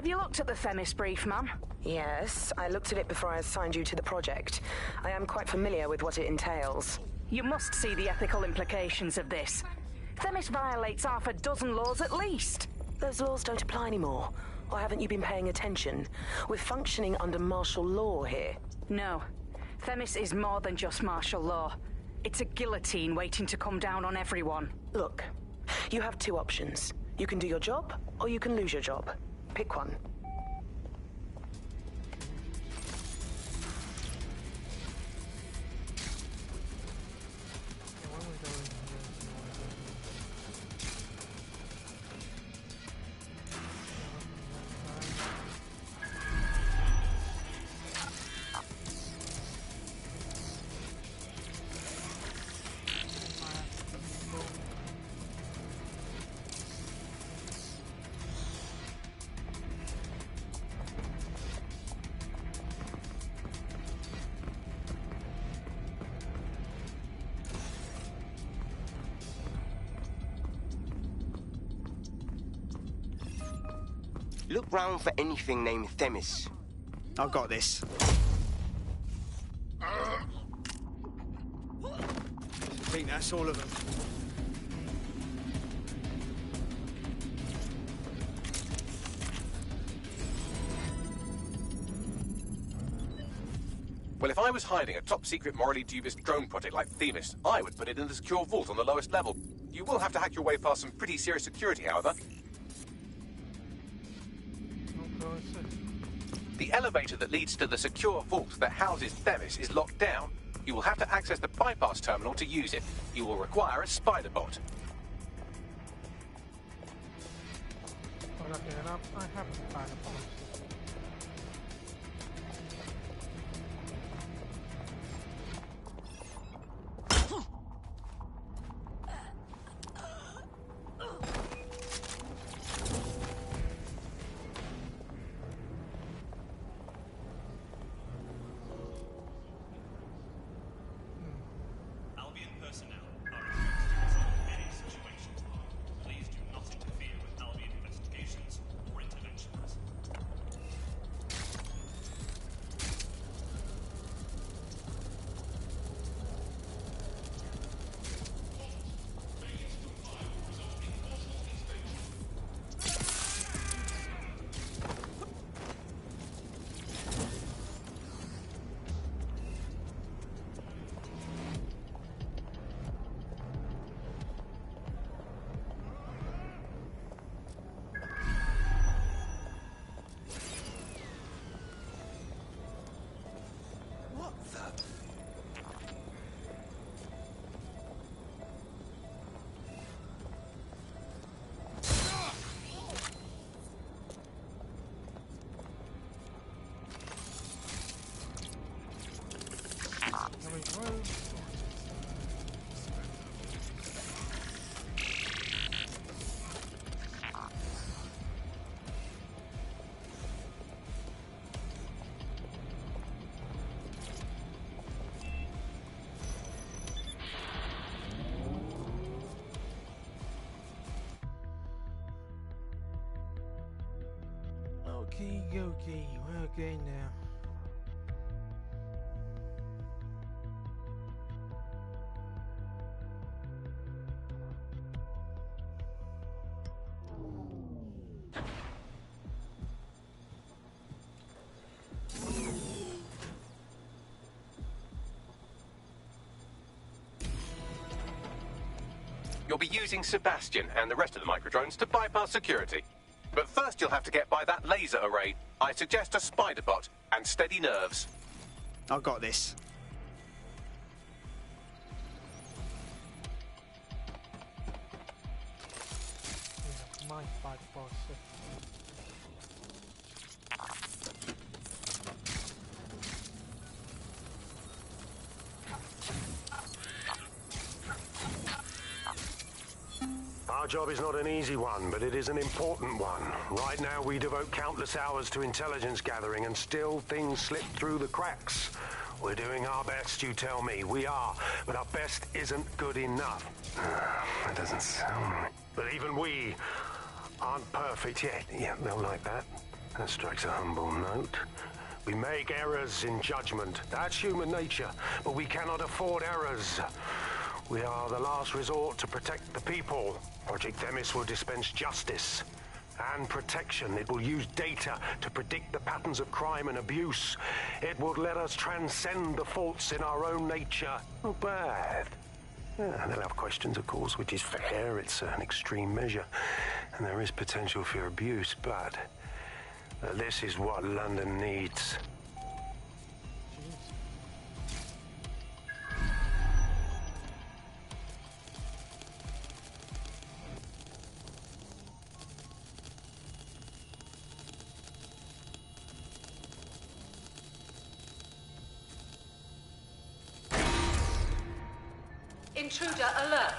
[SPEAKER 5] Have you looked at the Themis brief, ma'am?
[SPEAKER 11] Yes, I looked at it before I assigned you to the project. I am quite familiar with what it entails.
[SPEAKER 5] You must see the ethical implications of this. Themis violates half a dozen laws at least.
[SPEAKER 11] Those laws don't apply anymore. Or haven't you been paying attention? We're functioning under martial law here.
[SPEAKER 5] No. Themis is more than just martial law. It's a guillotine waiting to come down on everyone.
[SPEAKER 11] Look, you have two options. You can do your job, or you can lose your job. Pick one.
[SPEAKER 7] Look round for anything named Themis.
[SPEAKER 19] I've got this. I think that's all of them.
[SPEAKER 4] Well, if I was hiding a top-secret, morally dubious drone project like Themis, I would put it in the secure vault on the lowest level. You will have to hack your way past some pretty serious security, however. The elevator that leads to the secure vault that houses Themis is locked down. You will have to access the bypass terminal to use it. You will require a spider bot.
[SPEAKER 1] Well, okay, and I have a spider bot. Okay, we're okay now.
[SPEAKER 4] You'll be using Sebastian and the rest of the microdrones to bypass security. But first you'll have to get by that laser array. I suggest a spider bot and steady nerves.
[SPEAKER 19] I've got this.
[SPEAKER 1] Yeah, my spider bot.
[SPEAKER 14] Our job is not an easy one, but it is an important one. Right now, we devote countless hours to intelligence gathering, and still things slip through the cracks. We're doing our best, you tell me. We are, but our best isn't good enough. That doesn't sound right. But even we aren't perfect yet. Yeah, they'll like that. That strikes a humble note. We make errors in judgment. That's human nature, but we cannot afford errors. We are the last resort to protect the people. Project Themis will dispense justice and protection. It will use data to predict the patterns of crime and abuse. It will let us transcend the faults in our own nature. Not bad. Yeah, they'll have questions, of course, which is fair. It's an extreme measure, and there is potential for abuse, but this is what London needs.
[SPEAKER 17] Intruder alert.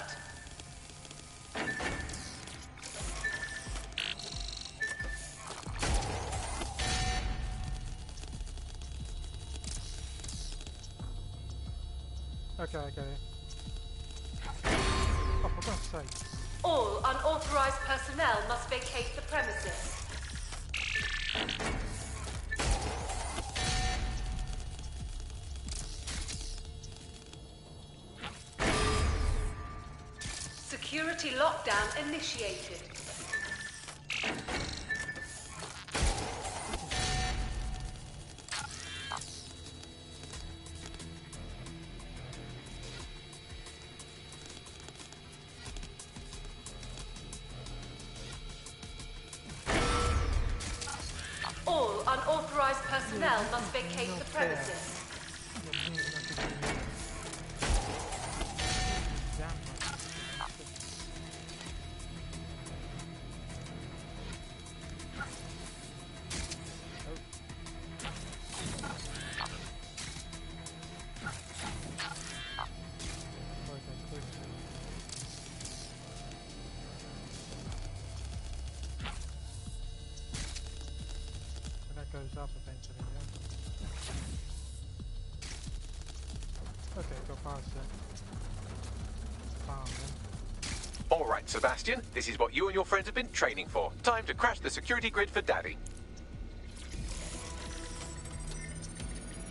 [SPEAKER 1] Okay, I get it. Oh, for God's sake.
[SPEAKER 17] All unauthorized personnel must vacate the premises. Security lockdown initiated. All unauthorized personnel must vacate the premises.
[SPEAKER 1] Goes up eventually, yeah? Okay, go past it. Farm then.
[SPEAKER 4] All right, Sebastian, this is what you and your friends have been training for. Time to crash the security grid for Daddy.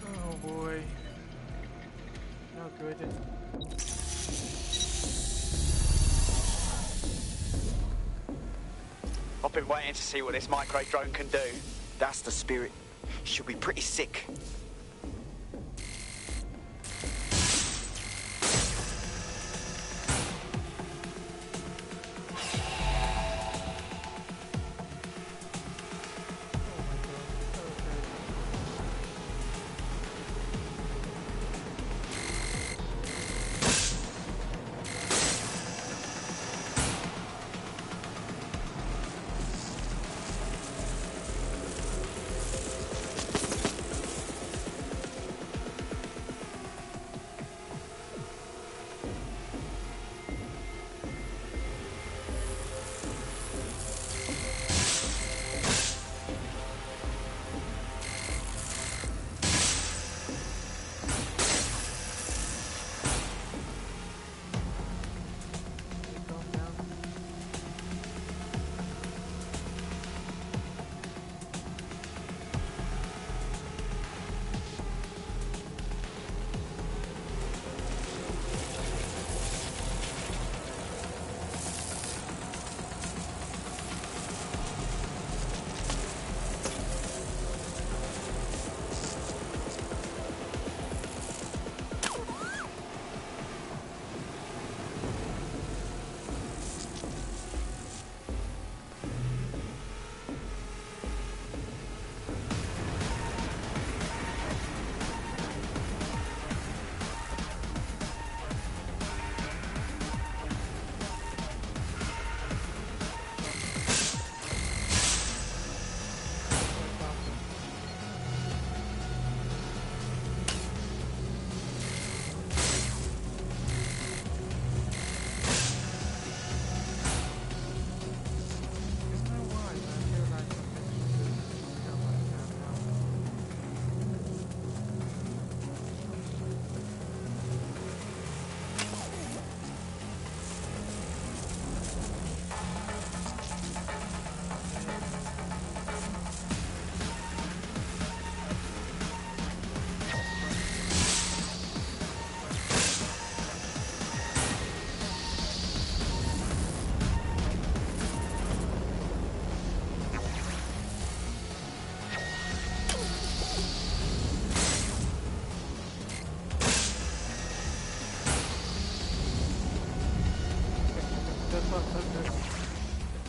[SPEAKER 1] Oh boy. No good.
[SPEAKER 15] I've been waiting to see what this micro drone can do.
[SPEAKER 7] That's the spirit. She'll be pretty sick.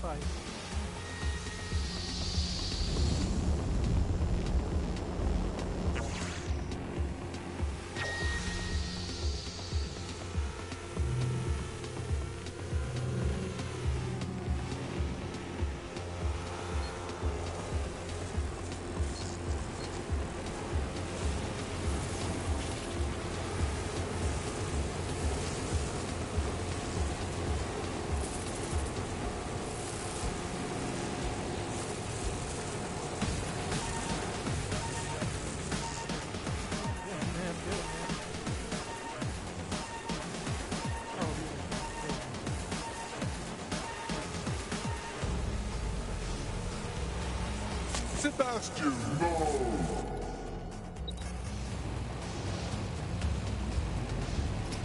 [SPEAKER 1] Bye.
[SPEAKER 9] Sebastian, no!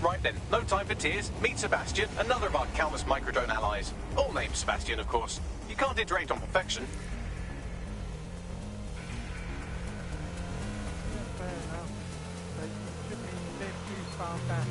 [SPEAKER 4] Right then, no time for tears. Meet Sebastian, another of our countless microdrone allies. All named Sebastian, of course. You can't iterate on perfection.
[SPEAKER 1] Fair enough. But you should be a bit too far back.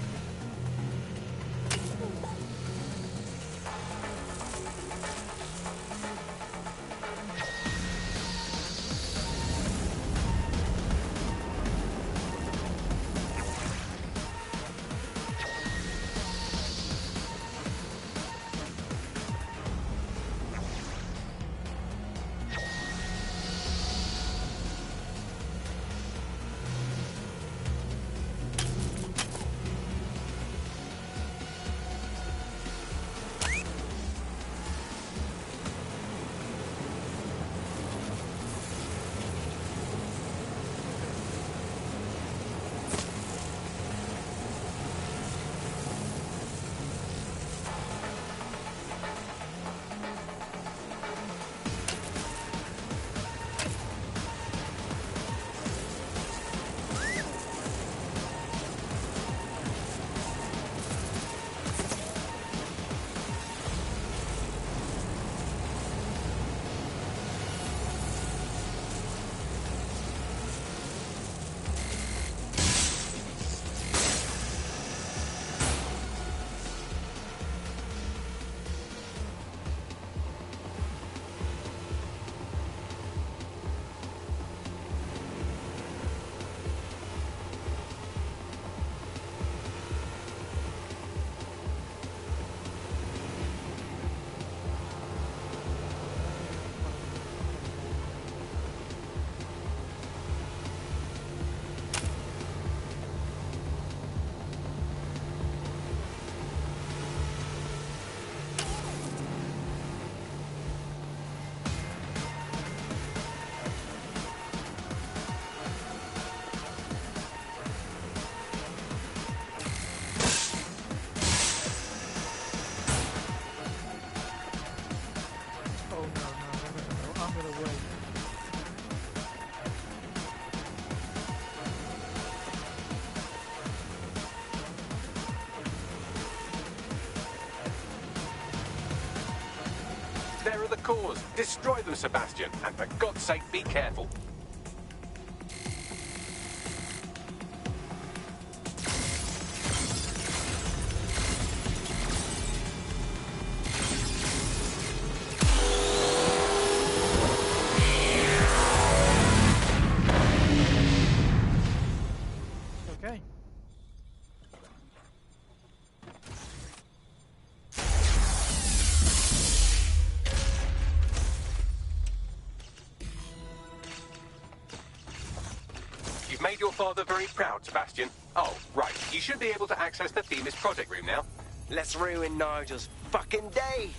[SPEAKER 4] There are the cores. Destroy them, Sebastian. And for God's sake, be careful.
[SPEAKER 1] Okay.
[SPEAKER 4] You've made your father very proud, Sebastian. Oh, right. You should be able to access the Themis project room now.
[SPEAKER 7] Let's ruin Nigel's fucking day!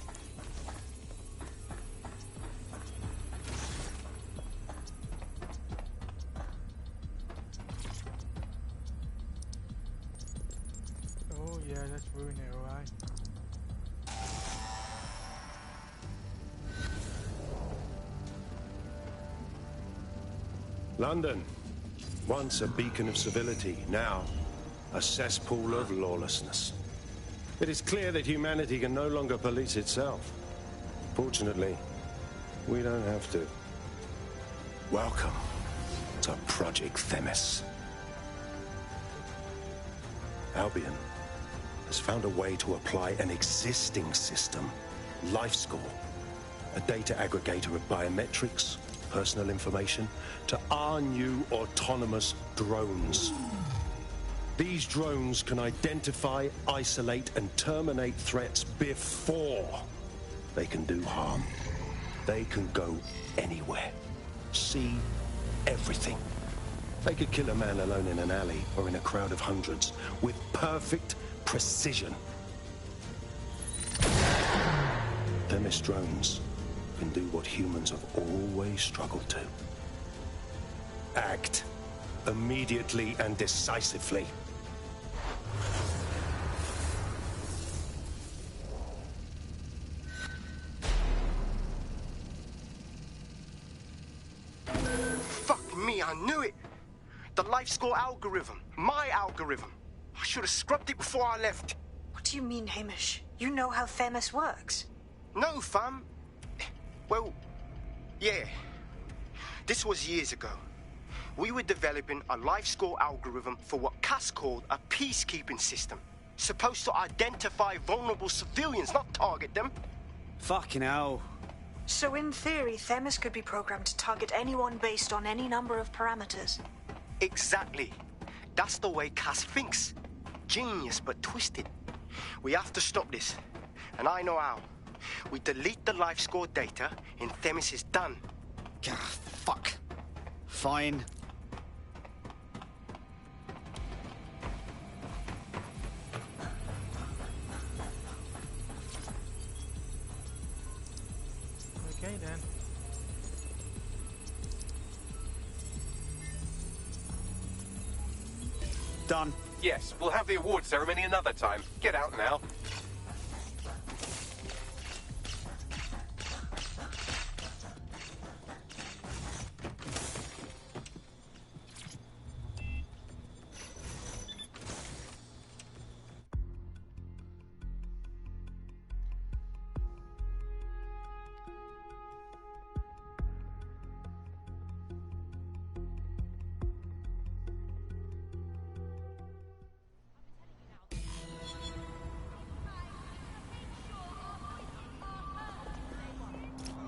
[SPEAKER 1] Oh yeah, let's ruin it, alright.
[SPEAKER 14] London, once a beacon of civility, now a cesspool of lawlessness. It is clear that humanity can no longer police itself. Fortunately, we don't have to. Welcome to Project Themis. Albion has found a way to apply an existing system, LifeScore, a data aggregator of biometrics, personal information, to our new autonomous drones. These drones can identify, isolate, and terminate threats before they can do harm. They can go anywhere, see everything. They could kill a man alone in an alley or in a crowd of hundreds with perfect precision. Themis drones can do what humans have always struggled to. Act immediately and decisively.
[SPEAKER 7] Fuck me, I knew it! The LifeScore algorithm. My algorithm. I should have scrubbed it before I left.
[SPEAKER 6] What do you mean, Hamish? You know how Themis works.
[SPEAKER 7] No, fam. Well, yeah. This was years ago. We were developing a LifeScore algorithm for what Cass called a peacekeeping system. Supposed to identify vulnerable civilians, not target them.
[SPEAKER 19] Fucking hell.
[SPEAKER 6] So in theory, Themis could be programmed to target anyone based on any number of parameters.
[SPEAKER 7] Exactly. That's the way Cass thinks. Genius, but twisted. We have to stop this. And I know how. We delete the LifeScore data, and Themis is done.
[SPEAKER 19] Fuck. Fine.
[SPEAKER 1] Okay then.
[SPEAKER 19] Done.
[SPEAKER 4] Yes, we'll have the award ceremony another time. Get out now.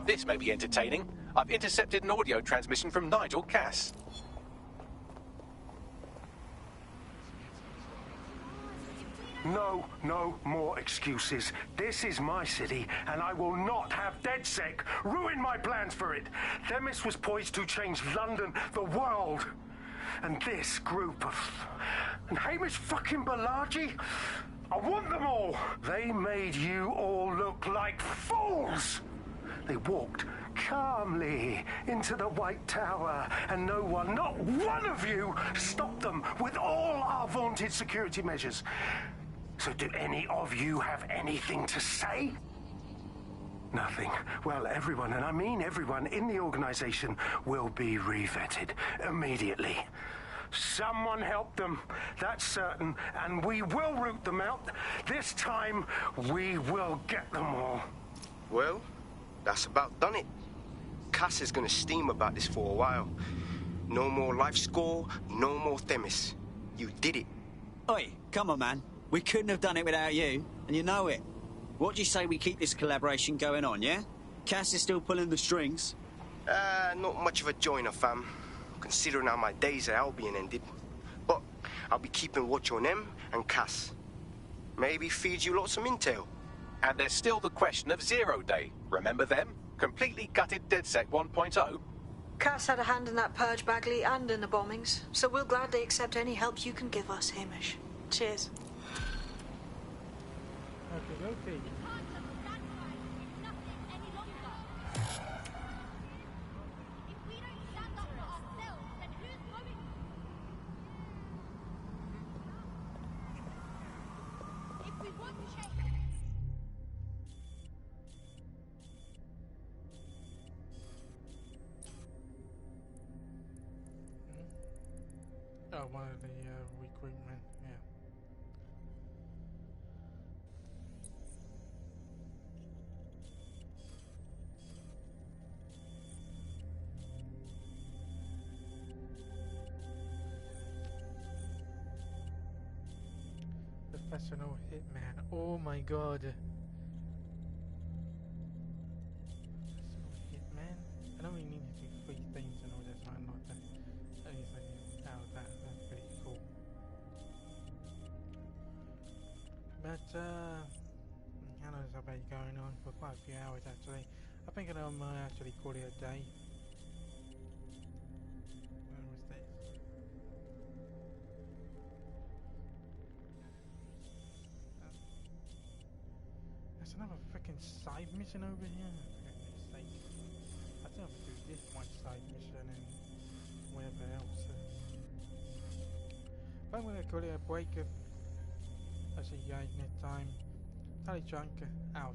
[SPEAKER 4] This may be entertaining. I've intercepted an audio transmission from Nigel Cass.
[SPEAKER 14] No more excuses. This is my city, and I will not have DedSec ruin my plans for it. Themis was poised to change London, the world. And this group of... And Hamish fucking Balaji? I want them all. They made you all look like fools. They walked calmly into the White Tower, and no one, not one of you, stopped them with all our vaunted security measures. So do any of you have anything to say? Nothing. Well, everyone, and I mean everyone in the organization, will be revetted immediately. Someone help them, that's certain, and we will root them out. This time, we will get them all.
[SPEAKER 7] Well, that's about done it. Cass is gonna steam about this for a while. No more LifeScore, no more Themis. You did it.
[SPEAKER 19] Oi, come on, man. We couldn't have done it without you, and you know it. What do you say we keep this collaboration going on, yeah? Cass is still pulling the strings.
[SPEAKER 7] Not much of a joiner, fam. Considering how my days at Albion ended. But I'll be keeping watch on them and Cass. Maybe feed you lots of intel.
[SPEAKER 4] And there's still the question of Zero Day. Remember them? Completely gutted DedSec 1.0.
[SPEAKER 6] Cass had a hand in that purge, Bagley, and in the bombings, so we'll gladly accept any help you can give us, Hamish. Cheers.
[SPEAKER 1] Okay. Oh, one of the recruitment, yeah. Professional hitman. Oh my god. Professional hitman? I know we need to do 3 things in order to unlock anything out of that. That's pretty cool. But, I know there's a debate going on for quite a few hours actually. I think I might actually call it a day. Where was this? There's another freaking side mission over here. For goodness sake. I think I'll do this one side mission and whatever else. But I'm gonna call it a break. I'll see you guys next time. CharlieChunk out.